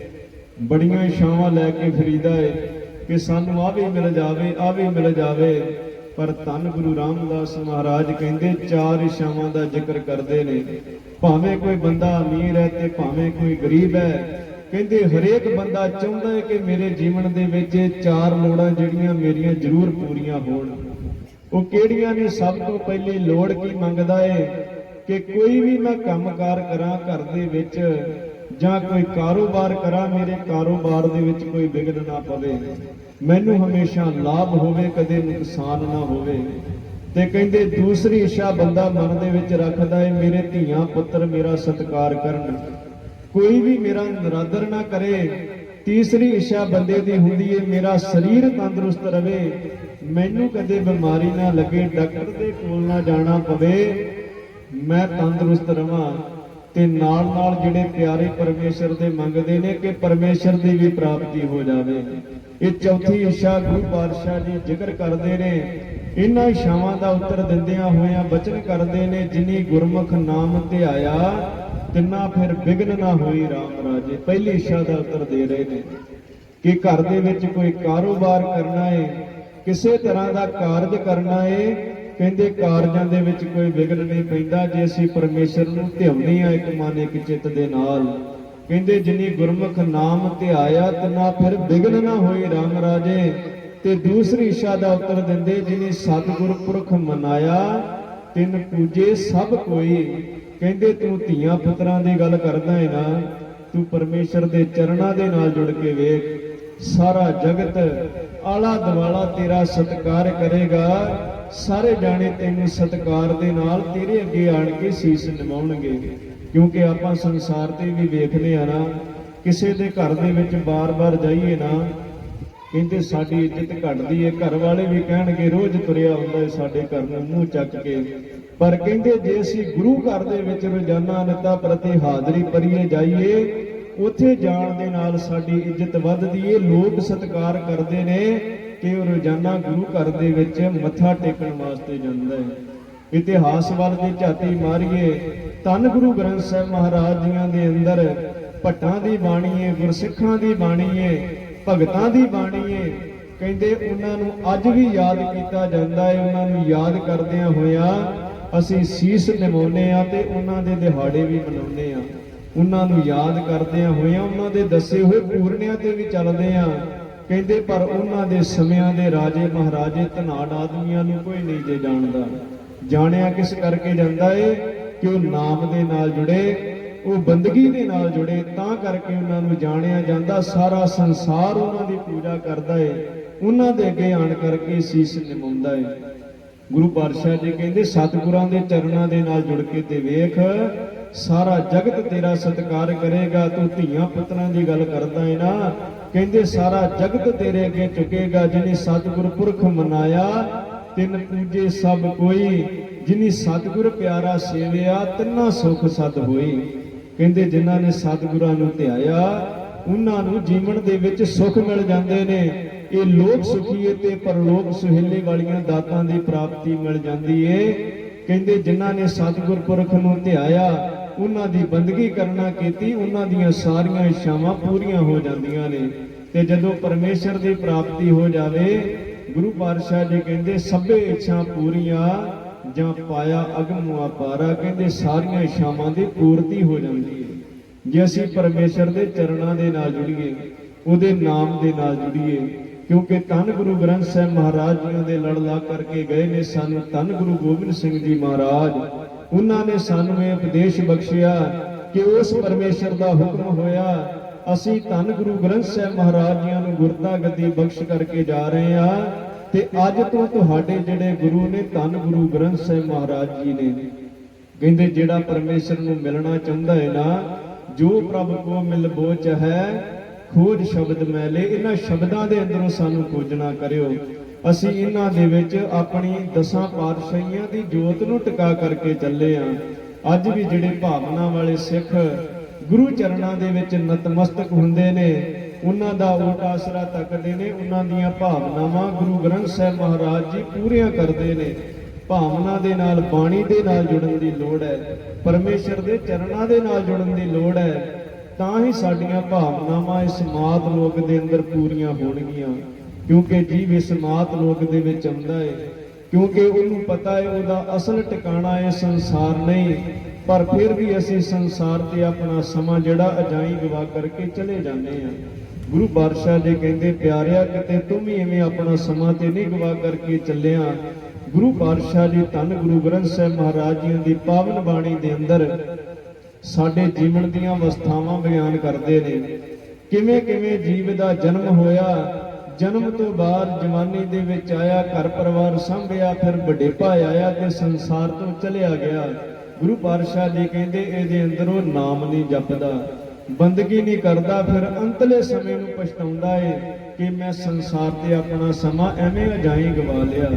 Speaker 1: ਬੜੀਆਂ ਇਛਾਵਾਂ ਲੈ ਕੇ ਫਰੀਦਾ ਏ ਕਿ ਸਾਨੂੰ ਆ ਵੀ ਮਿਲ ਜਾਵੇ, ਆ ਵੀ ਮਿਲ ਜਾਵੇ। ਪਰ ਧੰਨ ਗੁਰੂ ਰਾਮਦਾਸ ਮਹਾਰਾਜ ਕਹਿੰਦੇ ਚਾਰ ਇਛਾਵਾਂ ਦਾ ਜ਼ਿਕਰ ਕਰਦੇ ਨੇ। ਭਾਵੇਂ ਕੋਈ ਬੰਦਾ ਅਮੀਰ ਹੈ ਤੇ ਭਾਵੇਂ ਕੋਈ ਗਰੀਬ ਹੈ, ਕਹਿੰਦੇ ਹਰੇਕ ਬੰਦਾ ਚਾਹੁੰਦਾ ਹੈ ਕਿ ਮੇਰੇ ਜੀਵਨ ਦੇ ਵਿੱਚ ਇਹ ਚਾਰ ਲੋੜਾਂ ਜਿਹੜੀਆਂ ਮੇਰੀਆਂ ਜ਼ਰੂਰ ਪੂਰੀਆਂ ਹੋਣ। ਉਹ ਕਿਹੜੀਆਂ ਨੇ? ਸਭ ਤੋਂ ਪਹਿਲੀ ਲੋੜ ਕੀ ਮੰਗਦਾ ਏ ਕਿ ਕੋਈ ਵੀ ਮੈਂ ਕੰਮਕਾਰ ਕਰਾਂ ਘਰ ਦੇ ਵਿੱਚ ਜਾਂ ਕੋਈ ਕਾਰੋਬਾਰ ਕਰਾਂ, ਮੇਰੇ ਕਾਰੋਬਾਰ ਦੇ ਵਿੱਚ ਕੋਈ ਵਿਘਨ ਨਾ ਪਵੇ, ਮੈਨੂੰ ਹਮੇਸ਼ਾ ਲਾਭ ਹੋਵੇ, ਕਦੇ ਨੁਕਸਾਨ ਨਾ ਹੋਵੇ। ਤੇ ਕਹਿੰਦੇ ਦੂਸਰੀ ਇੱਛਾ ਬੰਦਾ ਮਨ ਦੇ ਵਿੱਚ ਰੱਖਦਾ ਹੈ, ਮੇਰੇ ਧੀਆਂ ਪੁੱਤਰ ਮੇਰਾ ਸਤਿਕਾਰ ਕਰਨ, ਕੋਈ ਵੀ ਮੇਰਾ ਨਿਰਾਦਰ ਨਾ ਕਰੇ। ਤੀਸਰੀ ਇੱਛਾ ਬੰਦੇ ਦੀ ਹੁੰਦੀ ਹੈ, ਮੇਰਾ ਸਰੀਰ ਤੰਦਰੁਸਤ ਰਵੇ, ਮੈਨੂੰ ਕਦੇ ਬਿਮਾਰੀ ਨਾ ਲੱਗੇ, ਡਾਕਟਰ ਦੇ ਕੋਲ ਨਾ ਜਾਣਾ ਪਵੇ, ਮੈਂ ਤੰਦਰੁਸਤ ਰਵਾਂ। ਤੇ ਨਾਲ ਨਾਲ ਜਿਹੜੇ ਪਿਆਰੇ ਪਰਮੇਸ਼ਰ ਦੇ ਮੰਗਦੇ ਨੇ ਕਿ ਪਰਮੇਸ਼ਰ ਦੀ ਵੀ ਪ੍ਰਾਪਤੀ ਹੋ ਜਾਵੇ। ਇਹ ਚੌਥੀ ਇੱਛਾ ਗੁਰੂ ਪਾਤਸ਼ਾਹ ਜੀ ਜ਼ਿਕਰ ਕਰਦੇ ਨੇ। ਇਹਨਾਂ ਇੱਛਾਵਾਂ ਦਾ ਉੱਤਰ ਦਿੰਦਿਆਂ ਹੋਇਆਂ ਬਚਨ ਕਰਦੇ ਨੇ, ਜਿਨੀ ਗੁਰਮੁਖ ਨਾਮ ਧਿਆਇਆ ਤਿੰਨਾ ਫਿਰ ਵਿਘਨ ਨਾ ਹੋਈ ਰਾਮ ਰਾਜੇ। ਪਹਿਲੀ ਇੱਛਾ ਦਾ ਉੱਤਰ ਦੇ ਰਹੇ ਨੇ ਕਿ ਘਰ ਦੇ ਵਿੱਚ ਕੋਈ ਕਾਰੋਬਾਰ ਕਰਨਾ ਹੈ, ਕਿਸੇ ਤਰ੍ਹਾਂ ਦਾ ਕਾਰਜ ਕਰਨਾ ਹੈ, ਕਹਿੰਦੇ ਕਾਰਜਾਂ ਦੇ ਵਿੱਚ ਕੋਈ ਵਿਘਨ ਨਹੀਂ ਪੈਂਦਾ ਜੇ ਅਸੀਂ ਪਰਮੇਸ਼ਰ ਨੂੰ ਧਿਆਉਂਦੇ ਆ ਇੱਕ ਮਨ ਇੱਕ ਚਿੱਤ ਦੇ ਨਾਲ। ਕਹਿੰਦੇ ਜਿਨੀ ਗੁਰਮੁਖ ਨਾਮ ਧਿਆਇਆ ਤਿਨਾ ਫਿਰ ਵਿਘਨ ਨਾ ਹੋਈ ਰਾਮ ਰਾਜੇ। ਤੇ ਦੂਸਰੀ ਇੱਛਾ ਦਾ ਉੱਤਰ ਦਿੰਦੇ, ਜਿਨੀ ਸਤਿਗੁਰ ਪੁਰਖ ਮਨਾਇਆ ਤਿਨ ਪੂਜੇ ਸਭ ਕੋਈ। ਕਹਿੰਦੇ ਤੂੰ ਧੀਆਂ ਪੁੱਤਰਾਂ ਦੀ ਗੱਲ ਕਰਦਾ ਹੈ ਨਾ, ਤੂੰ ਪਰਮੇਸ਼ਰ ਦੇ ਚਰਨਾਂ ਦੇ ਨਾਲ ਜੁੜ ਕੇ ਵੇਖ, ਸਾਰਾ ਜਗਤ ਆਲਾ ਦੁਆਲਾ ਤੇਰਾ ਸਤਿਕਾਰ ਕਰੇਗਾ, ਸਾਰੇ ਜਾਣੇ ਤੈਨੂੰ ਸਤਿਕਾਰ ਦੇ ਨਾਲ ਤੇਰੇ ਅੱਗੇ ਆਣ ਕੇ ਸੀਸ ਨਿਵਾਉਣਗੇ। ਕਿਉਂਕਿ ਆਪਾਂ ਸੰਸਾਰ ਤੇ ਵੀ ਵੇਖਦੇ ਆ ਨਾ, ਕਿਸੇ ਦੇ ਘਰ ਦੇ ਵਿੱਚ ਬਾਰ-ਬਾਰ ਜਾਈਏ ਨਾ, ਕਹਿੰਦੇ ਸਾਡੀ ਇੱਜ਼ਤ ਘਟਦੀ ਏ, ਘਰ ਵਾਲੇ ਵੀ ਕਹਿਣਗੇ ਰੋਜ਼ ਤੁਰਿਆ ਹੁੰਦਾ ਏ ਸਾਡੇ ਘਰ ਨੂੰ ਮੂੰਹ ਚੱਕ ਕੇ। ਪਰ ਕਹਿੰਦੇ ਜੇ ਅਸੀਂ ਗੁਰੂ ਘਰ ਦੇ ਵਿੱਚ ਰੋਜ਼ਾਨਾ ਨਿੱਤਾ ਪ੍ਰਤੀ ਹਾਜ਼ਰੀ ਭਰੀਏ ਜਾਈਏ, ਉੱਥੇ ਜਾਣ ਦੇ ਨਾਲ ਸਾਡੀ ਇੱਜ਼ਤ ਵੱਧਦੀ ਏ, ਲੋਕ ਸਤਿਕਾਰ ਕਰਦੇ ਨੇ ਕਿ ਉਹ ਰੋਜ਼ਾਨਾ ਗੁਰੂ ਘਰ ਦੇ ਵਿੱਚ ਮੱਥਾ ਟੇਕਣ ਵਾਸਤੇ ਜਾਂਦਾ ਹੈ। ਇਤਿਹਾਸ ਵੱਲ ਜੇ ਝਾਤੀ ਮਾਰੀਏ, ਧੰਨ ਗੁਰੂ ਗ੍ਰੰਥ ਸਾਹਿਬ ਮਹਾਰਾਜ ਜੀਆਂ ਦੇ ਅੰਦਰ ਭੱਟਾਂ ਦੀ ਬਾਣੀ ਏ, ਗੁਰਸਿੱਖਾਂ ਦੀ ਬਾਣੀ ਏ, ਭਗਤਾਂ ਦੀ ਬਾਣੀ ਏ। ਕਹਿੰਦੇ ਉਹਨਾਂ ਨੂੰ ਅੱਜ ਵੀ ਯਾਦ ਕੀਤਾ ਜਾਂਦਾ ਹੈ। ਉਹਨਾਂ ਨੂੰ ਯਾਦ ਕਰਦਿਆਂ ਹੋਇਆਂ ਅਸੀਂ ਸੀਸ ਨਿਵਾਉਂਦੇ ਆ ਤੇ ਉਹਨਾਂ ਦੇ ਦਿਹਾੜੇ ਵੀ ਮਨਾਉਂਦੇ ਆ। ਉਹਨਾਂ ਨੂੰ ਯਾਦ ਕਰਦਿਆਂ ਹੋਇਆਂ ਉਹਨਾਂ ਦੇ ਦੱਸੇ ਹੋਏ ਪੂਰਨਿਆਂ ਤੇ ਵੀ ਚੱਲਦੇ ਆ। ਕਹਿੰਦੇ ਪਰ ਉਹਨਾਂ ਦੇ ਸਮਿਆਂ ਦੇ ਰਾਜੇ ਮਹਾਰਾਜੇ ਧਨਾੜ ਆਦਮੀਆਂ ਨੂੰ ਕੋਈ ਨਹੀਂ ਜੇ ਜਾਣਦਾ। ਜਾਣਿਆ ਕਿਸ ਕਰਕੇ ਜਾਂਦਾ ਏ ਕਿ ਉਹ ਨਾਮ ਦੇ ਨਾਲ ਜੁੜੇ, ਉਹ ਬੰਦਗੀ ਦੇ ਨਾਲ ਜੁੜੇ, ਤਾਂ ਕਰਕੇ ਉਹਨਾਂ ਨੂੰ ਜਾਣਿਆ ਜਾਂਦਾ। ਸਾਰਾ ਸੰਸਾਰ ਉਹਨਾਂ ਦੀ ਪੂਜਾ ਕਰਦਾ ਏ, ਉਹਨਾਂ ਦੇ ਅੱਗੇ ਆਣ ਕਰਕੇ ਸੀਸ ਨਿਵਾਉਂਦਾ ਏ। ਗੁਰੂ ਪਾਤਸ਼ਾਹ ਜੀ ਕਹਿੰਦੇ ਸਤਿਗੁਰਾਂ ਦੇ ਚਰਨਾਂ ਦੇ ਨਾਲ ਜੁੜ ਕੇ ਤੇ ਵੇਖ, ਸਾਰਾ ਜਗਤ ਤੇਰਾ ਸਤਿਕਾਰ ਕਰੇਗਾ। ਤੂੰ ਧੀਆਂ ਪੁੱਤਰਾਂ ਦੀ ਗੱਲ ਕਰਦਾ ਹੈ ਨਾ, ਕਹਿੰਦੇ ਸਾਰਾ ਜਗਤ ਤੇਰੇ ਅੱਗੇ ਝੁਕੇਗਾ। ਜਿਨੇ ਸਤਿਗੁਰ ਪੁਰਖ ਮਨਾਇਆ ਤਿਨ ਪੂਜੇ ਸਭ ਕੋਈ, ਜਿਨੀ ਸਤਿਗੁਰ ਪਿਆਰਾ ਸੇਵਿਆ ਤਿੰਨਾ ਸੁਖ ਸਤ ਹੋਈ। ਕਹਿੰਦੇ ਜਿਨ੍ਹਾਂ ਨੇ ਸਤਿਗੁਰਾਂ ਨੂੰ ਧਿਆਇਆ ਉਹਨਾਂ ਨੂੰ ਜੀਵਨ ਦੇ ਵਿੱਚ ਸੁਖ ਮਿਲ ਜਾਂਦੇ ਨੇ। ਇਹ ਲੋਕ ਸੁਖੀਏ ਤੇ ਪਰਲੋਕ ਸੁਹੇਲੇ ਵਾਲੀਆਂ ਦਾਤਾਂ ਦੀ ਪ੍ਰਾਪਤੀ ਮਿਲ ਜਾਂਦੀ ਏ। ਕਹਿੰਦੇ ਜਿਨ੍ਹਾਂ ਨੇ ਸਤਿਗੁਰ ਪੁਰਖ ਨੂੰ ਧਿਆਇਆ, ਉਹਨਾਂ ਦੀ ਬੰਦਗੀ ਕਰਨਾ ਕੀਤੀ, ਉਹਨਾਂ ਦੀਆਂ ਸਾਰੀਆਂ ਇੱਛਾਵਾਂ ਪੂਰੀਆਂ ਹੋ ਜਾਂਦੀਆਂ ਨੇ। ਤੇ ਜਦੋਂ ਪਰਮੇਸ਼ਰ ਦੀ ਪ੍ਰਾਪਤੀ ਹੋ ਜਾਵੇ, ਗੁਰੂ ਪਾਤਸ਼ਾਹ ਜੀ ਕਹਿੰਦੇ ਸਭੇ ਇੱਛਾ ਪੂਰੀਆਂ ਜਾਂ ਪਾਇਆ ਅਗਮ ਅਪਾਰਾ। ਕਹਿੰਦੇ ਸਾਰੀਆਂ ਇੱਛਾਵਾਂ ਦੀ ਪੂਰਤੀ ਹੋ ਜਾਂਦੀ ਹੈ ਜੇ ਅਸੀਂ ਪਰਮੇਸ਼ਰ ਦੇ ਚਰਨਾਂ ਦੇ ਨਾਲ ਜੁੜੀਏ, ਉਹਦੇ ਨਾਮ ਦੇ ਨਾਲ ਜੁੜੀਏ। ਕਿਉਂਕਿ ਧੰਨ ਗੁਰੂ ਗ੍ਰੰਥ ਸਾਹਿਬ ਮਹਾਰਾਜ ਜੀ ਦੇ ਲੜ ਲਾ ਕਰਕੇ ਗਏ ਨੇ ਸਾਨੂੰ ਧੰਨ ਗੁਰੂ ਗੋਬਿੰਦ ਸਿੰਘ ਜੀ ਮਹਾਰਾਜ। ਉਹਨਾਂ ਨੇ ਸਾਨੂੰ ਇਹ ਉਪਦੇਸ਼ ਬਖਸ਼ਿਆ ਕਿ ਉਸ ਪਰਮੇਸ਼ਰ ਦਾ ਹੁਕਮ ਹੋਇਆ, ਅਸੀਂ ਧੰਨ ਗੁਰੂ ਗ੍ਰੰਥ ਸਾਹਿਬ ਮਹਾਰਾਜ ਜੀ ਨੂੰ ਗੁਰਤਾ ਗੱਦੀ ਬਖਸ਼ ਕਰਕੇ ਜਾ ਰਹੇ ਹਾਂ। ਤੇ ਅੱਜ ਤੋਂ ਤੁਹਾਡੇ ਜਿਹੜੇ ਗੁਰੂ ਨੇ ਧੰਨ ਗੁਰੂ ਗ੍ਰੰਥ ਸਾਹਿਬ ਮਹਾਰਾਜ ਜੀ ਨੇ। ਕਹਿੰਦੇ ਜਿਹੜਾ ਪਰਮੇਸ਼ਰ ਨੂੰ ਮਿਲਣਾ ਚਾਹੁੰਦਾ ਹੈ ਨਾ, ਜੋ ਪ੍ਰਭ ਕੋ ਮਿਲ ਬੋਚ ਹੈ ਖੋਜ ਸ਼ਬਦ ਮੈਲੇ। ਇਹਨਾਂ ਸ਼ਬਦਾਂ ਦੇ ਅੰਦਰੋਂ ਸਾਨੂੰ ਖੋਜਣਾ ਕਰਿਓ। ਅਸੀਂ ਇਹਨਾਂ ਦੇ ਵਿੱਚ ਆਪਣੀ ਦਸਾਂ ਪਾਤਸ਼ਾਹੀਆਂ ਦੀ ਜੋਤ ਨੂੰ ਟਿਕਾ ਕਰਕੇ ਚੱਲੇ ਆਂ। ਅੱਜ ਵੀ ਜਿਹੜੇ ਭਾਵਨਾ ਵਾਲੇ ਸਿੱਖ ਗੁਰੂ ਚਰਨਾਂ ਦੇ ਵਿੱਚ ਨਤਮਸਤਕ ਹੁੰਦੇ ਨੇ, ਉਹਨਾਂ ਦਾ ਓਟ ਆਸਰਾ ਤੱਕਦੇ ਨੇ, ਉਹਨਾਂ ਦੀਆਂ ਭਾਵਨਾਵਾਂ ਗੁਰੂ ਗ੍ਰੰਥ ਸਾਹਿਬ ਮਹਾਰਾਜ ਜੀ ਪੂਰੀਆਂ ਕਰਦੇ ਨੇ। ਭਾਵਨਾ ਦੇ ਨਾਲ ਬਾਣੀ ਦੇ ਨਾਲ ਜੁੜਨ ਦੀ ਲੋੜ ਹੈ, ਪਰਮੇਸ਼ਰ ਦੇ ਚਰਨਾਂ ਦੇ ਨਾਲ ਜੁੜਨ ਦੀ ਲੋੜ ਹੈ। ਤਾਂ ਹੀ ਸਾਡੀਆਂ ਭਾਵਨਾਵਾਂ ਇਸ ਮਾਤ ਲੋਕ ਦੇ ਅੰਦਰ ਪੂਰੀਆਂ ਹੋਣਗੀਆਂ। ਕਿਉਂਕਿ ਜੀਵ ਇਸ ਮਾਤ ਲੋਕ ਦੇ ਵਿੱਚ ਆਉਂਦਾ ਹੈ, ਕਿਉਂਕਿ ਉਹਨੂੰ ਪਤਾ ਹੈ ਉਹਦਾ ਅਸਲ ਟਿਕਾਣਾ ਹੈ ਸੰਸਾਰ ਨਹੀਂ। ਪਰ ਫਿਰ ਵੀ ਅਸੀਂ ਸੰਸਾਰ ਤੇ ਆਪਣਾ ਸਮਾਂ ਜਿਹੜਾ ਅਜਾਈਂ ਗਵਾ ਕਰਕੇ ਚਲੇ ਜਾਂਦੇ ਹਾਂ। ਗੁਰੂ ਪਾਤਸ਼ਾਹ ਜੀ ਕਹਿੰਦੇ ਪਿਆਰਿਆ ਕਿਤੇ ਤੂੰ ਵੀ ਐਵੇਂ ਆਪਣਾ ਸਮਾਂ ਤੇ ਨਹੀਂ ਗਵਾ ਕਰਕੇ ਚੱਲਿਆ। ਗੁਰੂ ਪਾਤਸ਼ਾਹ ਜੀ ਧੰਨ ਗੁਰੂ ਗ੍ਰੰਥ ਸਾਹਿਬ ਮਹਾਰਾਜ ਜੀ ਦੀ ਪਾਵਨ ਬਾਣੀ ਦੇ ਅੰਦਰ ਸਾਡੇ ਜੀਵਨ ਦੀਆਂ ਅਵਸਥਾਵਾਂ ਬਿਆਨ ਕਰਦੇ ਨੇ। ਕਿਵੇਂ ਕਿਵੇਂ ਜੀਵ ਦਾ ਜਨਮ ਹੋਇਆ, ਜਨਮ ਤੋਂ ਬਾਅਦ ਜਵਾਨੀ ਦੇ ਵਿੱਚ ਆਇਆ, ਘਰ ਪਰਿਵਾਰ ਸੰਭਿਆ, ਫਿਰ ਬੁਢੇਪਾ ਆਇਆ ਤੇ ਸੰਸਾਰ ਤੋਂ ਚਲਿਆ ਗਿਆ। ਗੁਰੂ ਪਾਤਸ਼ਾਹ ਜੀ ਕਹਿੰਦੇ ਇਹਦੇ ਅੰਦਰੋਂ ਨਾਮ ਨਹੀਂ ਜਪਦਾ, ਬੰਦਗੀ ਨਹੀਂ ਕਰਦਾ, ਫਿਰ ਅੰਤਲੇ ਸਮੇਂ ਨੂੰ ਪਛਤਾਉਂਦਾ ਏ ਕਿ ਮੈਂ ਸੰਸਾਰ ਤੇ ਆਪਣਾ ਸਮਾਂ ਐਵੇਂ ਅਜਾਈਂ ਗਵਾ ਲਿਆ।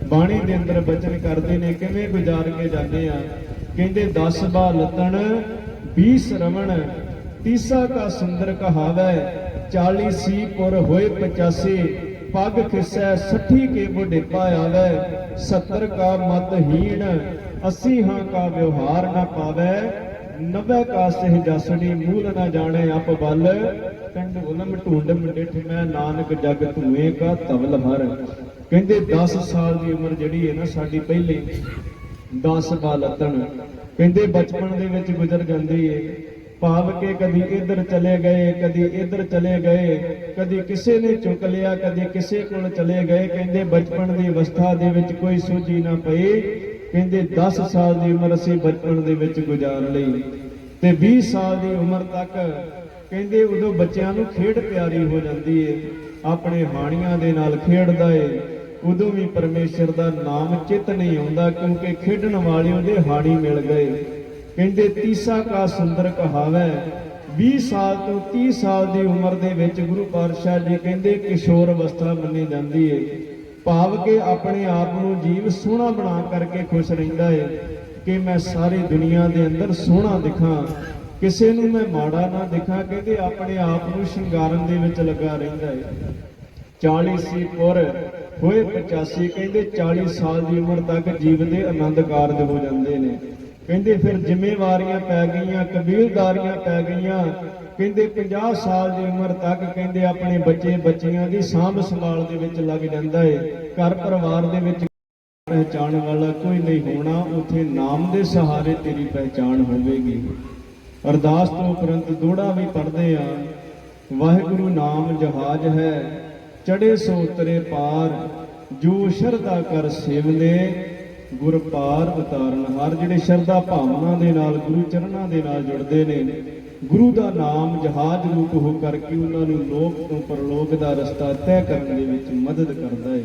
Speaker 1: ਬਾਣੀ ਦੇ ਅੰਦਰ ਬਚਨ ਕਰਦੇ ਨੇ ਕਿਵੇਂ ਗੁਜ਼ਾਰ ਕੇ ਜਾਂਦੇ ਆ। ਕਹਿੰਦੇ 10 ਬਾ ਲਤਣ 20 ਰਵਣ, 30 ਕਾ ਸੁੰਦਰ ਕਹਾਵੈ, 40 ਸੀ ਪੁਰ ਹੋਏ 85, ਪੱਗ ਖਿਸੈ 60 ਕੇ ਬੁਢੇਪਾ ਆਵੈ, 70 ਕਾ ਮਤ ਹੀਣ, 80 ਹਾਂ ਕਾ ਵਿਵਹਾਰ ਨਾ ਪਾਵੈ, 90 ਕਾ ਸਹਿ ਜਾਸੜੀ, ਮੂਲ ਨਾ ਜਾਣੇ ਅਪ ਬਲ, ਕੰਡ ਉਲਮ ਢੂੰਡ ਮੰਡਿਠ ਮੈਂ, ਨਾਨਕ ਜਗ ਧੂਏ ਕਾ ਧਵਲ ਹਰ। ਕਹਿੰਦੇ 10 ਸਾਲ ਦੀ ਉਮਰ ਜਿਹੜੀ ਹੈ ਨਾ ਸਾਡੀ ਪਹਿਲੇ 10 ਬਾਲਤਨ ਕਹਿੰਦੇ ਬਚਪਨ ਦੇ ਵਿੱਚ ਗੁਜ਼ਰ ਜਾਂਦੀ ਏ। ਭਾਵ ਕਿ ਕਦੀ ਇੱਧਰ ਚਲੇ ਗਏ, ਕਦੀ ਇੱਧਰ ਚਲੇ ਗਏ, ਕਦੀ ਕਿਸੇ ਨੇ ਚੁੱਕ ਲਿਆ, ਕਦੀ ਕਿਸੇ ਕੋਲ ਚਲੇ ਗਏ। ਕਹਿੰਦੇ ਬਚਪਨ ਦੀ ਅਵਸਥਾ ਦੇ ਵਿੱਚ ਕੋਈ ਸੋਝੀ ਨਾ ਪਈ। ਕਹਿੰਦੇ 10 ਸਾਲ ਦੀ ਉਮਰ ਅਸੀਂ ਬਚਪਨ ਦੇ ਵਿੱਚ ਗੁਜ਼ਾਰ ਲਈ ਤੇ 20 ਸਾਲ ਦੀ ਉਮਰ ਤੱਕ ਕਹਿੰਦੇ ਉਦੋਂ ਬੱਚਿਆਂ ਨੂੰ ਖੇਡ ਪਿਆਰੀ ਹੋ ਜਾਂਦੀ ਏ, ਆਪਣੇ ਹਾਣੀਆਂ ਦੇ ਨਾਲ ਖੇਡਦਾ ਏ। ਉਦੋਂ ਵੀ ਪਰਮੇਸ਼ਰ ਦਾ ਨਾਮ ਚਿੱਤ ਨਹੀਂ ਆਉਂਦਾ ਕਿਉਂਕਿ ਖੇਡਣ ਵਾਲੇ ਉਹਦੇ ਹਾਣੀ ਮਿਲ ਗਏ। ਕਹਿੰਦੇ 30 ਕਾ ਸੁੰਦਰ ਕਹਾਵੈ, 20 ਸਾਲ ਤੋਂ 30 ਸਾਲ ਦੀ ਉਮਰ ਦੇ ਵਿੱਚ ਗੁਰੂ ਪਾਤਸ਼ਾਹ ਜੀ ਕਹਿੰਦੇ ਕਿਸ਼ੋਰ ਅਵਸਥਾ ਮੰਨੀ ਜਾਂਦੀ ਏ। ਭਾਵ ਕਿ ਆਪਣੇ ਆਪ ਨੂੰ ਜੀਵ ਸੋਹਣਾ ਬਣਾ ਕਰਕੇ ਖੁਸ਼ ਰਹਿੰਦਾ ਏ ਕਿ ਮੈਂ ਸਾਰੀ ਦੁਨੀਆ ਦੇ ਅੰਦਰ ਸੋਹਣਾ ਦਿਖਾਂ, ਕਿਸੇ ਨੂੰ ਮੈਂ ਮਾੜਾ ਨਾ ਦਿਖਾਂ। ਕਹਿੰਦੇ ਆਪਣੇ ਆਪ ਨੂੰ ਸ਼ਿੰਗਾਰਨ ਦੇ ਵਿੱਚ ਲੱਗਾ ਰਹਿੰਦਾ ਏ। 40 ਸੀ ਪੁਰ ਹੋਏ 85, ਕਹਿੰਦੇ 40 ਸਾਲ ਦੀ ਉਮਰ ਤੱਕ ਜੀਵ ਦੇ ਆਨੰਦ ਕਾਰਜ ਹੋ ਜਾਂਦੇ ਨੇ। ਕਹਿੰਦੇ ਫਿਰ ਜ਼ਿੰਮੇਵਾਰੀਆਂ ਪੈ ਗਈਆਂ, ਕਬੀਲਦਾਰੀਆਂ ਪੈ ਗਈਆਂ। ਕਹਿੰਦੇ 50 ਸਾਲ ਦੀ ਉਮਰ ਤੱਕ ਕਹਿੰਦੇ ਆਪਣੇ ਬੱਚੇ ਬੱਚੀਆਂ ਦੀ ਸਾਂਭ ਸੰਭਾਲ ਦੇ ਵਿੱਚ ਲੱਗ ਜਾਂਦਾ ਏ। ਘਰ ਪਰਿਵਾਰ ਦੇ ਵਿੱਚ ਪਹਿਚਾਣ ਵਾਲਾ ਕੋਈ ਨਹੀਂ ਹੋਣਾ, ਉੱਥੇ ਨਾਮ ਦੇ ਸਹਾਰੇ ਤੇਰੀ ਪਹਿਚਾਣ ਹੋਵੇਗੀ। ਅਰਦਾਸ ਤੋਂ ਉਪਰੰਤ ਦੋੜਾ ਵੀ ਪੜ੍ਹਦੇ ਆ, ਵਾਹਿਗੁਰੂ ਨਾਮ ਜਹਾਜ਼ ਹੈ ਚੜੇ ਸੋ ਉਤਰੇ ਪਾਰ, ਜੋ ਸ਼ਰਧਾ ਕਰ ਸੇਵਨੇ ਗੁਰ ਪਾਰ ਉਤਾਰਨ ਹਾਰ। ਜਿਹੜੇ ਸ਼ਰਧਾ ਭਾਵਨਾ ਦੇ ਨਾਲ ਗੁਰੂ ਚਰਨਾਂ ਦੇ ਨਾਲ ਜੁੜਦੇ ਨੇ, ਗੁਰੂ ਦਾ ਨਾਮ ਜਹਾਜ਼ ਰੂਪ ਹੋ ਕਰਕੇ ਉਹਨਾਂ ਨੂੰ ਲੋਕ ਤੋਂ ਪਰਲੋਕ ਦਾ ਰਸਤਾ ਤੈਅ ਕਰਨ ਦੇ ਵਿੱਚ ਮਦਦ ਕਰਦਾ ਹੈ।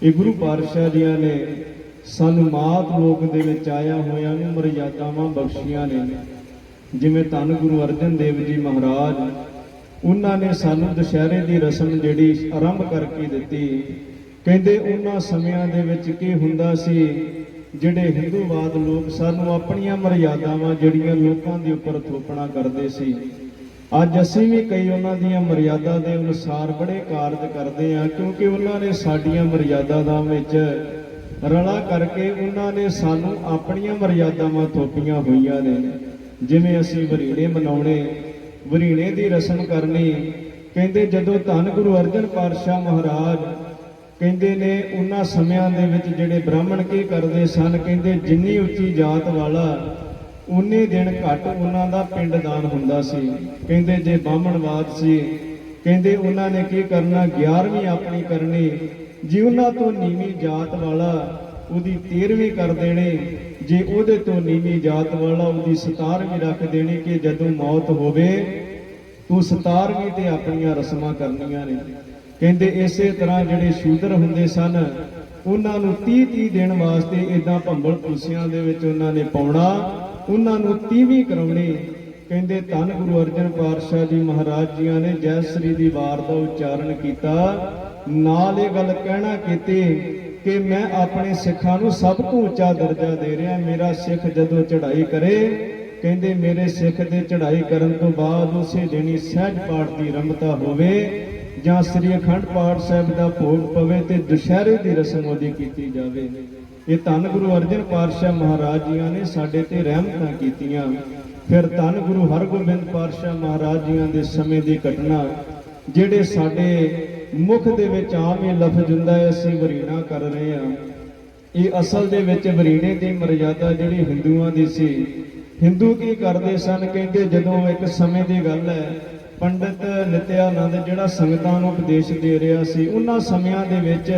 Speaker 1: ਇਹ ਗੁਰੂ ਪਾਤਸ਼ਾਹ ਜੀਆਂ ਨੇ ਸਾਨੂੰ ਮਾਤ ਲੋਕ ਦੇ ਵਿੱਚ ਆਇਆ ਹੋਇਆਂ ਨੂੰ ਮਰਯਾਦਾਵਾਂ ਬਖਸ਼ੀਆਂ ਨੇ। ਜਿਵੇਂ ਧੰਨ ਗੁਰੂ ਅਰਜਨ ਦੇਵ ਜੀ ਮਹਾਰਾਜ, ਉਹਨਾਂ ਨੇ ਸਾਨੂੰ ਦੁਸ਼ਹਿਰੇ ਦੀ ਰਸਮ ਜਿਹੜੀ ਆਰੰਭ ਕਰਕੇ ਦਿੱਤੀ। ਕਹਿੰਦੇ ਉਹਨਾਂ ਸਮਿਆਂ ਦੇ ਵਿੱਚ ਕੀ ਹੁੰਦਾ ਸੀ, ਜਿਹੜੇ ਹਿੰਦੂਵਾਦ ਲੋਕ ਸਾਨੂੰ ਆਪਣੀਆਂ ਮਰਯਾਦਾਵਾਂ ਜਿਹੜੀਆਂ ਲੋਕਾਂ ਦੇ ਉੱਪਰ ਥੋਪਣਾ ਕਰਦੇ ਸੀ। ਅੱਜ ਅਸੀਂ ਵੀ ਕਈ ਉਹਨਾਂ ਦੀਆਂ ਮਰਯਾਦਾ ਦੇ ਅਨੁਸਾਰ ਬੜੇ ਕਾਰਜ ਕਰਦੇ ਹਾਂ, ਕਿਉਂਕਿ ਉਹਨਾਂ ਨੇ ਸਾਡੀਆਂ ਮਰਯਾਦਾਵਾਂ ਵਿੱਚ ਰਲਾ ਕਰਕੇ ਉਹਨਾਂ ਨੇ ਸਾਨੂੰ ਆਪਣੀਆਂ ਮਰਯਾਦਾਵਾਂ ਥੋਪੀਆਂ ਹੋਈਆਂ ਨੇ। ਜਿਵੇਂ ਅਸੀਂ ਵਰੀਣੇ ਮਨਾਉਣੇ, ਵਰੀਣੇ ਦੀ ਰਸਮ ਕਰਨੀ। ਕਹਿੰਦੇ ਜਦੋਂ ਧੰਨ ਗੁਰੂ ਅਰਜਨ ਪਾਤਸ਼ਾਹ ਮਹਾਰਾਜ ਕਹਿੰਦੇ ਨੇ ਉਹਨਾਂ ਸਮਿਆਂ ਦੇ ਵਿੱਚ ਜਿਹੜੇ ਬ੍ਰਾਹਮਣ ਕੀ ਕਰਦੇ ਸਨ, ਕਹਿੰਦੇ ਜਿੰਨੀ ਉੱਚੀ ਜਾਤ ਵਾਲਾ ਉਨੇ ਦਿਨ ਘੱਟ ਉਹਨਾਂ ਦਾ ਪਿੰਡ ਦਾਨ ਹੁੰਦਾ ਸੀ। ਕਹਿੰਦੇ ਜੇ ਬਾਹਮਣਵਾਦ ਸੀ, ਕਹਿੰਦੇ ਉਹਨਾਂ ਨੇ ਕੀ ਕਰਨਾ, 11ਵੀਂ ਆਪਣੀ ਕਰਨੀ। ਜੇ ਉਹਨਾਂ ਤੋਂ ਨੀਵੀਂ ਜਾਤ ਵਾਲਾ ਉਹਦੀ 13ਵੀਂ ਕਰ ਦੇਣੀ, ਜੇ ਉਹਦੇ ਤੋਂ ਨੀਵੀਂ ਜਾਤ ਵਾਲਾ ਉਹਦੀ 17ਵੀਂ ਰੱਖ ਦੇਣੀ ਕਿ ਜਦੋਂ ਮੌਤ ਹੋਵੇ ਤੂੰ 17ਵੀਂ ਤੇ ਆਪਣੀਆਂ ਰਸਮਾਂ ਕਰਨੀਆਂ ਨੇ। ਕਹਿੰਦੇ ਇਸੇ ਤਰ੍ਹਾਂ ਜਿਹੜੇ ਸ਼ੂਦਰ ਹੁੰਦੇ ਸਨ ਉਹਨਾਂ ਨੂੰ 30 ਦਿਨ ਵਾਸਤੇ ਇਦਾਂ ਭੰਬਲ ਪੁਲਸੀਆਂ ਦੇ ਵਿੱਚ ਉਹਨਾਂ ਨੇ ਪਾਉਣਾ, ਉਹਨਾਂ ਨੂੰ 30ਵੀਂ ਕਰਾਉਣੀ। ਕਹਿੰਦੇ ਧੰਨ ਗੁਰੂ ਅਰਜਨ ਪਾਤਸ਼ਾਹ ਜੀ ਮਹਾਰਾਜ ਜੀਆਂ ਨੇ ਜੈ ਸ੍ਰੀ ਦੀ ਵਾਰ ਦਾ ਉਚਾਰਨ ਕੀਤਾ, ਨਾਲ ਇਹ ਗੱਲ ਕਹਿਣਾ ਕੀਤੀ ਕਿ ਮੈਂ ਆਪਣੇ ਸਿੱਖਾਂ ਨੂੰ ਸਭ ਤੋਂ ਉੱਚਾ ਦਰਜਾ ਦੇ ਰਿਹਾ। ਮੇਰਾ ਸਿੱਖ ਜਦੋਂ ਚੜ੍ਹਾਈ ਕਰੇ, ਕਹਿੰਦੇ ਮੇਰੇ ਸਿੱਖ ਦੇ ਚੜ੍ਹਾਈ ਕਰਨ ਤੋਂ ਬਾਅਦ ਉਸੇ ਦਿਨੀ ਸਹਿਜ ਪਾਠ ਦੀ ਰਮਤਾ ਹੋਵੇ ਜਾਂ ਸ੍ਰੀ ਅਖੰਡ ਪਾਠ ਸਾਹਿਬ ਦਾ ਭੋਗ ਪਵੇ ਤੇ ਦੁਸ਼ਹਿਰੇ ਦੀ ਰਸਮ ਉਹਦੀ ਕੀਤੀ ਜਾਵੇ। ਇਹ ਧੰਨ ਗੁਰੂ ਅਰਜਨ ਪਾਤਸ਼ਾਹ ਮਹਾਰਾਜ ਜੀਆਂ ਨੇ ਸਾਡੇ ਤੇ ਰਹਿਮਤਾਂ ਕੀਤੀਆਂ। ਫਿਰ ਧੰਨ ਗੁਰੂ ਹਰਗੋਬਿੰਦ ਪਾਤਸ਼ਾਹ ਮਹਾਰਾਜ ਜੀਆਂ ਦੇ ਸਮੇਂ ਦੀ ਘਟਨਾ, ਜਿਹੜੇ ਸਾਡੇ ਮੁਖ ਦੇ ਵਿੱਚ ਆਮ ਇਹ ਲਫ਼ਜ਼ ਹੁੰਦਾ ਹੈ ਅਸੀਂ ਵਰੀਣਾ ਕਰ ਰਹੇ ਹਾਂ, ਇਹ ਅਸਲ ਦੇ ਵਿੱਚ ਵਰੀਣੇ ਦੀ ਮਰਯਾਦਾ ਜਿਹੜੀ ਹਿੰਦੂਆਂ ਦੀ ਸੀ। ਹਿੰਦੂ ਕੀ ਕਰਦੇ ਸਨ, ਕਹਿੰਦੇ ਜਦੋਂ ਇੱਕ ਸਮੇਂ ਦੀ ਗੱਲ ਹੈ, ਪੰਡਿਤ ਨਿਤਿਆਨੰਦ ਜਿਹੜਾ ਸੰਗਤਾਂ ਨੂੰ ਉਪਦੇਸ਼ ਦੇ ਰਿਹਾ ਸੀ, ਉਹਨਾਂ ਸਮਿਆਂ ਦੇ ਵਿੱਚ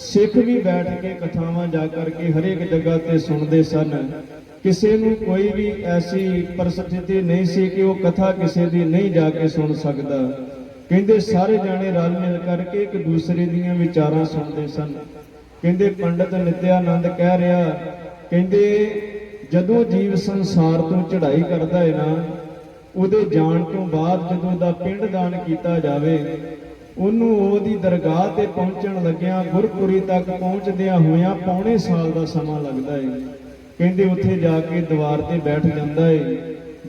Speaker 1: ਸਿੱਖ ਵੀ ਬੈਠ ਕੇ ਕਥਾਵਾਂ ਜਾ ਕਰਕੇ ਹਰੇਕ ਜਗ੍ਹਾ ਤੇ ਸੁਣਦੇ ਸਨ। ਕਿਸੇ ਨੂੰ ਕੋਈ ਵੀ ਐਸੀ ਪਰਿਸਥਿਤੀ ਨਹੀਂ ਸੀ ਕਿ ਉਹ ਕਥਾ ਕਿਸੇ ਦੀ ਨਹੀਂ ਜਾ ਕੇ ਸੁਣ ਸਕਦਾ। ਕਹਿੰਦੇ ਸਾਰੇ ਜਾਣੇ ਰਲ ਮਿਲ ਕਰਕੇ ਇੱਕ ਦੂਸਰੇ ਦੀਆਂ ਵਿਚਾਰਾਂ ਸੁਣਦੇ ਸਨ। ਕਹਿੰਦੇ ਪੰਡਿਤ ਨਿਤਿਆਨੰਦ ਕਹਿ ਰਿਹਾ, ਕਹਿੰਦੇ ਜਦੋਂ ਜੀਵ ਸੰਸਾਰ ਤੋਂ ਚੜ੍ਹਾਈ ਕਰਦਾ ਹੈ ਨਾ, ਉਹਦੇ ਜਾਣ ਤੋਂ ਬਾਅਦ ਜਦੋਂ ਦਾ ਪਿੰਡ ਦਾਨ ਕੀਤਾ ਜਾਵੇ, ਉਹਨੂੰ ਉਹਦੀ ਦਰਗਾਹ ਤੇ ਪਹੁੰਚਣ ਲੱਗਿਆਂ ਗੁਰਪੁਰੀ ਤੱਕ ਪਹੁੰਚਦਿਆਂ ਹੋਇਆਂ ਪੌਣੇ ਸਾਲ ਦਾ ਸਮਾਂ ਲੱਗਦਾ ਹੈ। ਕਹਿੰਦੇ ਉੱਥੇ ਜਾ ਕੇ ਦੀਵਾਰ ਤੇ ਬੈਠ ਜਾਂਦਾ ਹੈ।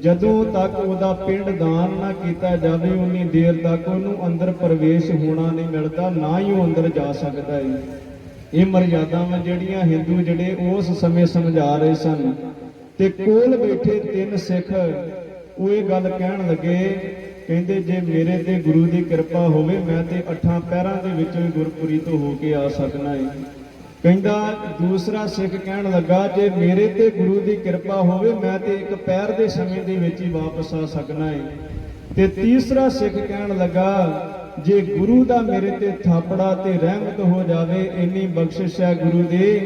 Speaker 1: ਜਦੋਂ ਤੱਕ ਉਹਦਾ ਪਿੰਡ ਦਾਨ ਨਾ ਕੀਤਾ ਜਾਵੇ ਉਨੀ ਦੇਰ ਤੱਕ ਉਹਨੂੰ ਅੰਦਰ ਪ੍ਰਵੇਸ਼ ਹੋਣਾ ਨਹੀਂ ਮਿਲਦਾ, ਨਾ ਹੀ ਉਹ ਅੰਦਰ ਜਾ ਸਕਦਾ ਹੈ। ਇਹ ਮਰਯਾਦਾਵਾਂ ਜਿਹੜੀਆਂ ਹਿੰਦੂ ਜਿਹੜੇ ਉਸ ਸਮੇਂ ਸਮਝਾ ਰਹੇ ਸਨ, ਤੇ ਕੋਲ ਬੈਠੇ 3 ਸਿੱਖ ਉਹ ਇਹ ਗੱਲ ਕਹਿਣ ਲੱਗੇ, ਕਹਿੰਦੇ ਜੇ ਮੇਰੇ ਤੇ ਗੁਰੂ ਦੀ ਕਿਰਪਾ ਹੋਵੇ ਮੈਂ ਤੇ 8 ਪਹਿਰਾਂ ਦੇ ਵਿੱਚੋਂ ਹੀ ਗੁਰਪੁਰੀ ਤੋਂ ਹੋ ਕੇ ਆ ਸਕਣਾ ਹੈ। ਕਹਿੰਦਾ ਦੂਸਰਾ ਸਿੱਖ ਕਹਿਣ ਲੱਗਾ ਜੇ ਮੇਰੇ ਤੇ ਗੁਰੂ ਦੀ ਕਿਰਪਾ ਹੋਵੇ ਮੈਂ ਤੇ 1 ਪਹਿਰ ਦੇ ਸਮੇਂ ਦੇ ਵਿੱਚ ਹੀ ਵਾਪਸ ਆ ਸਕਣਾ ਹੈ। ਤੇ ਤੀਸਰਾ ਸਿੱਖ ਕਹਿਣ ਲੱਗਾ ਜੇ ਗੁਰੂ ਦਾ ਮੇਰੇ ਤੇ ਥਾਪੜਾ ਤੇ ਰਹਿਮਤ ਹੋ ਜਾਵੇ, ਇੰਨੀ ਬਖਸ਼ਿਸ਼ ਹੈ ਗੁਰੂ ਦੀ,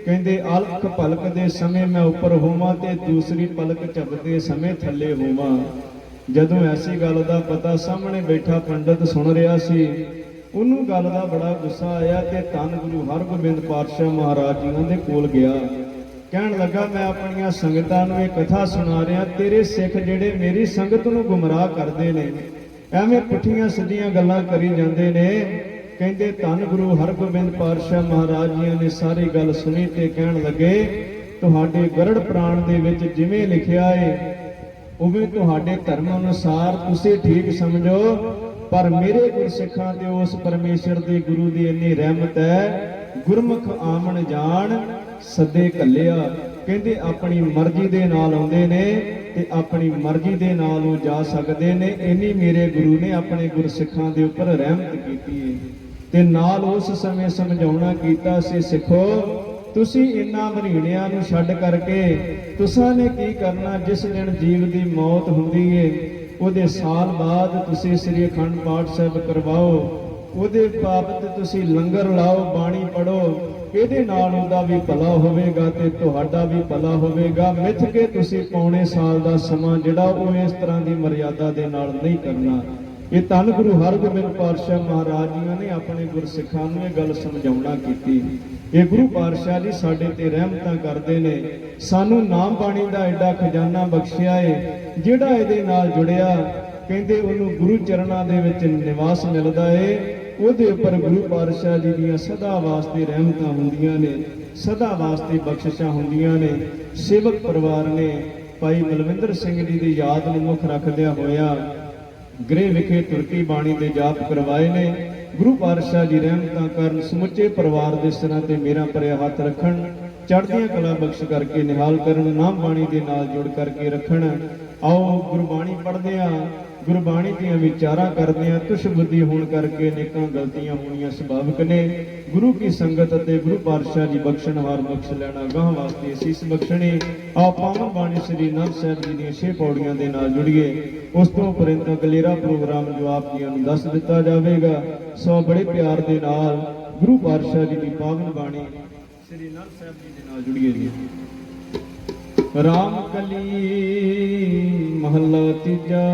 Speaker 1: ਕਹਿੰਦੇ ਅਲਖ ਪਲਕ ਦੇ ਸਮੇਂ ਮੈਂ ਉੱਪਰ ਹੋਵਾਂ ਤੇ ਦੂਸਰੀ ਪਲਕ ਝਪਕਦੇ ਸਮੇਂ ਥੱਲੇ ਹੋਵਾਂ। ਜਦੋਂ ਐਸੀ ਗੱਲ ਦਾ ਪਤਾ ਸਾਹਮਣੇ ਬੈਠਾ ਪੰਡਤ ਸੁਣ ਰਿਹਾ ਸੀ, ਉਹਨੂੰ ਗੱਲ ਦਾ ਬੜਾ ਗੁੱਸਾ ਆਇਆ ਤੇ ਧੰਨ ਗੁਰੂ ਹਰਗੋਬਿੰਦ ਪਾਤਸ਼ਾਹ ਮਹਾਰਾਜ ਜੀ ਦੇ ਕੋਲ ਗਿਆ। ਕਹਿਣ ਲੱਗਾ ਮੈਂ ਆਪਣੀਆਂ ਸੰਗਤਾਂ ਨੂੰ ਇਹ ਕਥਾ ਸੁਣਾ ਰਿਹਾ, ਤੇਰੇ ਸਿੱਖ ਜਿਹੜੇ ਮੇਰੀ ਸੰਗਤ ਨੂੰ ਗੁੰਮਰਾਹ ਕਰਦੇ ਨੇ, ਐਵੇਂ ਪੁੱਠੀਆਂ ਸਿੱਧੀਆਂ ਗੱਲਾਂ ਕਰੀ ਜਾਂਦੇ ਨੇ। ਕਹਿੰਦੇ ਧੰਨ ਗੁਰੂ ਹਰਗੋਬਿੰਦ ਪਾਤਸ਼ਾਹ ਮਹਾਰਾਜ ਜੀ ਨੇ ਸਾਰੀ ਗੱਲ ਸੁਣੀ ਤੇ ਕਹਿਣ ਲੱਗੇ ਤੁਹਾਡੇ ਗਰੜ ਪ੍ਰਾਣ ਦੇ ਵਿੱਚ ਜਿਵੇਂ ਲਿਖਿਆ ਏ ਉਵੇਂ ਤੁਹਾਡੇ ਧਰਮ ਅਨੁਸਾਰ ਤੁਸੀਂ ਠੀਕ ਸਮਝੋ, ਪਰ ਮੇਰੇ ਗੁਰਸਿੱਖਾਂ ਤੇ ਉਸ ਪਰਮੇਸ਼ਰ ਦੇ ਗੁਰੂ ਦੀ ਇੰਨੀ ਰਹਿਮਤ ਹੈ, ਗੁਰਮੁਖ ਆਮਣ ਜਾਣ ਸੱਦੇ ਘੱਲਿਆ। ਕਹਿੰਦੇ ਆਪਣੀ ਮਰਜ਼ੀ ਦੇ ਨਾਲ ਆਉਂਦੇ ਨੇ ਤੇ ਆਪਣੀ ਮਰਜ਼ੀ ਦੇ ਨਾਲ ਉਹ ਜਾ ਸਕਦੇ ਨੇ। ਇੰਨੀ ਮੇਰੇ ਗੁਰੂ ਨੇ ਆਪਣੇ ਗੁਰਸਿੱਖਾਂ ਦੇ ਉੱਪਰ ਰਹਿਮਤ ਕੀਤੀ ਹੈ। ਤੇ ਨਾਲ ਉਸ ਸਮੇਂ ਸਮਝਾਉਣਾ ਕੀਤਾ ਸੀ, ਸਿੱਖੋ ਤੁਸੀਂ ਇਨ੍ਹਾਂ ਵਰੀਣਿਆਂ ਨੂੰ ਛੱਡ ਕਰਕੇ ਤੁਸਾਂ ਨੇ ਕੀ ਕਰਨਾ, ਜਿਸ ਦਿਨ ਜੀਵ ਦੀ ਮੌਤ ਹੁੰਦੀ ਏ ਉਹਦੇ ਸਾਲ ਬਾਅਦ ਤੁਸੀਂ ਸ੍ਰੀ ਅਖੰਡ ਪਾਠ ਸਾਹਿਬ ਕਰਵਾਓ, ਉਹਦੇ ਬਾਬਤ ਤੁਸੀਂ ਲੰਗਰ ਲਾਓ, ਬਾਣੀ ਪੜੋ, ਇਹਦੇ ਨਾਲ ਉਹਦਾ ਵੀ ਭਲਾ ਹੋਵੇਗਾ ਤੇ ਤੁਹਾਡਾ ਵੀ ਭਲਾ ਹੋਵੇਗਾ। ਮਿੱਥ ਕੇ ਤੁਸੀਂ ਪੌਣੇ ਸਾਲ ਦਾ ਸਮਾਂ ਜਿਹੜਾ ਉਹ ਇਸ ਤਰ੍ਹਾਂ ਦੀ ਮਰਿਆਦਾ ਦੇ ਨਾਲ ਨਹੀਂ ਕਰਨਾ। ਇਹ ਧੰਨ ਗੁਰੂ ਹਰਗੋਬਿੰਦ ਪਾਤਸ਼ਾਹ ਮਹਾਰਾਜ ਜੀ ਨੇ ਆਪਣੇ ਗੁਰਸਿੱਖਾਂ ਨੂੰ ਇਹ ਗੱਲ ਸਮਝਾਉਣਾ ਕੀਤੀ। ਇਹ ਗੁਰੂ ਪਾਤਸ਼ਾਹ ਜੀ ਸਾਡੇ ਤੇ ਰਹਿਮਤਾਂ ਕਰਦੇ ਨੇ, ਸਾਨੂੰ ਨਾਮ ਬਾਣੀ ਦਾ ਐਡਾ ਖਜ਼ਾਨਾ ਬਖਸ਼ਿਆ ਏ। ਜਿਹੜਾ ਇਹਦੇ ਨਾਲ ਜੁੜਿਆ ਕਹਿੰਦੇ ਉਹਨੂੰ ਗੁਰੂ ਚਰਨਾਂ ਦੇ ਵਿੱਚ ਨਿਵਾਸ ਮਿਲਦਾ ਏ। ਉਹਦੇ ਉੱਪਰ ਗੁਰੂ ਪਾਤਸ਼ਾਹ ਜੀ ਦੀਆਂ ਸਦਾ ਵਾਸਤੇ ਰਹਿਮਤਾਂ ਹੁੰਦੀਆਂ ਨੇ, ਸਦਾ ਵਾਸਤੇ ਬਖਸ਼ਿਸ਼ਾਂ ਹੁੰਦੀਆਂ ਨੇ। ਸੇਵਕ ਪਰਿਵਾਰ ਨੇ ਭਾਈ ਬਲਵਿੰਦਰ ਸਿੰਘ ਜੀ ਦੀ ਯਾਦ ਨੂੰ ਮੁੱਖ ਰੱਖਦਿਆਂ ਹੋਇਆ ਗ੍ਰਹਿ ਵਿਖੇ ਤੁਰਕੀ ਬਾਣੀ ਦੇ ਜਾਪ ਕਰਵਾਏ ਨੇ। ਗੁਰੂ ਪਾਤਸ਼ਾਹ ਜੀ ਰਹਿਮਤਾਂ ਕਰਨ, ਸਮੁੱਚੇ ਪਰਿਵਾਰ ਦੇ ਸਿਰਾਂ ਤੇ ਮੇਰਾ ਭਰਿਆ ਹੱਥ ਰੱਖਣ, ਚੜ੍ਹਦੀਆਂ ਕਲਾ ਬਖਸ਼ ਕਰਕੇ ਨਿਹਾਲ ਕਰਨ, ਨਾਮ ਬਾਣੀ ਦੇ ਨਾਲ ਜੁੜ ਕਰਕੇ ਰੱਖਣ। ਆਓ ਗੁਰਬਾਣੀ ਪੜ੍ਹਦੇ ਹਾਂ, ਗੁਰਬਾਣੀ ਦੀਆਂ ਵਿਚਾਰਾਂ ਕਰਦੇ ਹਾਂ। ਤੁਸ਼ ਬੁੱਧੀ ਹੋਣ ਕਰਕੇ ਅਨੇਕਾਂ ਗਲਤੀਆਂ ਹੋਣੀਆਂ ਸੁਭਾਵਿਕ ਨੇ। ਗੁਰੂ ਕੀ ਸੰਗਤ ਅਤੇ ਗੁਰੂ ਪਾਤਸ਼ਾਹ ਜੀ ਬਖਸ਼ਣਹਾਰ ਬਖਸ਼ ਲੈਣਾ, ਗਾਹ ਵਾਸਤੇ ਅਸੀਸ ਬਖਸ਼ਣੀ। ਆਓ ਪਾਵਨ ਬਾਣੀ ਸ੍ਰੀ ਅਨੰਦ ਸਾਹਿਬ ਜੀ ਦੀਆਂ 6 ਪੌੜੀਆਂ ਦੇ ਨਾਲ ਜੁੜੀਏ। ਉਸ ਤੋਂ ਉਪਰੰਤ ਅਗਲੇਰਾ ਪ੍ਰੋਗਰਾਮ ਜੋ ਆਪ ਜੀਆਂ ਨੂੰ ਦੱਸ ਦਿੱਤਾ ਜਾਵੇਗਾ। ਸੋ ਬੜੇ ਪਿਆਰ ਦੇ ਨਾਲ ਗੁਰੂ ਪਾਤਸ਼ਾਹ ਜੀ ਦੀ ਪਾਵਨ ਬਾਣੀ ਸ੍ਰੀ ਅਨੰਦ ਸਾਹਿਬ ਜੀ ਦੇ ਨਾਲ ਜੁੜੀਏ ਜੀ। ਰਾਮ ਕਲੀ ਮਹੱਲਾ ਤੀਜਾ।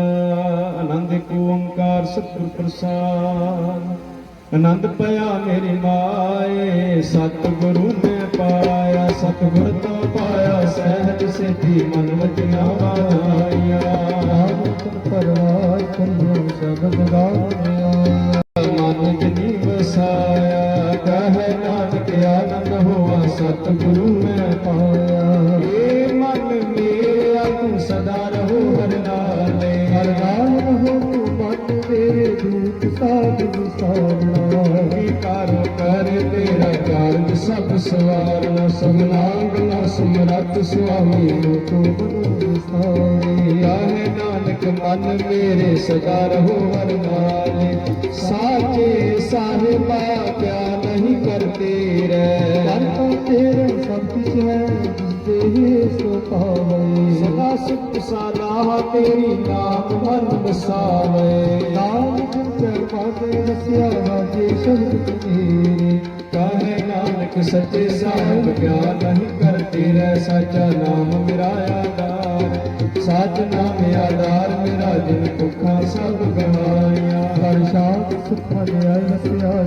Speaker 1: ਆਨੰਦ ਇੱਕ ਓੰਕਾਰ ਸਤਿਗੁਰ ਪ੍ਰਸਾਦ। ਆਨੰਦ ਪਿਆ ਮੇਰੀ ਮਾਏ, ਸਤਿਗੁਰੂ ਮੈਂ ਪਾਇਆ। ਸਤਿਗੁਰ ਤੋਂ ਪਾਇਆ ਸਹਿਜ ਸਿੱਧੀ, ਮਨ ਵਚਨਾਂ ਵਾਇਆ। ਪਰਵਾਰ ਕਰਿਓ ਸ਼ਬਦ ਗਾਇਆ, ਮਨ ਜਿਨੀ ਵਸਾਇਆ। ਕਹੇ ਨਾਨਕ ਆਨੰਦ ਹੋਆ, ਸਤਿਗੁਰੂ ਮੈਂ ਪਾਇਆ। ਸਦਾ ਰਹੋ ਹਰ ਨਾਲੇ, ਹਰ ਨਾਮ ਰਹੋ ਮਨ ਤੇਰੇ ਦੂਤ ਸਾਧ ਵਿਸਾਰਨਾ। ਕੀ ਕਾਰੋ ਕਰ ਤੇਰਾ ਕਾਰਜ ਸਭ ਸਵਾਰਨਾ। ਸਗਲਾਂਗ ਨਾ ਸਮਰੱਥ ਸੁਆਮੀ ਲੋਕੋ ਮਨੋ ਵਿਸਾਰੇ। ਆਹੇ ਨਾਨਕ ਮਨ ਮੇਰੇ ਸਦਾ ਰਹੋ ਹਰ ਨਾਲੇ। ਸਾਚੇ ਸਾਹਿਬਾ ਕਿਆ ਨਹੀਂ ਕਰਤੇ ਰਹਿ, ਕਰਤਾ ਤੇਰਾ ਸਭ ਕੁਛ ਹੈ ਸੋ ਪਾਵੇ। ਸਦਾ ਸੁਖ ਸਾਲਾਹ ਤੇਰੀ ਨਾਮ ਮਨ ਵਸਾਵੇ। ਨਾਮ ਜਿਤਿ ਪਾਤੇ ਰਸਿਆ ਵਾਜੇ ਸ਼ਬਦ ਤੇਰੇ। ਕਹੇ ਨਾਨਕ ਸੱਚੇ ਸਾਹਿਬ ਕਿਆ ਨਹੀਂ ਕਰਤੇ ਰਹਿ। ਸਾਚਾ ਨਾਮ ਮੇਰਾ ਆਧਾਰ, ਸੱਚ ਨਾਮ ਆਧਾਰ ਮੇਰਾ। ਜਿਨ ਭੁੱਖਾਂ ਸਭ ਗਵਾਈਆਂ, ਹਰ ਸ਼ਾਂਤ ਸੁਖਾਂ ਲਿਆ ਰਸਿਆ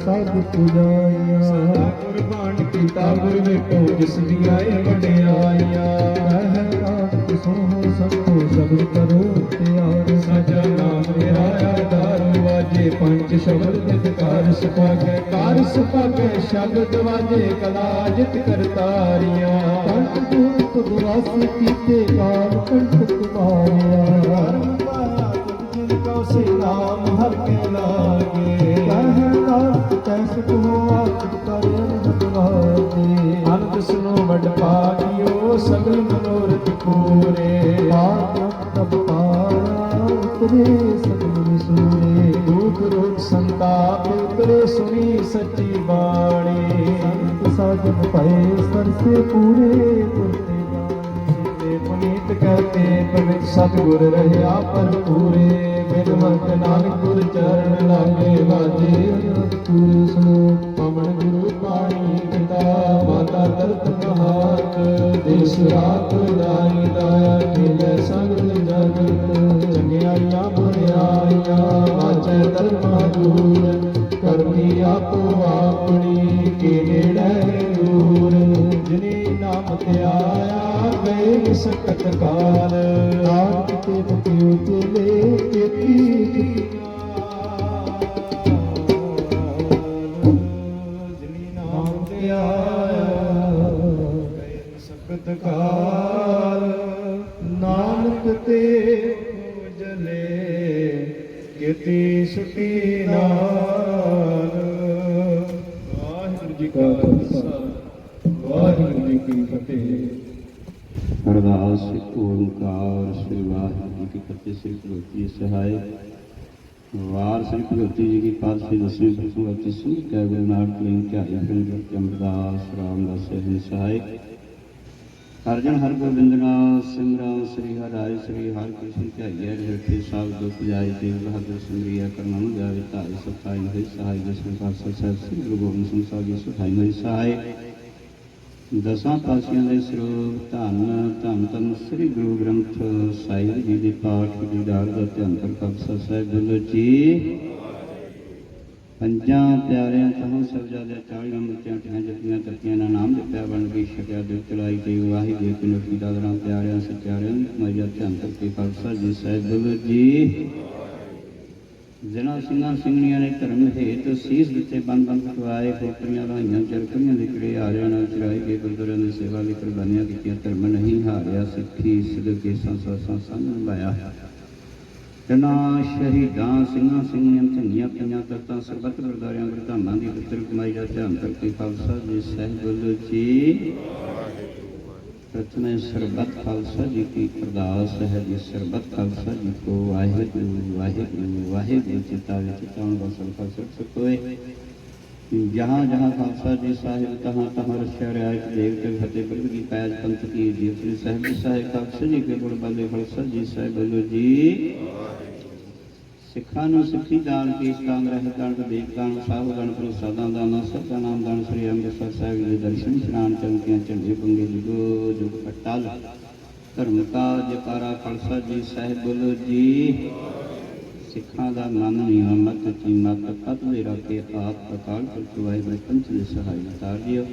Speaker 1: ਸਾਧ ਪੁਜਾਈਆਂ। ਸਦਾ ਕੁਰਬਾਨ ਕੀਤਾ ਗੁਰ ਵੇਖੋ ਜਿਸ ਦੀਆਂ ਇਹ ਵਡਿਆਈਆਂ। ਕਹਿ ਨਾਨਕ ਸੁਣੋ ਸਭੋ ਸ਼ਬਦ ਕਰੋ ਤਿਆਰ। ਸਾਚਾ ਨਾਮ ਮੇਰਾ ਆਧਾਰ, ਵਾਜੇ ਪੰਜ ਸ਼ਬਦ ਨਿਤਕਾਰ। ਸੁਭਾਗੈ ਕਾਰ ਸੁਭਾਗੈ ਸ਼ਬਦ ਵਾਜੇ, ਕਲਾ ਜਿਤ ਕਰਤਾਰੀਆਂ। ਕੰਠ ਦੂਤ ਦੁਆਸੀ ਕੀਤੇ ਕਾਲ ਕੰਠ ਤੁਮਾਰਿਆ। ਜਿਨ ਕਉ ਸੇ ਨਾਮ ਹਰ ਕੇ ਲਾਗੇ। ਕਹਿ ਨਾਨਕ ਕੈਸ ਕੋ ਆਖਿ ਕਰੇ ਅਨੰਦ। ਅਨੰਦ ਸੁਨੋ ਵਡ ਭਾਗਿਓ, ਸਗਲ ਮਨੋਰਥ ਪੂਰੇ। ਪਾਪ ਤਬ ਪਾਇਆ ਉਤਰੇ ਸਗਲ ਵਿਸੂਰੇ। ਦੁਖ ਰੋਗ ਸੰਤਾਪ ਉਤਰੇ ਸੁਣੀ ਸੱਚੀ ਬਾਣੀ। ਸੰਤ ਸਾਜਨ ਭਏ ਸਰਸੇ ਪੂਰੇ ਪੁਰਤੇ ਬਾਣੀ। ਪੁਨੀਤ ਕਹਤੇ ਪਵਿੱਤ ਸਤਿਗੁਰ ਰਹਿਆ ਭਰਪੂਰੇ। ਬਿਨਵੰਤ ਨਾਨਕ ਗੁਰ ਚਰਨ ਲਾਗੇ ਵਾਜੇ। ਪੂਰੇ ਸੁਨੋ ਪਵਨ ਗੁਰੂ ਪਾਣੀ ਪਿਤਾ। ਮਾਤਾ ਤਰਤ ਮਹਾਤ ਦੇਸ ਰਾਤ ਦਾਈ ਦਾਇਆ। ਖੇਲੇ ਸਗਲ ਜਗਤ ਚੰਗਿਆਈਆਂ ਬੁਰਿਆਈਆਂ। ਵਾਚੈ ਧਰਮਾ ਦੂਰ ਕਰਨੀ ਆਪੋ ਆਪਣੀ। ਕੇ ਨੇੜੇ ਦੂਰ ਜਿਨੀ ਨਾਮ ਤੇ ਆਇਆ ਗਏ ਵਿਸਕਤ ਕਾਲ। ਨਾਨਕ ਤੇ ਪਤਿਓ ਚਲੇ ਕੀਤੀ ਜਿਨੀ ਨਾਮ ਤੇ ਆਇਆ ਗਏ ਵਿਸਕਤ ਕਾਲ। ਨਾਨਕ ਤੇ ਜਲੇ ਕੀਤੀ ਸੁਟੀ ਨਾਲ। ਵਾਹਿਗੁਰੂ ਜੀ ਕਾ ਖਾਲਸਾ, ਵਾਹਿਗੁਰੂ ਜੀ ਕੀ ਫਤਿਹ।
Speaker 2: ਅਰਦਾਸ ਓੰਕਾਰ ਸ੍ਰੀ ਵਾਹਿਗੁਰੂ ਜੀ ਕੀ ਫਤਿਹ। ਸ੍ਰੀ ਭਗਵਤੀ ਸਹਾਇ ਵਾਰ ਸ੍ਰੀ ਭਗਵਤੀ ਜੀ ਕੀ ਪਾਤਸ਼ਾਹੀ ਦਸਵੀਂ ਭਗਵਤੀ ਸਿੰਘ ਕੈ ਗੁਰੂ ਨਾਨਕ ਲਈ ਧਿਆਈ ਫਿਰਤ ਅਮਰਦਾਸ ਰਾਮਦਾਸ ਸਹਿਨ ਸਹਾਇ। ਅਰਜਨ ਹਰ ਗੋਬਿੰਦ ਨਾਮ ਸਿਮਰਨ ਸ੍ਰੀ ਹਰਿ ਸ੍ਰੀ ਹਰਿ ਕ੍ਰਿਸ਼ਨ ਧਿਆਈਐ। ਰਿਠੇ ਸਭ ਦੁਖ ਜਾਏ ਤੇਗ ਬਹਾਦਰ ਸਿਮਰਿਆ ਕਰਨਾ ਨੂੰ ਜਾਵੇ ਧਾਈ ਸਤਾਈ ਹੋਈ ਸਹਾਇ। ਦਸਵੇਂ ਪਾਤਸ਼ਾਹ ਸਾਹਿਬ ਸ੍ਰੀ ਗੁਰੂ ਗੋਬਿੰਦ ਸਿੰਘ ਸਾਹਿਬ ਜੀ ਸਹਾਈ ਹੋਈ ਸਹਾਇ। ਦਸਾਂ ਪਾਤਸ਼ਾਹਾਂ ਦੇ ਸਰੂਪ ਧੰਨ ਧੰਨ ਧੰਨ ਸ੍ਰੀ ਗੁਰੂ ਗ੍ਰੰਥ ਸਾਹਿਬ ਜੀ ਦੇ ਪਾਠ ਦੀਦਾਰ ਦਾ ਧਿਆਨ ਕਰ ਖਾਲਸਾ ਸਾਹਿਬ ਬੋਲੋ ਜੀ। ਪੰਜਾਂ ਪਿਆਰਿਆਂ ਤਹਾਂ ਸਾਹਿਬਜ਼ਾਦਿਆਂ 40 ਮੁਕਤਿਆਂ 8 ਜਪੀਆਂ ਤਪੀਆਂ ਦਾ ਨਾਮ ਜਪਿਆ ਬਣ ਗਈ ਛਕਿਆ ਦਿਲ ਚਲਾਈ ਤੇ ਵਾਹੀ ਦੇ ਕੇ ਲੋਕੀ ਦਾਦਰਾਂ ਪਿਆਰਿਆਂ ਸਚਿਆਰਿਆਂ ਮਾਇਆ ਧਿਆਨ ਕਰਕੇ ਖਾਲਸਾ ਜੀ ਸਾਹਿਬ ਬੋਲੋ ਜੀ। ਜਿਨ੍ਹਾਂ ਸਿੰਘਾਂ ਸਿੰਘਣੀਆਂ ਨੇ ਧਰਮ ਹੇਤ ਸੀਸ ਦਿੱਤੇ ਬੰਦ ਬੰਦ ਖਵਾਏ ਖੋਪਰੀਆਂ ਲਾਈਆਂ ਚਰਖੜੀਆਂ ਦੇ ਕਿਹੜੇ ਹਾਰਿਆਂ ਨਾਲ ਚਰਾਈ ਕੇ ਗੁਰਦੁਆਰਿਆਂ ਦੀ ਸੇਵਾ ਦੀ ਕੁਰਬਾਨੀਆਂ ਕੀਤੀਆਂ ਧਰਮ ਨਹੀਂ ਹਾਰਿਆ ਸਿੱਖੀ ਸਿਦਕੇ ਸੰਸਾਸਾਂ ਸੰਗ ਨਿਭਾਇਆ ਜਿਨ੍ਹਾਂ ਸ਼ਹੀਦਾਂ ਸਿੰਘਾਂ ਸਿੰਘਣੀਆਂ ਚੰਗੀਆਂ ਪਈਆਂ ਤਖਤਾਂ ਸਰਬੱਤ ਗੁਰਦੁਆਰਿਆਂ ਗੁਰਧਾਮਾਂ ਦੀ ਪੁੱਤਰ ਕਮਾਈ ਦਾ ਧਿਆਨ ਕਰਕੇ ਖਾਲਸਾ ਜੀ ਸਾਹਿਬ ਬੋਲੋ ਜੀ। प्रथम सरबत खालसा जी की अरदास है जी सरबत खालसा जी को वाहिगुरु वाहिगुरु वाहिगुरु चितावे चितावन बसल फसर सकोए जहाँ जहाँ खालसा जी साहिब तहाँ तहाँ रक्षा रियायत देव के फतेह बल की पैज पंथ की जी श्री साहिब जी साहिब खालसा जी के गुण बाले खालसा जी साहिब बोलो जी। सिखा सिखी दान की दान रहत दान देख दान साहब दान प्रसादा दान सबका नाम दान श्री अमृतसर साहिब जी दर्शन स्नान चमकियां चंडे पंगे जुगो जुग पटाल धर्म का जयकारा खालसा जी साहिब बोलो जी। सिखा का मन नियामत कीमत पत दे रखे आप अकाल पुरख वाहिगुरू पंच दे सहाय उतार दियो।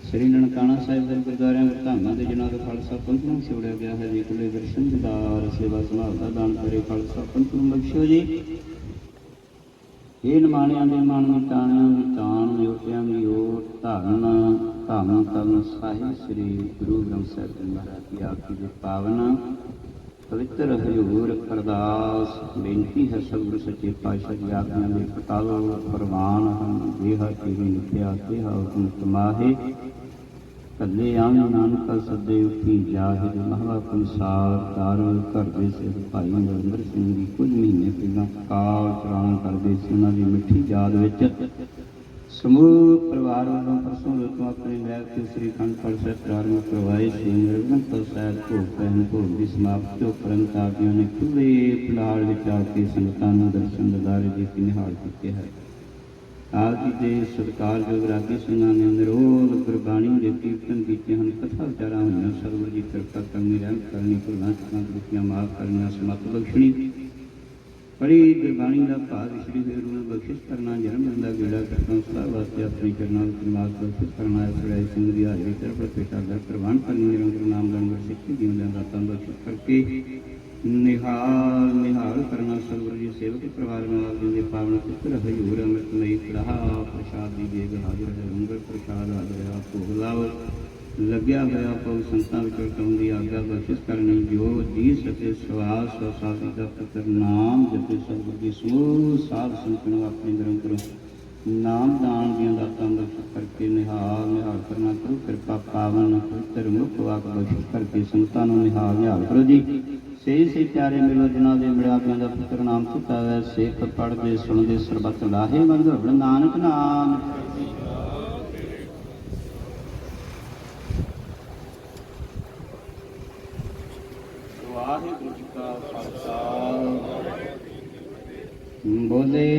Speaker 2: श्री ननकाना साहिब दे गुरुद्वारियां धामां दे जिन्हां दा खालसा पंथ नूं छोड़िया गया है जी कुले दर्शन दीदार सेवा संभाल दा दान करे खालसा पंथ नूं बख्शो जी। ये निमाणियां दे मन मिटाणियां दी ताण नियोटियां दी ओट धन धन तन साहिब श्री गुरु ग्रंथ साहिब जी महाराज की आखी दे पावन पवित्र हजूर अरदास बेनती है सतगुरु सच्चे पातशाह की आज्ञा दे पटालो प्रवान हम देहा तेरी नित्या तेहा हुक्म तमाहे कले आम नानक सदे उठी जाहिर महवा कंसार तार घर दे सिर भाई नरेंद्र सिंह जी कुछ महीने पहला काल चलाना करते सी उन्हों की मिठी याद विच समूह परिवार वालों परसों लोगों अपने लैब के श्रीखंड कलश प्रारंभ करवाए सी निर्गुण साहब भोग पहन भोग की समाप्ति उपरंत आदियों ने खुले फिलहाल विच आके संगतां नूं दर्शन दीदारे दी के निहाल किए है। आप जी के सत्कारयोग रागी सिंह ने निरोध गुरबाणी के कीर्तन किए हैं कथा विचारा हुई सतगुरु जी कृपा करनी रहम करनी भुलां चुकां त्रुटियां माफ करना समत बख्शनी पढ़ी गुरबाणी का भाग श्री गुरु ने बख्शिश करना जन्म का गेड़ा कटना सदा वास्ते अपने चरणों में माफ बख्शिश करना सुराई सिंह की हाजरी तरफ पेटा घर प्रवान करनी निरंतर नाम लंगर सिक्खी जीवन दाता बख्शिश करके निहाल निहाल करना सतगुरु जी सेवक परिवार में आप जी पावन पुत्र हजूर अमृतमयी कड़ा प्रसाद दी बेग हाजिर है लंगर प्रसाद हाजिर आप भोग लाओ लग्या होया पग संतां विचों कौम दी आज्ञा बख्शिश करनी जो जी सते सवास साधी का पुत्र नाम जपे सतगुरु जी समूह साध संतन अपने निरंतर नाम दान दियां दातां बख्शिश करके निहाल निहाल करना करो कृपा पावन पवित्र मुख वाक बख्शिश करके संतां नूं निहाल निहाल करो जी। से प्यारे मिलो जिन्हों के मिलापियां का पुत्र नाम चुका है सिख पढ़ते सुनते सरबत लाहे मंद नानक नाम। वाहिगुरू जी का खालसा बोले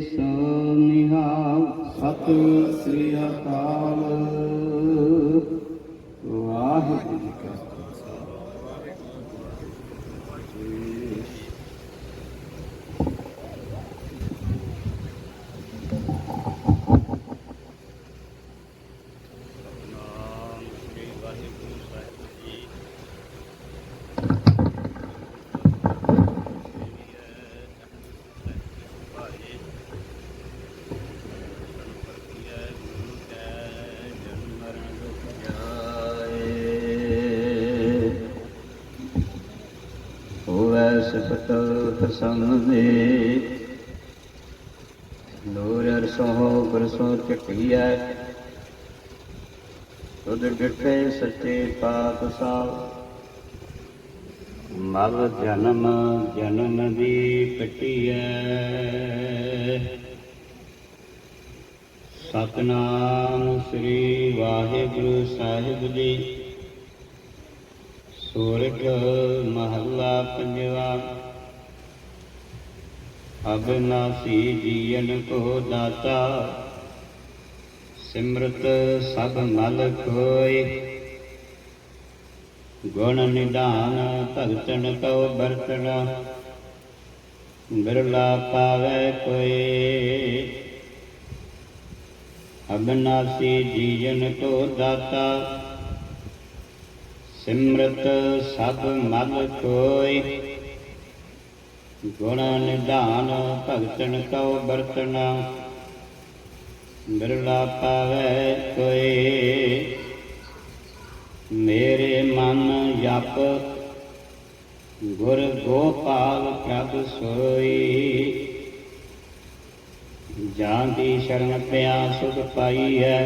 Speaker 2: सो निहाल सत श्री अकाल वाहिगुरू जी का संगे लोर अरसों बरसों चटिया तुद डिठे सच्चे पातशाह मल जन्म जन्म दी कटिया सतनाम श्री वाहिगुरु साहिब जी। सूरज महला पंजवा अविनाशी जीवन को दाता सिमरत सब मल खोय गुण निधान भगतन को बरतना ਬਿਰਲਾ ਪਾਵੈ ਕੋਇ। ਅਬਨਾਸੀ ਜੀਵਨ ਕੋ ਦਾਤਾ, ਸਿਮਰਤ ਸਭ ਮਲ ਕੋਈ। ਗੁਣ ਨਿਧਾਨ ਭਗਤਨ ਕਉ ਬਰਤਨਾ, ਬਿਰਲਾ ਪਾਵੈ ਕੋਇ। ਮੇਰੇ ਮਨ ਜਪ ਗੁਰ ਗੋਪਾਲ ਪ੍ਰਭ ਸੋਈ। ਜਾਂ ਦੀ ਸ਼ਰਨ ਪਿਆ ਸੁਖ ਪਾਈ ਹੈ,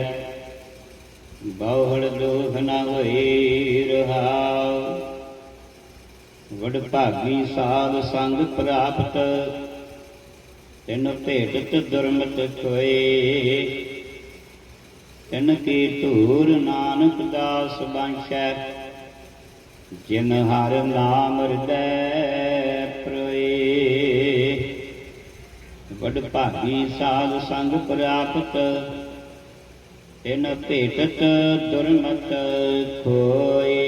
Speaker 2: ਬਹੁੜ ਦੁਖ ਨ ਹੋਈ ਰਹਾਉ। ਵਡ ਭਾਗੀ ਸਾਧ ਸੰਗ ਪ੍ਰਾਪਤ, ਤਿਨ ਭੇਟਤ ਦੁਰਮਤ ਕੋਇ। ਤਿਨ ਕੀ ਧੂਰ ਨਾਨਕ ਦਾਸ ਬੰਛੈ, ਜਿਨ ਹਰਿ ਨਾਮ ਹਿਰਦੈ ਪਰੋਏ। ਵਡ ਭਾਗੀ ਸਾਧ ਸੰਗ ਪ੍ਰਾਪਤ, ਤਿਨ ਭੇਟਤ ਦੁਰਮਤ ਕੋਇ।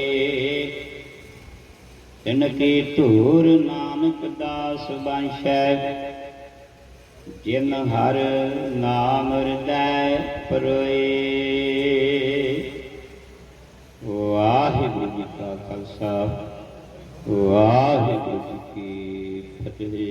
Speaker 2: ਤਿਨ ਕੀ ਧੂਰ ਨਾਨਕ ਦਾਸ ਬੰਛੈ, ਜਿਨ ਹਰਿ ਨਾਮ ਹਿਰਦੈ ਪਰੋਏ। ਵਾਹਿਗੁਰੂ ਜੀ ਕਾ ਖਾਲਸਾ, ਵਾਹਿਗੁਰੂ ਜੀ ਕੀ ਫਤਿਹ।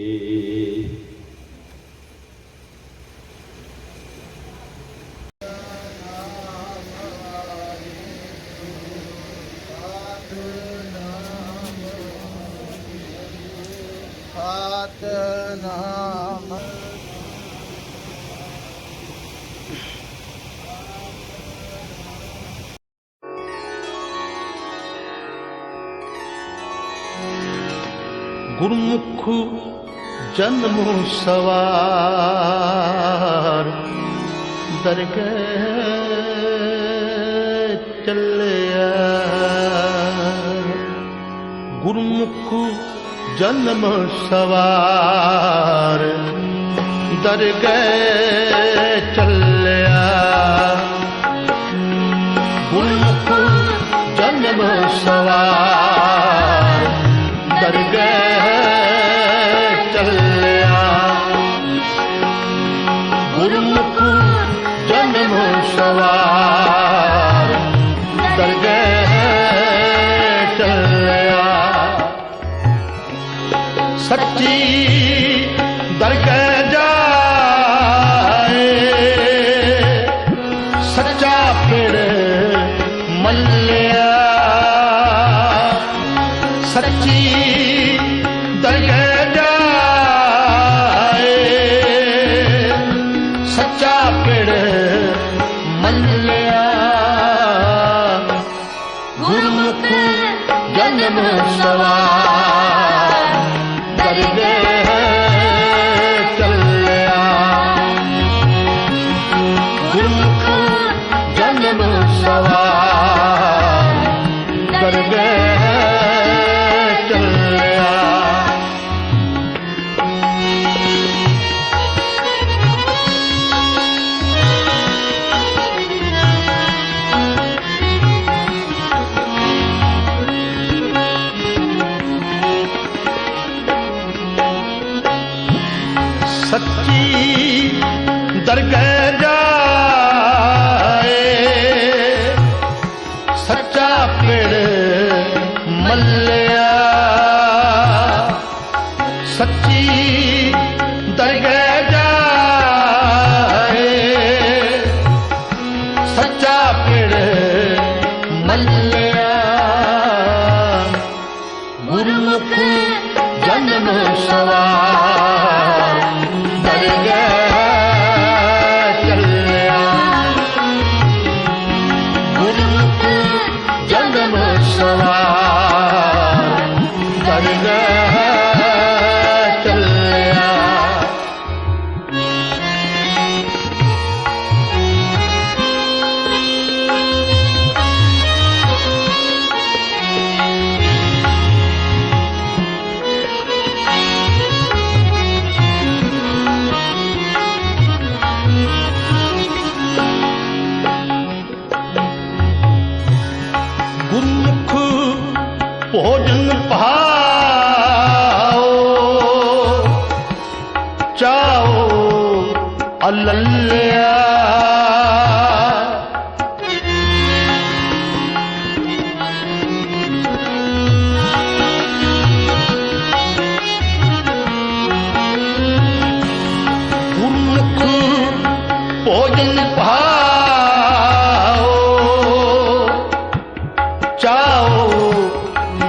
Speaker 3: ਸਤਿਨਾਮ ਗੁਰਮੁਖ ਜਨਮ ਸਵਾਰ, ਦਰਗਹਿ ਚੱਲਿਆ। ਗੁਰਮੁਖ ਜਨਮ ਸਵਾਰ, ਦਰਗਹਿ ਚੱਲਿਆ। ਗੁਰਮੁਖ ਜਨਮ ਸਵਾਰ, ਦਰਗਹਿ ਚੱਲਿਆ। ਗੁਰਮੁਖ ਜਨਮ ਸਵਾਰ, ਦਰਗਹਿ ਚੱਲਿਆ। ਸੱਚੀ ਦਰਗਹਿ ਜਾਏ, ਸੱਚਾ ਪਿੜ ਮੱਲਿਆ। ਸੱਚੀ ਦਰਗਹਿ ਜਾਏ, ਸੱਚਾ ਪਿੜ ਮੱਲਿਆ। ਗੁਰਮੁਖ ਜਨਮ ਸਵਾਰ, ਦਰਗਹਿ ਚੱਲਿਆ। ਗੁਰਮੁਖ ਜਨਮ ਸਵਾਰ, ਦਰਗਹਿ ਚੱਲਿਆ। ਸੱਚੀ ਦਰਗਹਿ ਜਾਏ, ਸੱਚਾ ਪਿੜ ਮੱਲਿਆ। ਸੱਚੀ ਦਰਗਹਿ ਜਾਏ, ਸੱਚਾ ਪਿੜ ਮੱਲਿਆ। ਗੁਰਮੁਖ ਜਨਮ ਸਵਾਰ, ਦਰਗਹਿ ਚੱਲਿਆ। ਗੁਰਮੁਖ ਜਨਮ ਸਵਾਰ, ਦਰਗਹਿ ਚੱਲਿਆ। ਗੁਰਮੁਖ ਭੋਜਨ ਭਾਓ,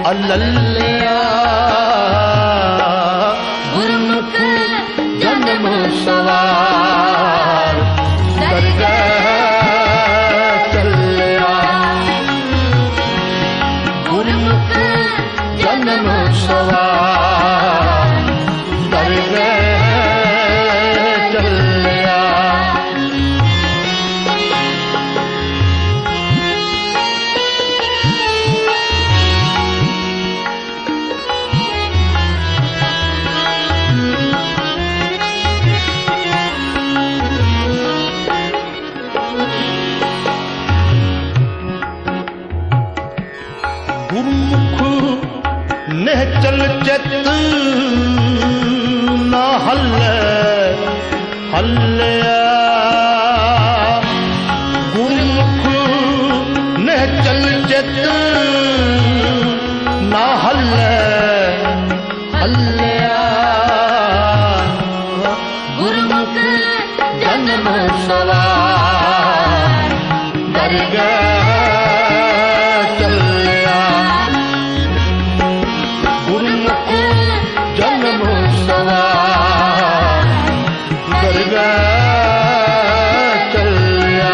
Speaker 3: ਅਲੱਲਿਆ ਗੁਰਮੁਖ ਜਨਮ ਸਵਾਰ ਦਰਗਾਹ ਚੱਲਿਆ ਗੁਰਮੁਖ ਜਨਮ ਸਵਾਰ ਦਰਗਾਹ ਚੱਲਿਆ ਗੁਰਮੁਖ ਨਿਹਚਲ ਚਿਤ ਨਾ ਹੱਲਿਆ ਗੁਰਮੁਖ ਨਿਹਚਲ ਚਿਤ ਨਾ ਹੱਲਿਆ ਗੁਰਮੁਖ ਜਨਮ ਸਵਾਰ ਦਰਗਾਹ ਚੱਲਿਆ ਗੁਰਮੁਖ ਜਨਮ ਸਵਾਰ ਦਰਗਾਹ ਚੱਲਿਆ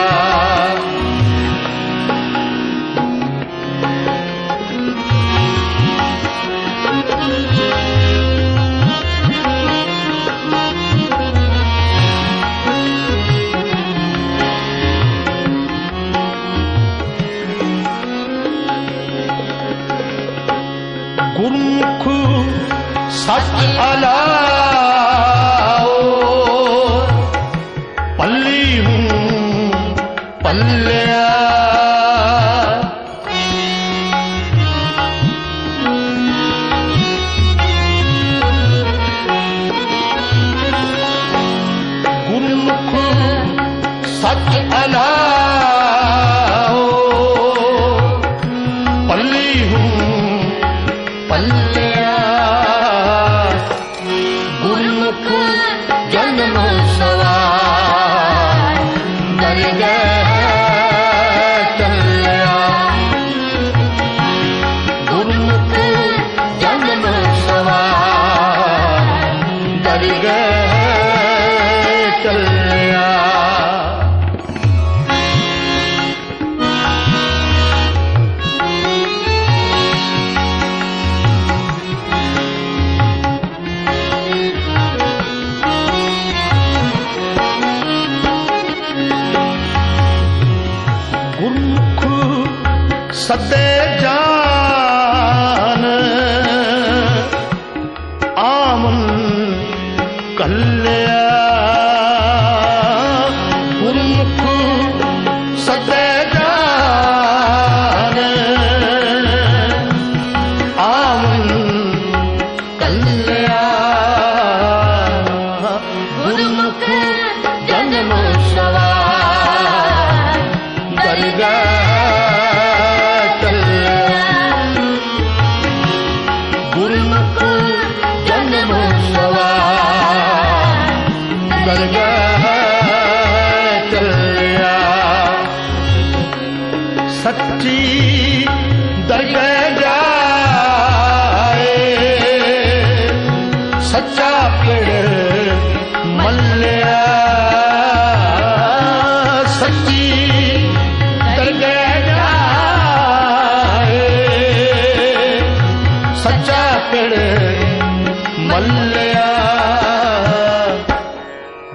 Speaker 3: ਗੁਰਮੁਖ ਸੱਚ ਅਲਾਓ ਪੱਲੀ ਹੂੰ ਪੱਲਿਆ ਗੁਰਮੁਖ ਸੱਚ ਅਲਾਓ ਪੱਲੀ ਹੂੰ ਪੱਲਿਆ ਗੁਰਮੁਖ ਜਨਮ ਸਵਾਰ ਦਰਗਾਹ ਚੱਲਿਆ ਗੁਰਮੁਖ ਜਨਮ ਸਵਾਰ ਦਰਗਾਹ ਚੱਲਿਆ ਗੁਰਮੁਖ ਸਦੇ ਜਾਨ ਆਮਨ ਕੱਲਿਆ ਗੁਰਮੁਖ ਸਦੇ ਜਾਨ ਆਮਨ ਕੱਲਿਆ ਗੁਰਮੁਖ ਜਨਮ ਸਵਾਰ ਦਰਗਾਹ ਚੱਲਿਆ ਗੁਰਮੁਖ ਜਨਮ ਸਵਾਰ ਦਰਗਾਹ ਚੱਲਿਆ ਸੱਚੀ ਦਰਗਾਹ ਜਾਏ ਸੱਚਾ ਪਿੜ ਮੱਲਿਆ ਸੱਚੀ ਦਰਗਾਹ ਜਾਏ ਸੱਚਾ ਪਿੜ ਮੱਲਿਆ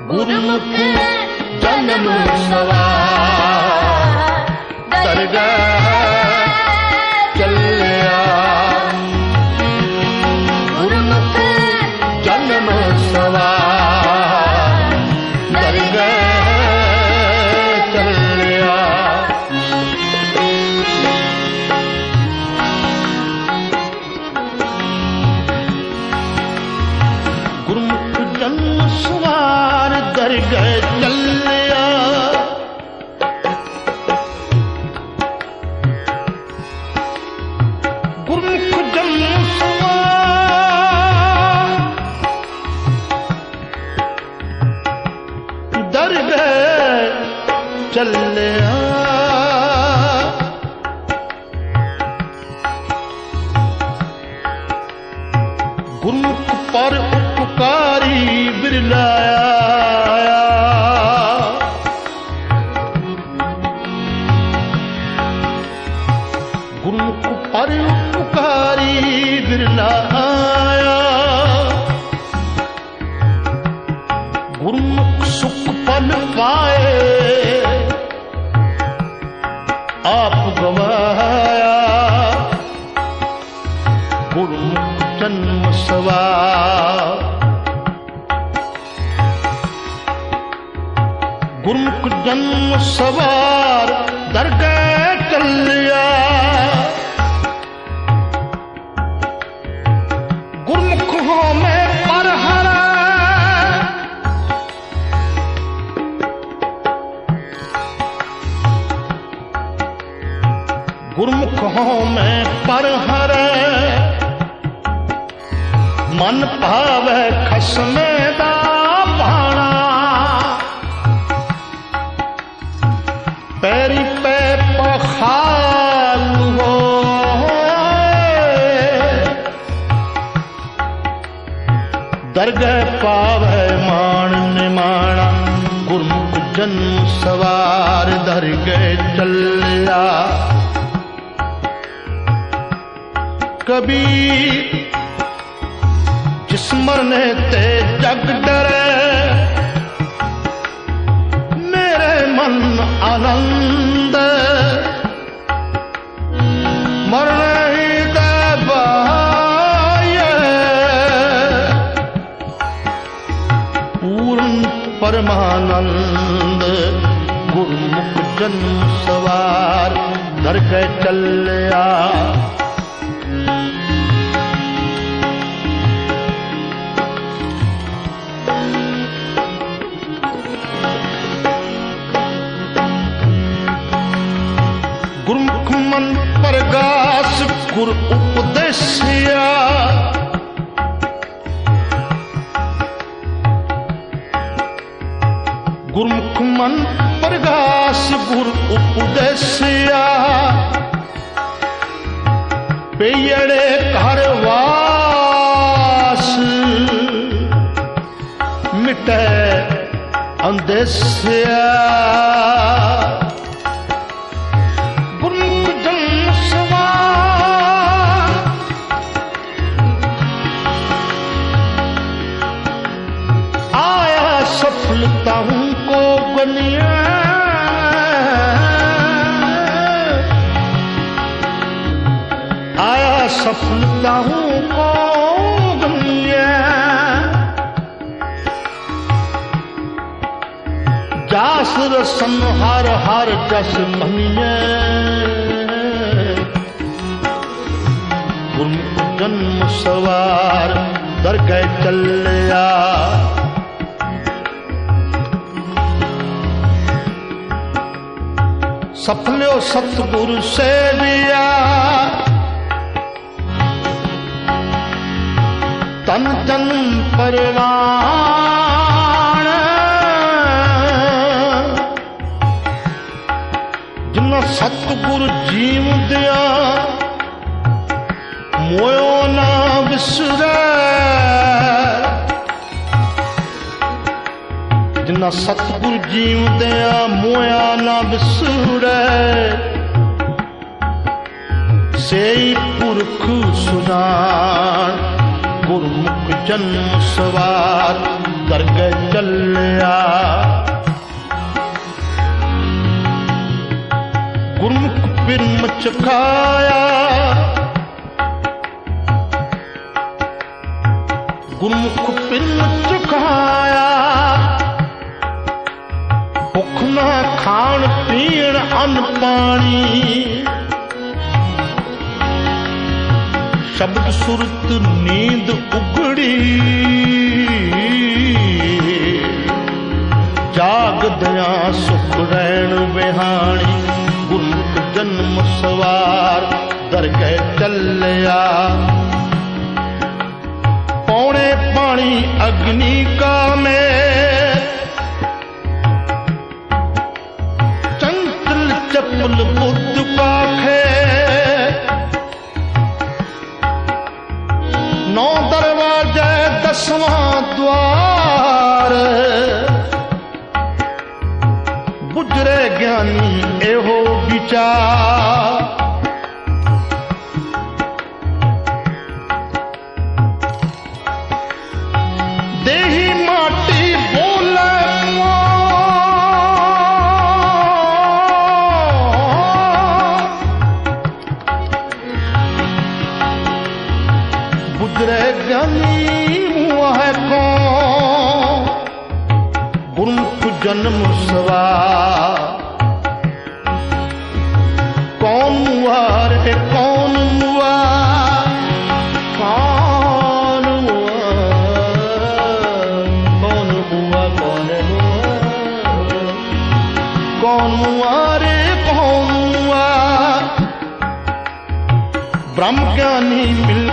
Speaker 3: ਗੁਰਮੁਖ ਜਨਮ ਸਵਾਰ ਦਰਗਾਹ ਚੱਲਿਆ ਗੁਰਮੁਖ ਜਨਮ ਸਵਾਰ ਦਰਗਾਹ ਚੱਲਿਆ ਗੁਰਮੁਖ ਜਨਮ ਸਵਾਰ ਦਰਗਾਹ ਚੱਲਿਆ ਗੁਰਮੁਖ ਜਨਮ ਸਵਾਰ ਦਰਗਾਹ ਚੱਲਿਆ गुरमुख पर उपकारी बिरलाया। गुरमुख पर उपकारी बिरलाया। गुरमुख सुख फल पाए आप गवाया। गुरमुख जन्म सवार। गुरमुख जन्म सवार दरगाह चलिया। गुरमुख हो में पर हरा। गुरमुख हो में पर हरा। मन भावे खसमे दा भाना। पैरी पे पखाल हो। दरगाह पावे मान निमाणा। गुरमुख जन्म सवार दरगाह चलिया। कबीर जिस मरने ते जग डरे। मेरे मन आनंद मरने ही दे बाये। पूर्ण परमानंद गुरमुख जन्म सवार दरगाह चलिया। गुरमुख मन प्रगास गुर उपदेशिया। गुरमुख मन प्रगास गुर उपदेशिया। पेयड़े घर वास मिटे अंदेशिया। सफलताओं को गनिया। आया सफलताओं को गनिया। जास रसन हर हर जस मनिया। गुरमुख जन्म सवार दरगाह चलिया। सफलो सतगुरु सेविया। तन जन परवान। जिन्ना सतगुरु जीव दिया मोयो ना विसरे। जिन्ना सतगुरु जीव दिया मोया ना विसरे। सेई पुरख सुजान गुरमुख जन्म सवार दरगाह चलिया। गुरमुख पिरम चखाया। गुरमुख पिरम चखाया। भुख ना खान पीण अन्न पानी। शब्द सुरत नींद उगड़ी। जाग दया सुख रैण बिहाणी। गुरमुख जन्म सवार दरगाह चलिया। पौने पानी अग्नि का में। चपल बुद्ध पाखे। नौ दरबार 10वां द्वार बुझरे ज्ञानी एहो विचार देही माटी बोले बुझरे ज्ञानी हुआ है कौन गुरुमुख जन्म सवार कौन हुआ रे कौन हुआ कौन हुआ कौन हुआ कौन हुआ कौन हुआ रे कौन हुआ ब्रह्म ज्ञानी मिल